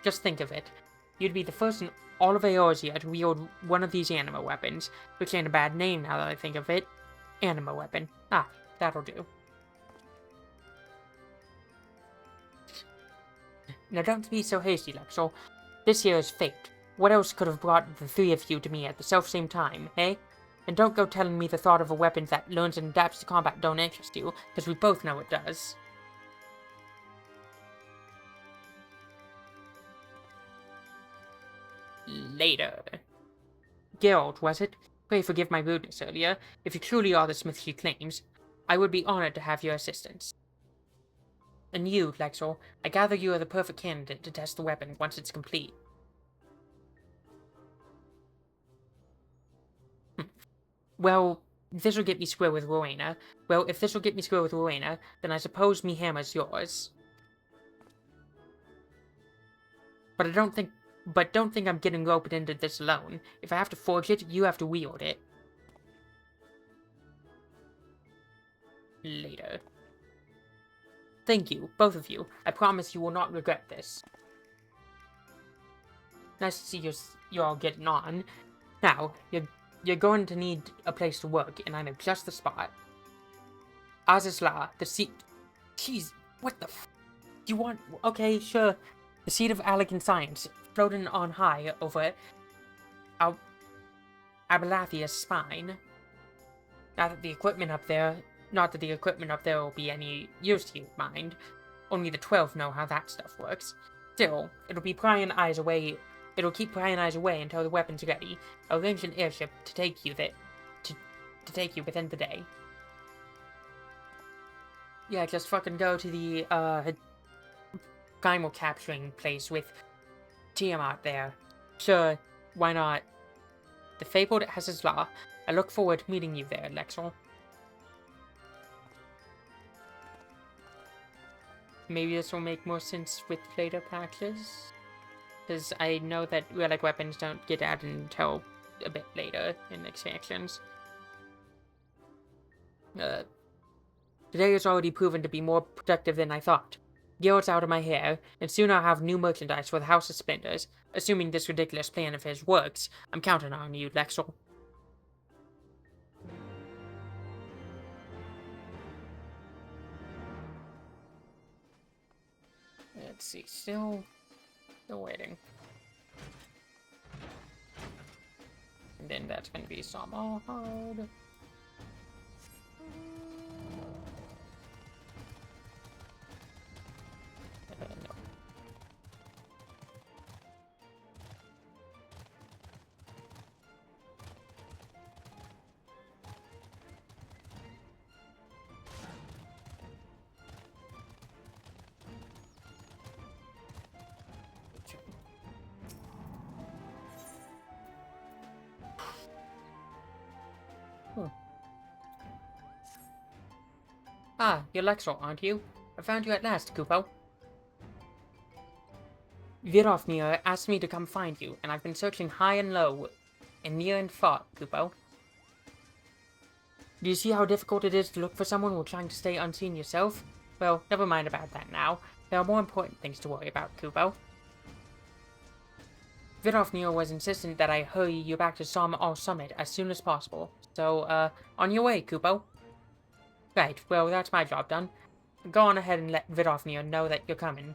Just think of it. You'd be the first in all of Eorzea to wield one of these anima weapons, which ain't a bad name now that I think of it. Anima weapon. Ah, that'll do. Now don't be so hasty, Lexor. This here is fate. What else could have brought the three of you to me at the self-same time, eh? And don't go telling me the thought of a weapon that learns and adapts to combat don't interest you, because we both know it does. Later. Geralt, was it? Pray forgive my rudeness earlier. If you truly are the smith she claims, I would be honored to have your assistance. And you, Lexor, I gather you are the perfect candidate to test the weapon once it's complete. Well, this'll get me square with Rowena. Well, if this'll get me square with Rowena, then I suppose me hammer's yours. But don't think I'm getting roped into this alone. If I have to forge it, you have to wield it. Later. Thank you, both of you. I promise you will not regret this. Nice to see you're all getting on. Now, you're going to need a place to work, and I know just the spot. Azizla, the seat... Jeez, what the f... You want... Okay, sure. The seat of elegant science, floating on high over Abelathia's spine. Not that the equipment up there will be any use to you, mind. Only the 12 know how that stuff works. Still, it'll keep prying eyes away until the weapon's ready. I'll arrange an airship to take you to take you within the day. Yeah, just fucking go to the primal capturing place with Tiamat there. Sure, why not? The fabled Azizla. I look forward to meeting you there, Lexor. Maybe this will make more sense with later patches. Because I know that relic weapons don't get added until a bit later in expansions. Today has already proven to be more productive than I thought. Geralt's out of my hair, and soon I'll have new merchandise for the House of Splendors. Assuming this ridiculous plan of his works, I'm counting on you, Lexor. Let's see, still waiting. And then that's gonna be some hard. No. Ah, you're Lexor, aren't you? I found you at last, Kupo. Virovmir asked me to come find you, and I've been searching high and low, and near and far, Kupo. Do you see how difficult it is to look for someone while trying to stay unseen yourself? Well, never mind about that now. There are more important things to worry about, Kupo. Vidofnir was insistent that I hurry you back to our summit as soon as possible. So, on your way, Kupo. Right, well, that's my job done. Go on ahead and let Vidofnir know that you're coming.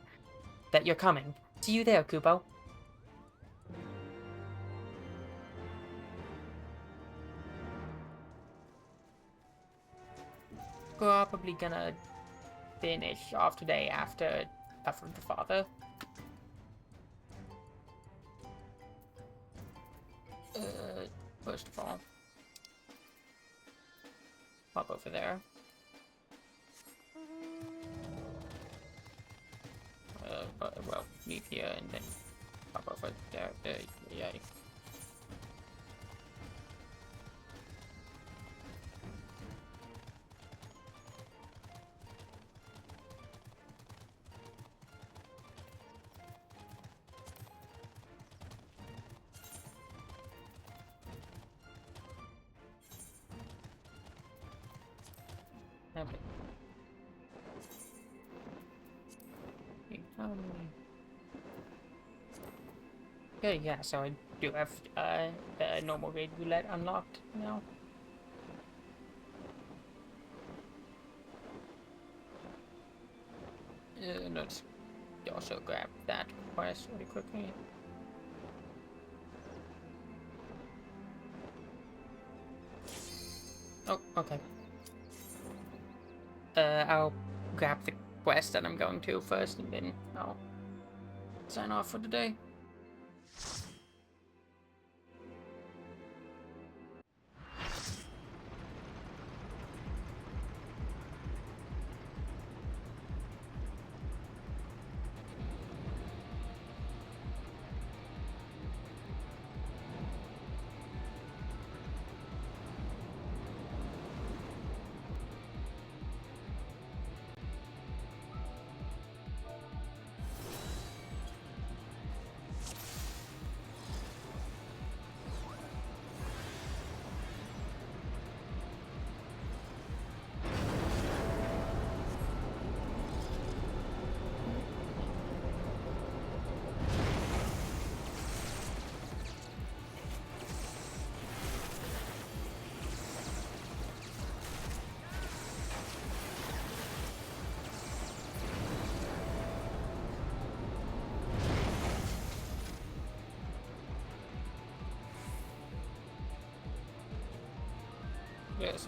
See you there, Kupo. Probably gonna finish off today after Puff of the Father. First of all, pop over there. Well, leave here and then pop over there. Yay. Okay. Okay, yeah, so I do have the normal raid roulette unlocked now. Let's also grab that quest really quickly. Oh, okay. I'll grab the quest that I'm going to first, and then I'll sign off for the day. Yes.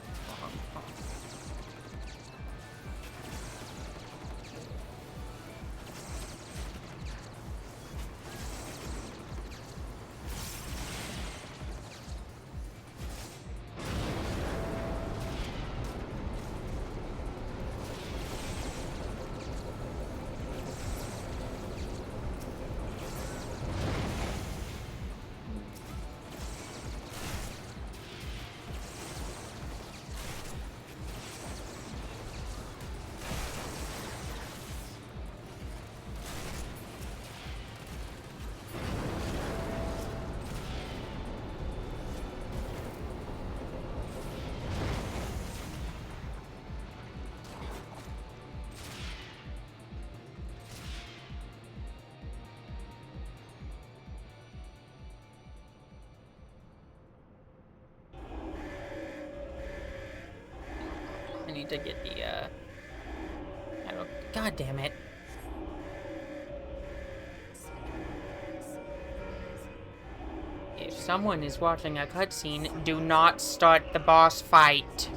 I need to get the, I don't, God damn it. If someone is watching a cutscene, do not start the boss fight.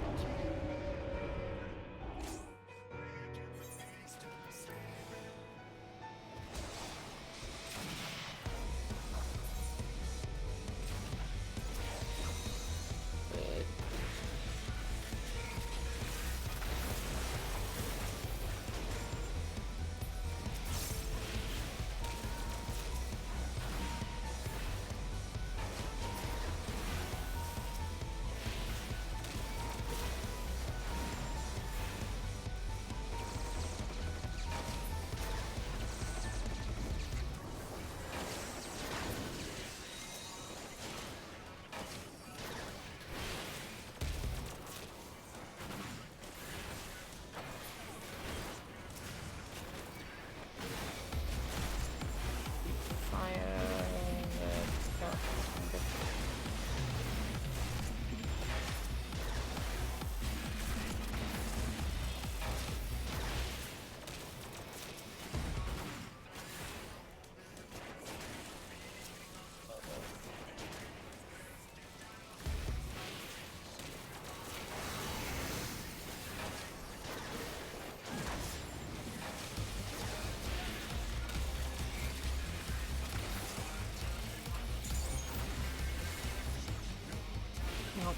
Nope.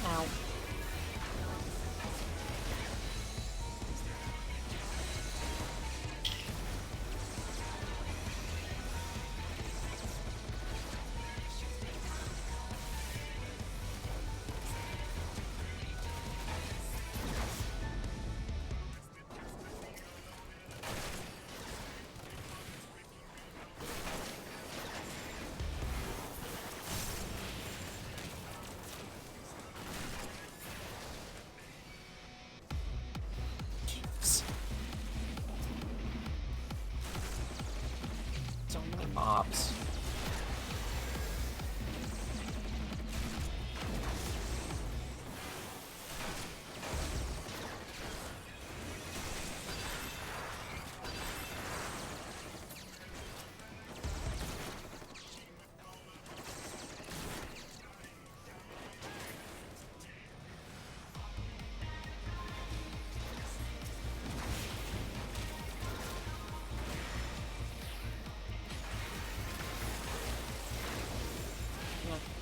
Ow. So many mobs.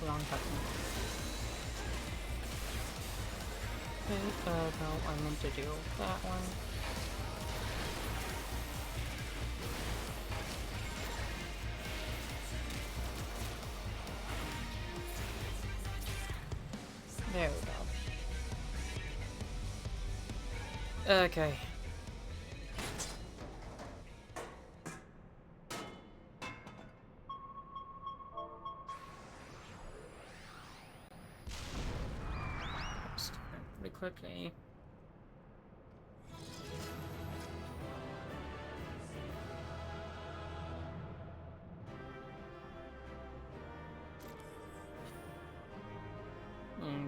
Wrong button. Okay, no, I meant to do that one. There we go. Okay. Pretty quickly.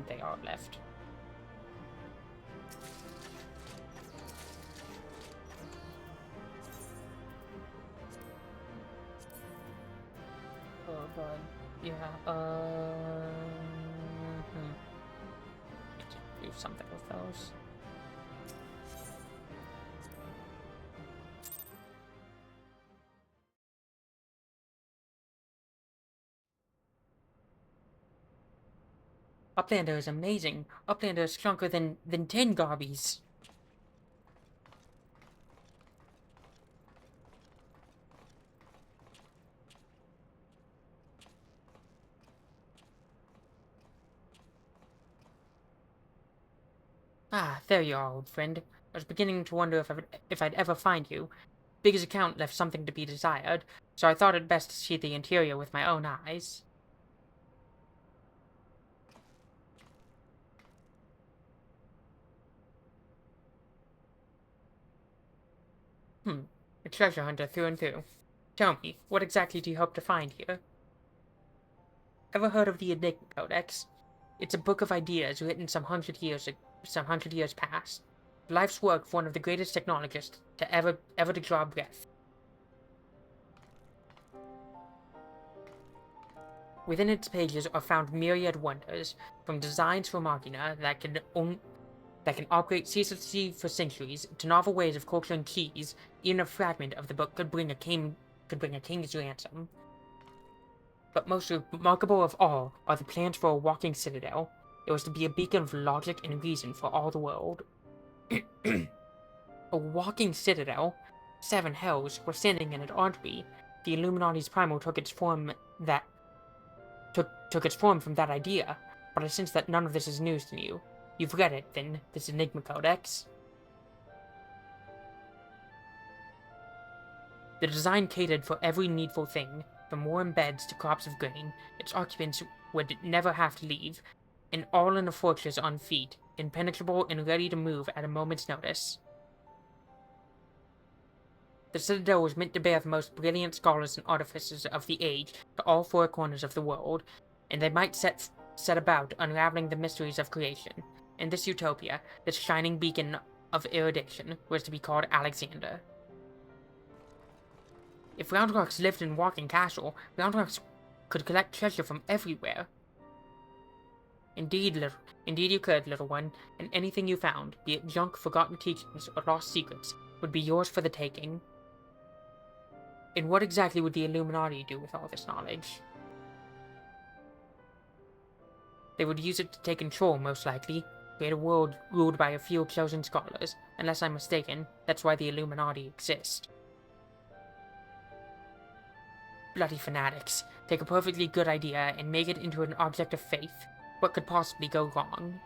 They are left. Oh god. Yeah, do something with those. Uplander is amazing. Uplander is stronger than 10 Garbies. Ah, there you are, old friend. I was beginning to wonder if I'd ever find you. Big's account left something to be desired, so I thought it best to see the interior with my own eyes. A treasure hunter through and through. Tell me, what exactly do you hope to find here? Ever heard of the Enigma Codex? It's a book of ideas written some hundred years past. The life's work of one of the greatest technologists to ever to draw breath. Within its pages are found myriad wonders, from designs for machina that can operate ceaselessly for centuries, to novel ways of culturing keys. Even a fragment of the book could bring a king's ransom. But most remarkable of all are the plans for a walking citadel. It was to be a beacon of logic and reason for all the world. A walking citadel? 7 hells were standing in it, aren't we? The Illuminati's primal took its form from that idea, but I sense that none of this is news to you. You've read it, then, this Enigma Codex? The design catered for every needful thing, from warm beds to crops of grain. Its occupants would never have to leave, and all in a fortress on feet, impenetrable and ready to move at a moment's notice. The citadel was meant to bear the most brilliant scholars and artificers of the age to all 4 corners of the world, and they might set about unraveling the mysteries of creation. In this utopia, this shining beacon of erudition was to be called Alexander. If Roundrocks lived in Walking Castle, Roundrocks could collect treasure from everywhere. Indeed you could, little one, and anything you found, be it junk, forgotten teachings, or lost secrets, would be yours for the taking. And what exactly would the Illuminati do with all this knowledge? They would use it to take control, most likely, create a world ruled by a few chosen scholars. Unless I'm mistaken, that's why the Illuminati exist. Bloody fanatics. Take a perfectly good idea and make it into an object of faith. What could possibly go wrong?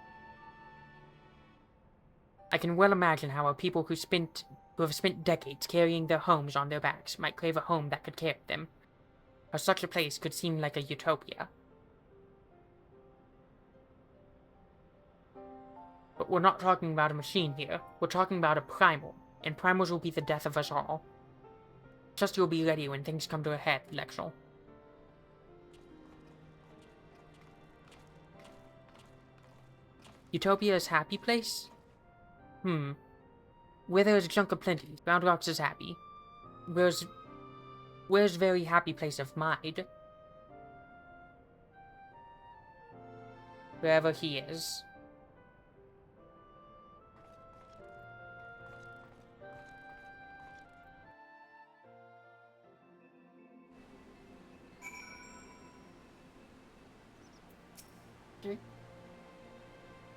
I can well imagine how people who have spent decades carrying their homes on their backs might crave a home that could carry them. How such a place could seem like a utopia. But we're not talking about a machine here. We're talking about a primal, and primals will be the death of us all. Trust you'll be ready when things come to a head, Lexel. Utopia's happy place? Where there's junk aplenty, Ground Rocks is happy. Where's very happy place of mind? Wherever he is.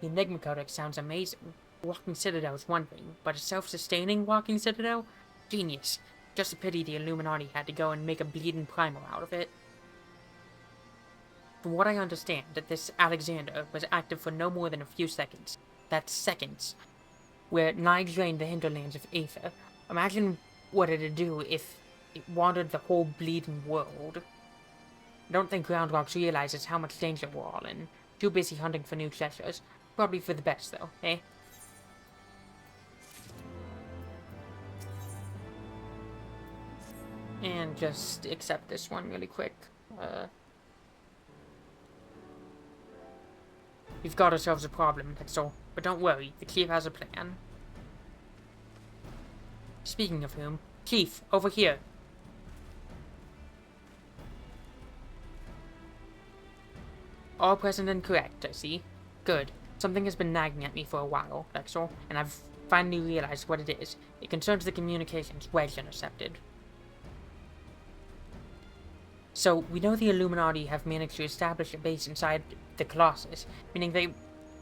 The Enigma Codex sounds amazing. Walking Citadel is one thing, but a self-sustaining Walking Citadel? Genius. Just a pity the Illuminati had to go and make a bleeding primal out of it. From what I understand, that this Alexander was active for no more than a few seconds. That's seconds. Where Nye drained the hinterlands of Aether. Imagine what it'd do if it wandered the whole bleeding world. I don't think Ground Rocks realizes how much danger we're all in. Too busy hunting for new treasures. Probably for the best, though, eh? And just accept this one really quick. We've got ourselves a problem, that's all. But don't worry, the Chief has a plan. Speaking of whom, Chief, over here. All present and correct, I see. Good. Something has been nagging at me for a while, Lexel, and I've finally realized what it is. It concerns the communications Wedge intercepted. So, we know the Illuminati have managed to establish a base inside the Colossus, meaning they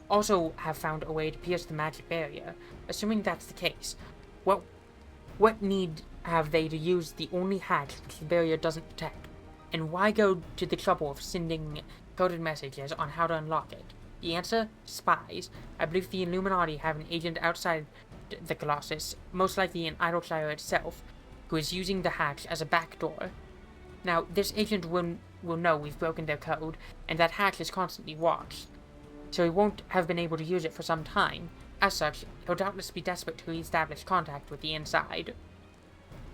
also have found a way to pierce the magic barrier. Assuming that's the case, what need have they to use the only hatch which the barrier doesn't protect? And why go to the trouble of sending coded messages on how to unlock it? The answer? Spies. I believe the Illuminati have an agent outside the Colossus, most likely in Idleshire itself, who is using the hatch as a backdoor. Now, this agent will know we've broken their code, and that hatch is constantly watched, so he won't have been able to use it for some time. As such, he'll doubtless be desperate to re-establish contact with the inside.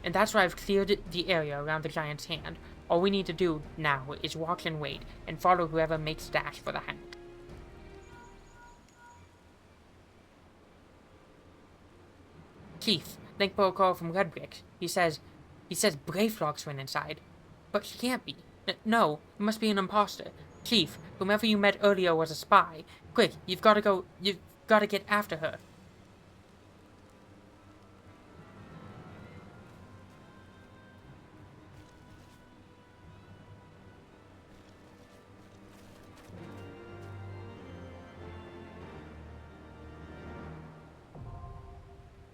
And that's why I've cleared the area around the Giant's Hand. All we need to do now is watch and wait, and follow whoever makes dash for the hatch. Chief, link protocol from Redbrick. He says Brayflox went inside. But she can't be. No, it must be an imposter. Chief, whomever you met earlier was a spy. Quick, you've got to get after her.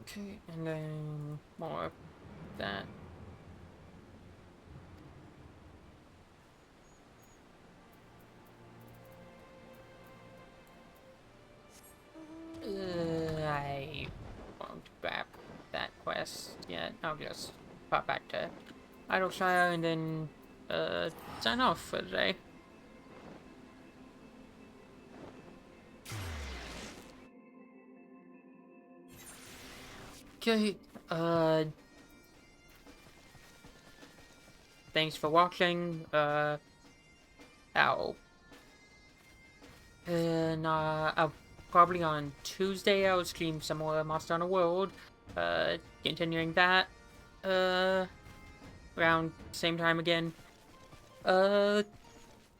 Okay, and then more of that. I won't grab that quest yet. I'll just pop back to Idleshire and then sign off for today. Okay, thanks for watching, I'll probably on Tuesday I'll stream some more Monster Hunter World, continuing that, around same time again,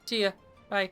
see ya, bye.